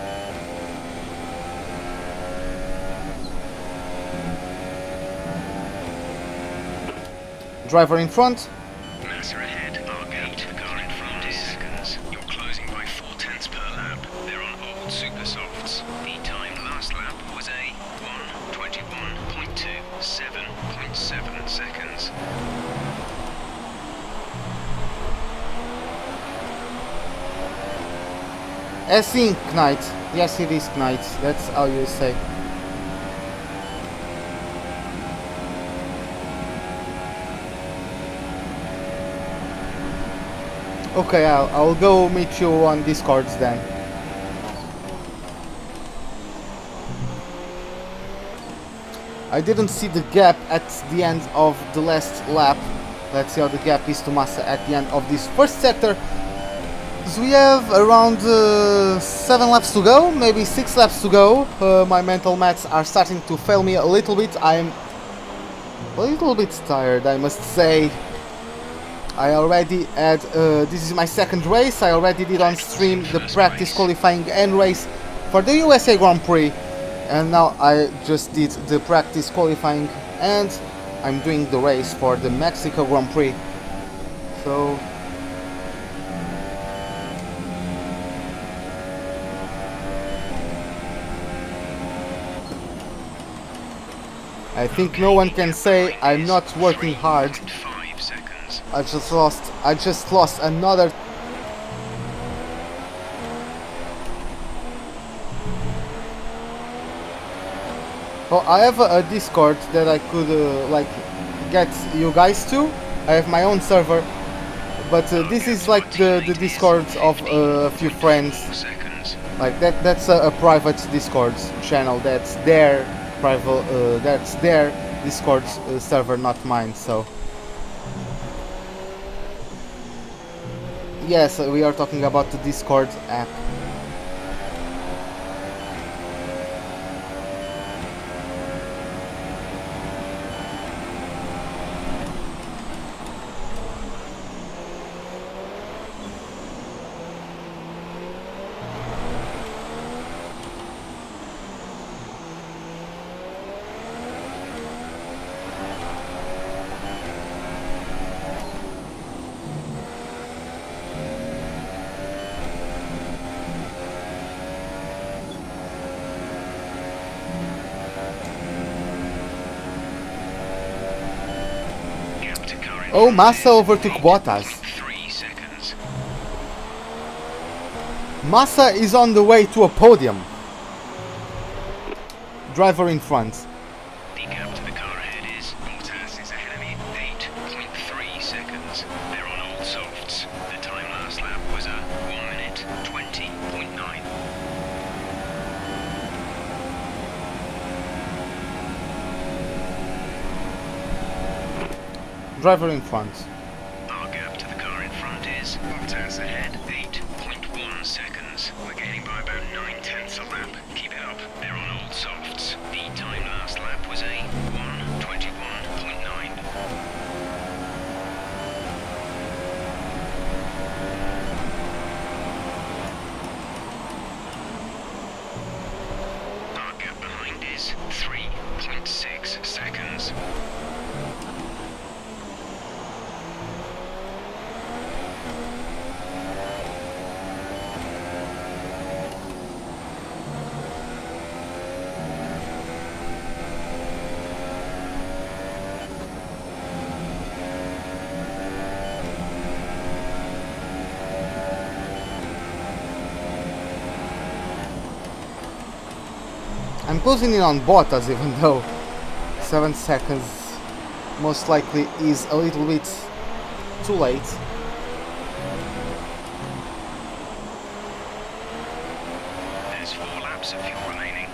Driver in front. Massa ahead, our gate, the car in front is seconds. You're closing by 0.4 per lap. They're on old super softs. The time last lap was a 1:21.2, 7.7 seconds. Async Knight. Yes, it is Knight. That's how you say. Okay, I'll go meet you on Discords then. I didn't see the gap at the end of the last lap. Let's see how the gap is to Massa at the end of this first sector. So we have around 7 laps to go, maybe 6 laps to go. My mental maths are starting to fail me a little bit. I'm a little bit tired, I must say. I already had, this is my second race. I already did on stream the practice qualifying and race for the USA Grand Prix. And now I just did the practice qualifying and I'm doing the race for the Mexico Grand Prix. So I think no one can say I'm not working hard. I just lost another. Oh, I have a Discord that I could like get you guys to. I have my own server, but this is like the Discord of a few friends. Like that's a private Discord channel. That's their private. That's their Discord server, not mine. So. Yes, we are talking about the Discord app. Oh, Massa overtook Bottas. 3 seconds. Massa is on the way to a podium. Driver in front. The gap to the car ahead is Bottas is ahead of me 8.3 seconds. They're on old softs. The time last lap was a 1:20.9. Driver in front. Our gap to the car in front is Bottas ahead 8.1 seconds. We're gaining by about 9/10 a lap. Keep it up. They're on old softs. The time last lap was a 1:21.9. Our gap behind is 3.6 seconds. I'm closing in on Bottas, even though 7 seconds most likely is a little bit too late. There's 4 laps of fuel remaining.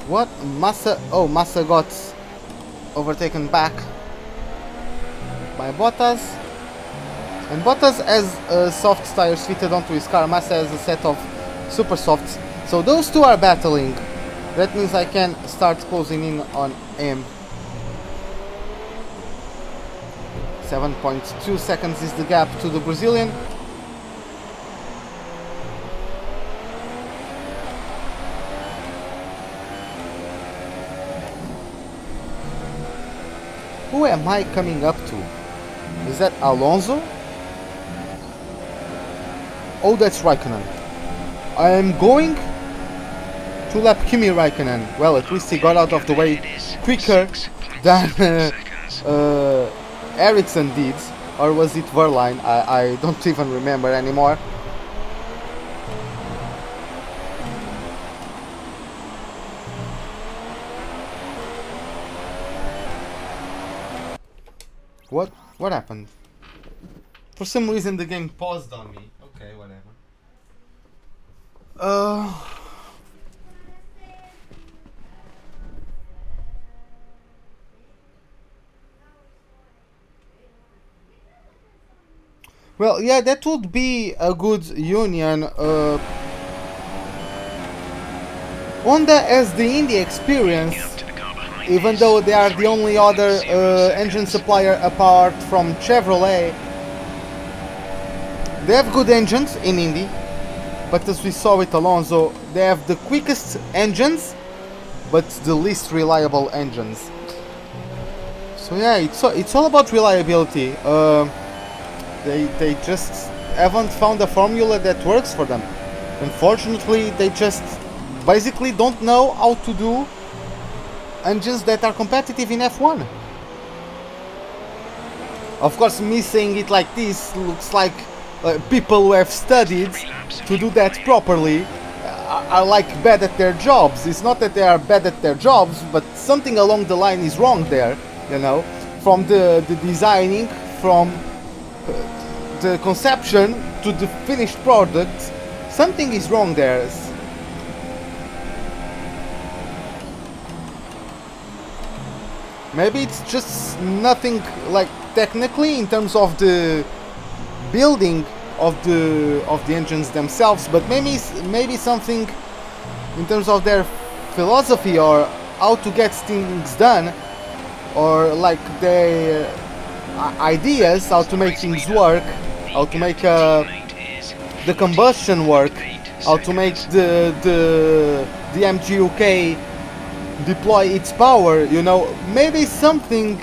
What? Massa? Oh, Massa got overtaken back by Bottas. And Bottas has soft tires fitted onto his car. Massa has a set of super softs. So those two are battling. That means I can start closing in on him. 7.2 seconds is the gap to the Brazilian. Who am I coming up to? Is that Alonso? Oh, that's Raikkonen. I am going to lap Kimi Raikkonen. Well, at least he got out of the way quicker than Ericsson did. Or was it Verline? I don't even remember anymore. What happened? For some reason the game paused on me. Okay, whatever. Well, yeah, that would be a good union. Honda has the Indy experience, even though they are the only other engine supplier apart from Chevrolet. They have good engines in Indy, but as we saw with Alonso, they have the quickest engines, but the least reliable engines. So yeah, it's all about reliability. They just haven't found a formula that works for them. Unfortunately, they just basically don't know how to do engines that are competitive in F1. Of course, me saying it like this looks like people who have studied to do that properly are like bad at their jobs. It's not that they are bad at their jobs, but something along the line is wrong there, you know, from the designing, from the conception to the finished product. Something is wrong there. Maybe it's just nothing like technically in terms of the building of the engines themselves, but maybe something in terms of their philosophy or how to get things done, or like their ideas, how to make things work, how to make the combustion work, how to make the MGUK deploy its power, you know. Maybe something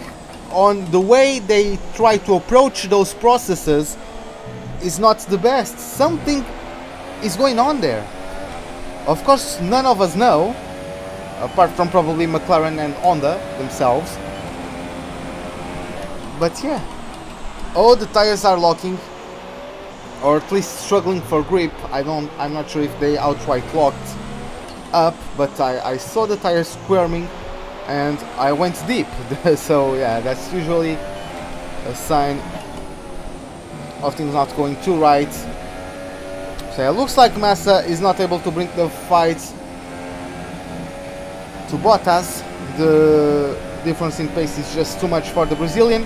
on the way they try to approach those processes is not the best. Something is going on there. Of course, none of us know, apart from probably McLaren and Honda themselves. But yeah. Oh, the tires are locking, or at least struggling for grip. I'm not sure if they outright locked up, but I saw the tires squirming and I went deep. So yeah, that's usually a sign of things not going too right. So it looks like Massa is not able to bring the fight to Bottas. The difference in pace is just too much for the Brazilian.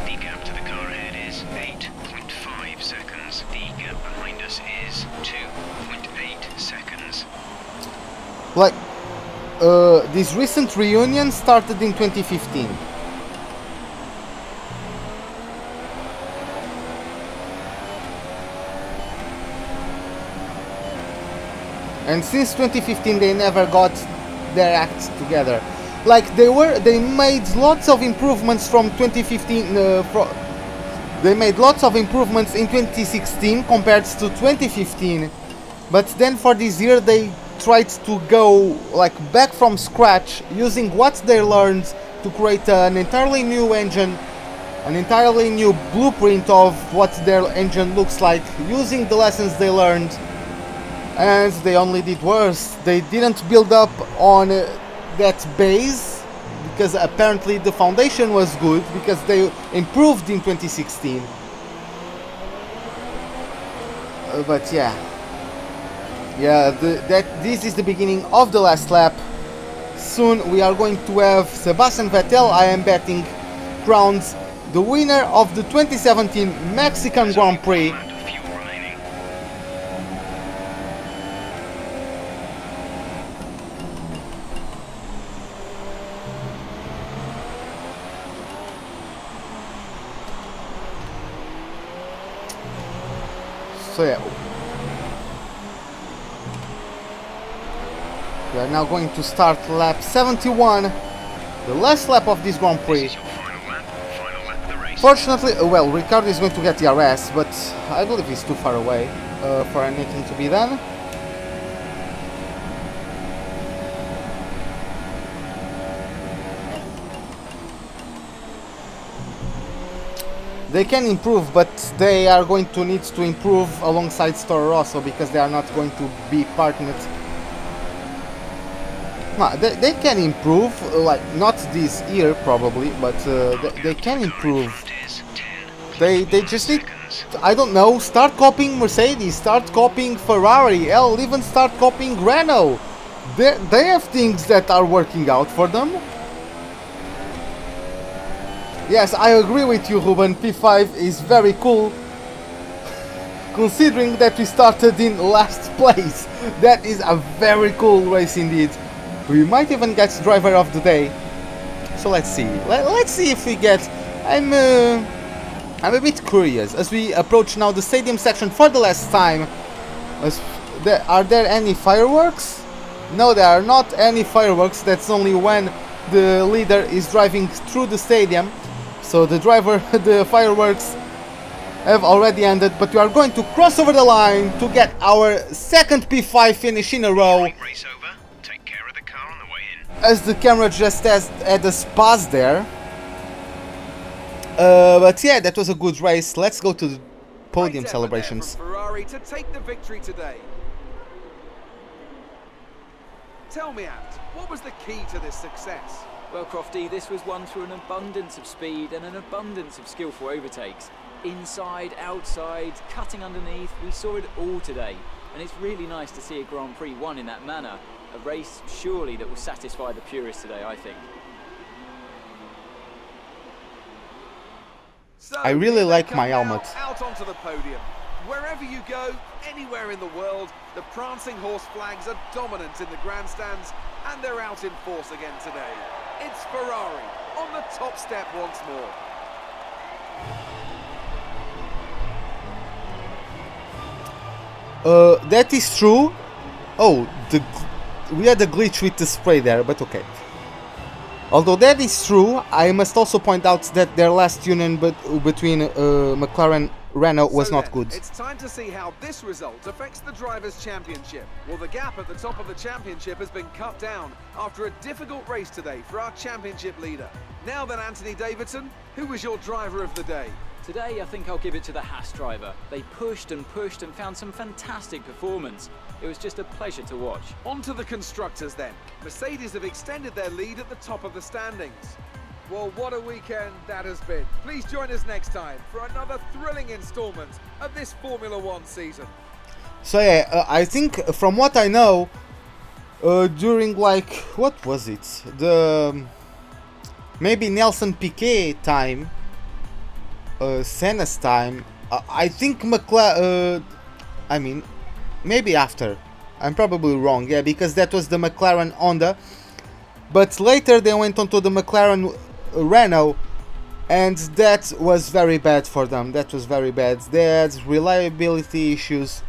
The gap to the car ahead is 8.5 seconds. The gap behind us is 2.8 seconds. Like, this recent reunion started in 2015. And since 2015 they never got their act together. Like, they made lots of improvements from 2015. They made lots of improvements in 2016 compared to 2015. But then for this year they tried to go like back from scratch, using what they learned to create an entirely new engine, an entirely new blueprint of what their engine looks like, using the lessons they learned. And they only did worse. They didn't build up on that base, because apparently the foundation was good, because they improved in 2016. But yeah, this is the beginning of the last lap. Soon we are going to have Sebastian Vettel, I am betting, crowned the winner of the 2017 Mexican Grand Prix. So yeah, we are now going to start lap 71, the last lap of this Grand Prix. This is your final lap of the race. Fortunately, well, Ricardo is going to get the RS, but I believe he's too far away for anything to be done. They can improve, but they are going to need to improve alongside Toro Rosso because they are not going to be partnered. No, they can improve, like not this year probably, but they can improve. They just need, I don't know, start copying Mercedes, start copying Ferrari, hell, even start copying Renault. They have things that are working out for them. Yes, I agree with you, Ruben. P5 is very cool, considering that we started in last place. That is a very cool race indeed. We might even get driver of the day. So let's see. Let's see if we get. I'm a bit curious as we approach now the stadium section for the last time. Are there any fireworks? No, there are not any fireworks. That's only when the leader is driving through the stadium. So the fireworks have already ended, but we are going to cross over the line to get our second P5 finish in a row. Race over. Take care of the car on the way in. As the camera just had us pause there. But yeah, that was a good race. Let's go to the podium celebrations. Ferrari to take the victory today. Tell me, Ant, what was the key to this success? Well, Crofty, this was won through an abundance of speed and an abundance of skillful overtakes. Inside, outside, cutting underneath, we saw it all today. And it's really nice to see a Grand Prix won in that manner. A race, surely, that will satisfy the purists today, I think. So, I really like my helmet. Out onto the podium. Wherever you go, anywhere in the world, the prancing horse flags are dominant in the grandstands, and they're out in force again today. It's Ferrari on the top step once more. That is true. Oh, we had a glitch with the spray there, but okay. Although that is true, I must also point out that their last union between McLaren Renault was not good. It's time to see how this result affects the Drivers' Championship. Well, the gap at the top of the championship has been cut down after a difficult race today for our championship leader. Now then, Anthony Davidson, who was your driver of the day? Today, I think I'll give it to the Haas driver. They pushed and found some fantastic performance. It was just a pleasure to watch. On to the constructors then. Mercedes have extended their lead at the top of the standings. Well, what a weekend that has been. Please join us next time for another thrilling installment of this Formula One season. So yeah, I think from what I know, during like, what was it? Maybe Nelson Piquet time, Senna's time, I think I mean, maybe after. I'm probably wrong, yeah, because that was the McLaren Honda. But later they went on to the McLaren Renault, and that was very bad for them. That was very bad. They had reliability issues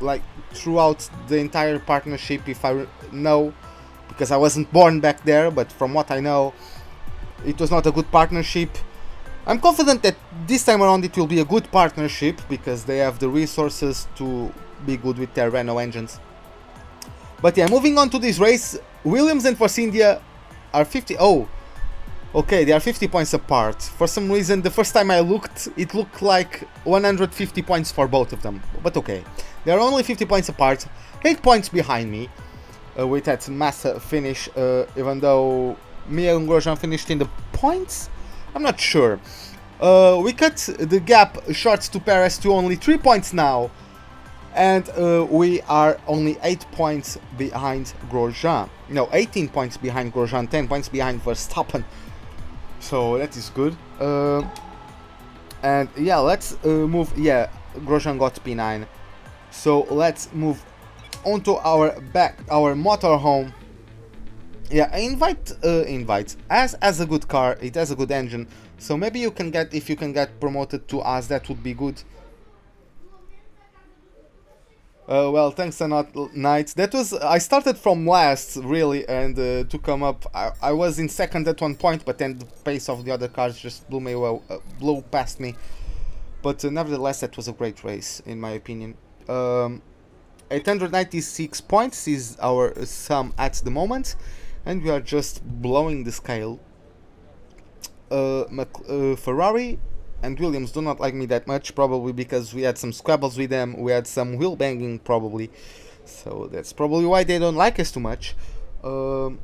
like throughout the entire partnership, if I know, because I wasn't born back there, but from what I know, it was not a good partnership. I'm confident that this time around it will be a good partnership because they have the resources to be good with their Renault engines. But yeah, moving on to this race, Williams and Force India are 50. Oh, okay, they are 50 points apart. For some reason, the first time I looked, it looked like 150 points for both of them. But okay, they are only 50 points apart, 8 points behind me with that Massa finish, even though me and Grosjean finished in the points. I'm not sure. We cut the gap short to Perez to only 3 points now. And we are only 8 points behind Grosjean. No, 18 points behind Grosjean, 10 points behind Verstappen. So that is good. And yeah, let's move. Yeah, Grosjean got P9. So let's move onto our motorhome. Yeah, invite. As a good car, it has a good engine. So maybe you can get, if you can get promoted to us, that would be good. Well, thanks a lot, Knight. That was... I started from last, really, and to come up... I was in second at one point, but then the pace of the other cars just blew past me. But nevertheless, that was a great race, in my opinion. 896 points is our sum at the moment, and we are just blowing the scale. Ferrari and Williams do not like me that much, probably because we had some squabbles with them, we had some wheel banging probably, so that's probably why they don't like us too much. Even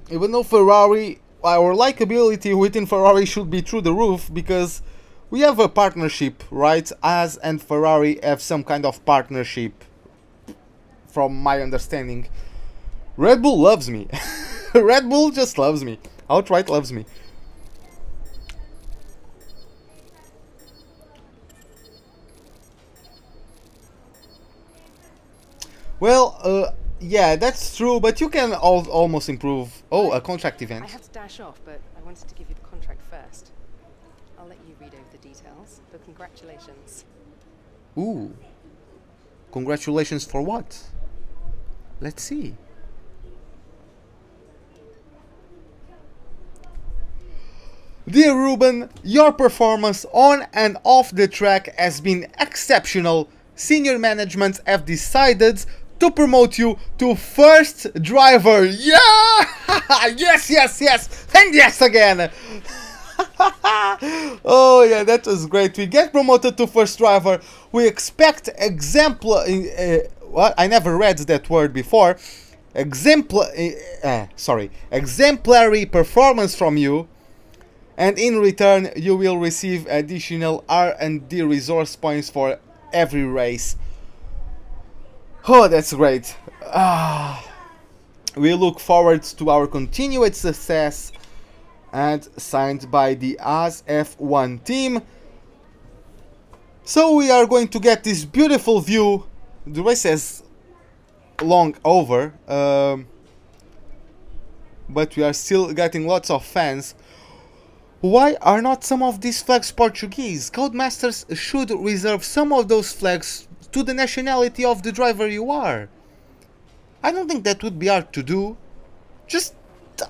though Ferrari, our likability within Ferrari should be through the roof, because we have a partnership, right? Haas and Ferrari have some kind of partnership, from my understanding. Red Bull loves me. Red Bull just loves me, outright loves me. Well, yeah, that's true, but you can almost improve. Oh, a contract event. I have to dash off, but I wanted to give you the contract first. I'll let you read over the details, but congratulations. Ooh. Congratulations for what? Let's see. Dear Ruben, your performance on and off the track has been exceptional. Senior management have decided to promote you to first driver. Yeah! Yes, yes, yes, and yes again. Oh yeah, that was great. We get promoted to first driver. We expect what? I never read that word before. Exemplary performance from you, and in return you will receive additional R&D resource points for every race. Oh, that's great. We look forward to our continued success, and signed by the Haas F1 team. So we are going to get this beautiful view. The race is long over, but we are still getting lots of fans. Why are not some of these flags Portuguese? Codemasters should reserve some of those flags to the nationality of the driver you are. I don't think that would be hard to do. Just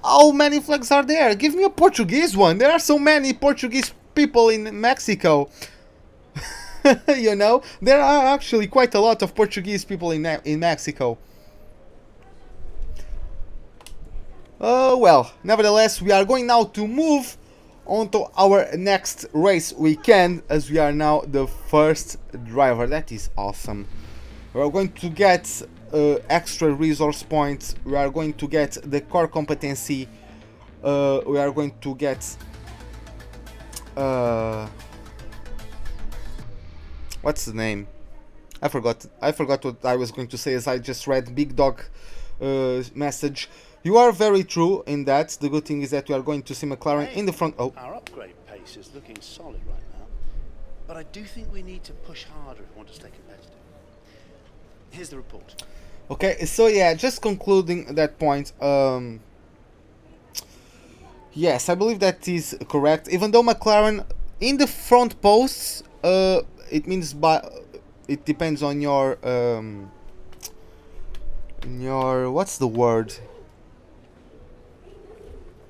how many flags are there? Give me a Portuguese one. There are so many Portuguese people in Mexico. You know, there are actually quite a lot of Portuguese people in Mexico. Well, nevertheless, we are going now to move on to our next race weekend, as we are now the first driver. That is awesome. We are going to get extra resource points. We are going to get the core competency. We are going to get what's the name? I forgot what I was going to say, as I just read Big Dog message. You are very true in that. The good thing is that we are going to see McLaren in the front. Oh, our upgrade pace is looking solid right now, but I do think we need to push harder if we want to stay competitive. Here's the report. okay, so yeah, just concluding that point. Yes, I believe that is correct. Even though McLaren in the front posts, it means it depends on your what's the word?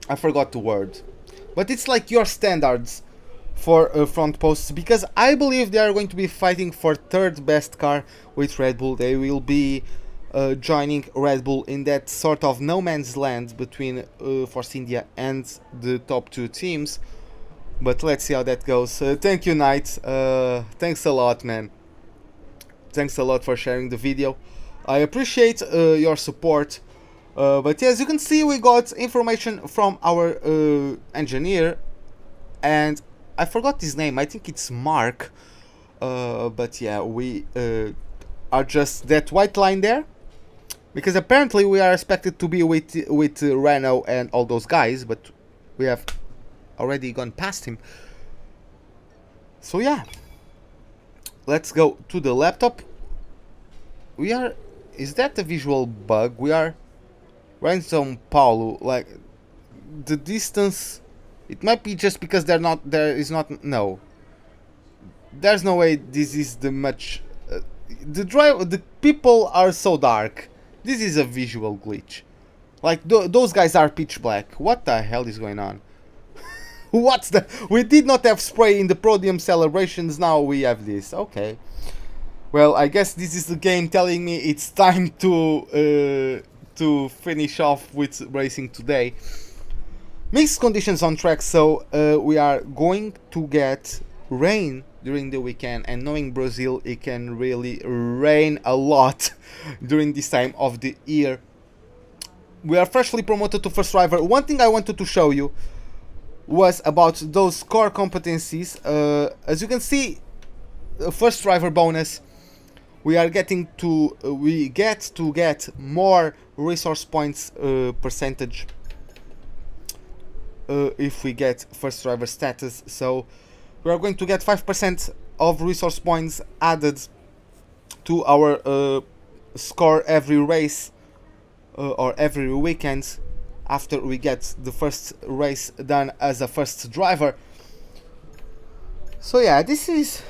I forgot the word, but it's like your standards for front posts, because I believe they are going to be fighting for third best car with Red Bull. They will be joining Red Bull in that sort of no man's land between Force India and the top two teams. But let's see how that goes. Thank you, Knight. Thanks a lot, man. Thanks a lot for sharing the video. I appreciate your support. But as you can see, we got information from our engineer, and I forgot his name. I think it's Mark. But yeah, we are just that white line there, because apparently we are expected to be with Renault and all those guys, but we have already gone past him. So yeah, let's go to the laptop. We are... Is that a visual bug? We are right in São Paulo. Like the distance, it might be just because there's no way this is the much the people are so dark. This is a visual glitch. Like those guys are pitch black. What the hell is going on? What's the? We did not have spray in the podium celebrations. Now we have this. Okay. Well, I guess this is the game telling me it's time to finish off with racing today. Mixed conditions on track, so we are going to get rain during the weekend, and knowing Brazil, it can really rain a lot during this time of the year. We are freshly promoted to first driver. One thing I wanted to show you was about those core competencies. As you can see, first driver bonus. We are getting to we get to get more resource points percentage if we get first driver status. So we are going to get 5% of resource points added to our score every race or every weekend after we get the first race done as a first driver. So yeah, this is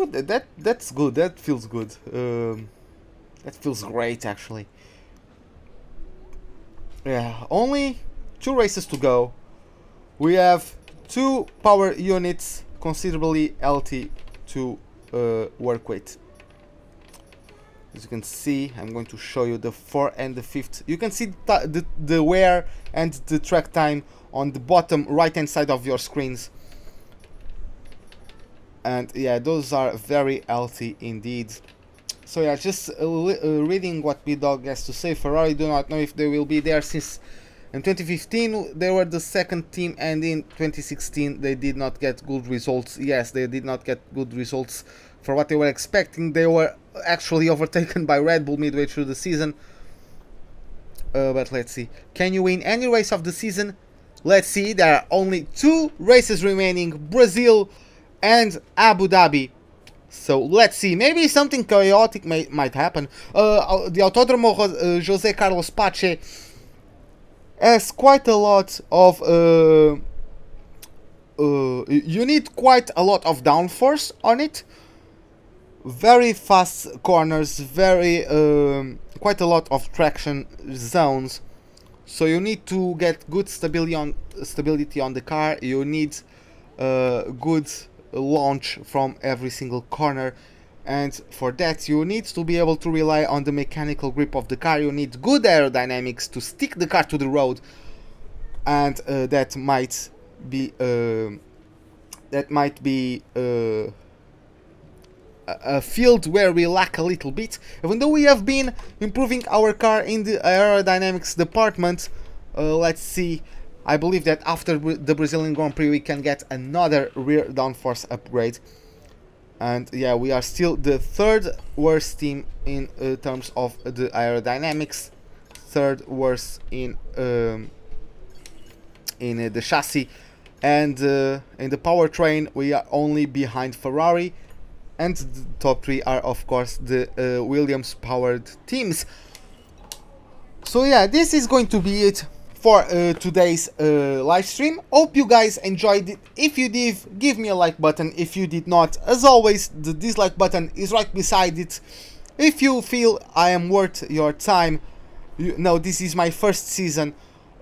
that's good. That feels good. That feels great, actually. Yeah, only 2 races to go. We have 2 power units considerably healthy to work with. As you can see, I'm going to show you the 4th and the 5th. You can see the wear and the track time on the bottom right hand side of your screens. And yeah, those are very healthy indeed. So yeah, just reading what B-Dog has to say. Ferrari do not know if they will be there, since in 2015 they were the 2nd team, and in 2016 they did not get good results. Yes, they did not get good results for what they were expecting. They were actually overtaken by Red Bull midway through the season. But let's see. Can you win any race of the season? Let's see. There are only 2 races remaining. Brazil and Abu Dhabi. So let's see. Maybe something chaotic might happen. The Autódromo José Carlos Pache has quite a lot of you need quite a lot of downforce on it. Very fast corners, very quite a lot of traction zones. So you need to get good stability on the car. You need good launch from every single corner, and for that you need to be able to rely on the mechanical grip of the car. You need good aerodynamics to stick the car to the road, and that might be a field where we lack a little bit. Even though we have been improving our car in the aerodynamics department, let's see. I believe that after the Brazilian Grand Prix we can get another rear downforce upgrade. And yeah, we are still the 3rd worst team in terms of the aerodynamics, 3rd worst in the chassis, and in the powertrain we are only behind Ferrari, and the top 3 are of course the Williams powered teams. So yeah, this is going to be it for today's live stream. Hope you guys enjoyed it. If you did, give me a like button. If you did not, as always, the dislike button is right beside it. If you feel I am worth your time, you know, this is my 1st season.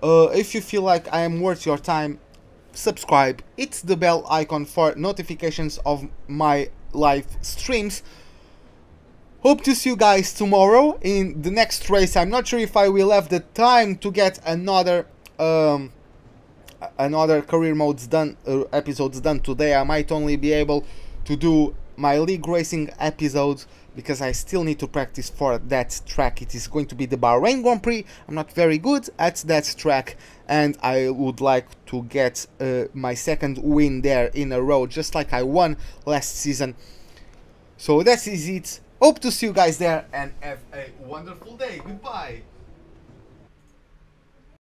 If you feel like I am worth your time, subscribe. Hit the bell icon for notifications of my live streams. Hope to see you guys tomorrow in the next race. I'm not sure if I will have the time to get another career modes done, episodes done today. I might only be able to do my league racing episodes because I still need to practice for that track. It is going to be the Bahrain Grand Prix. I'm not very good at that track, and I would like to get my 2nd win there in a row, just like I won last season. So that is it. Hope to see you guys there, and have a wonderful day. Goodbye.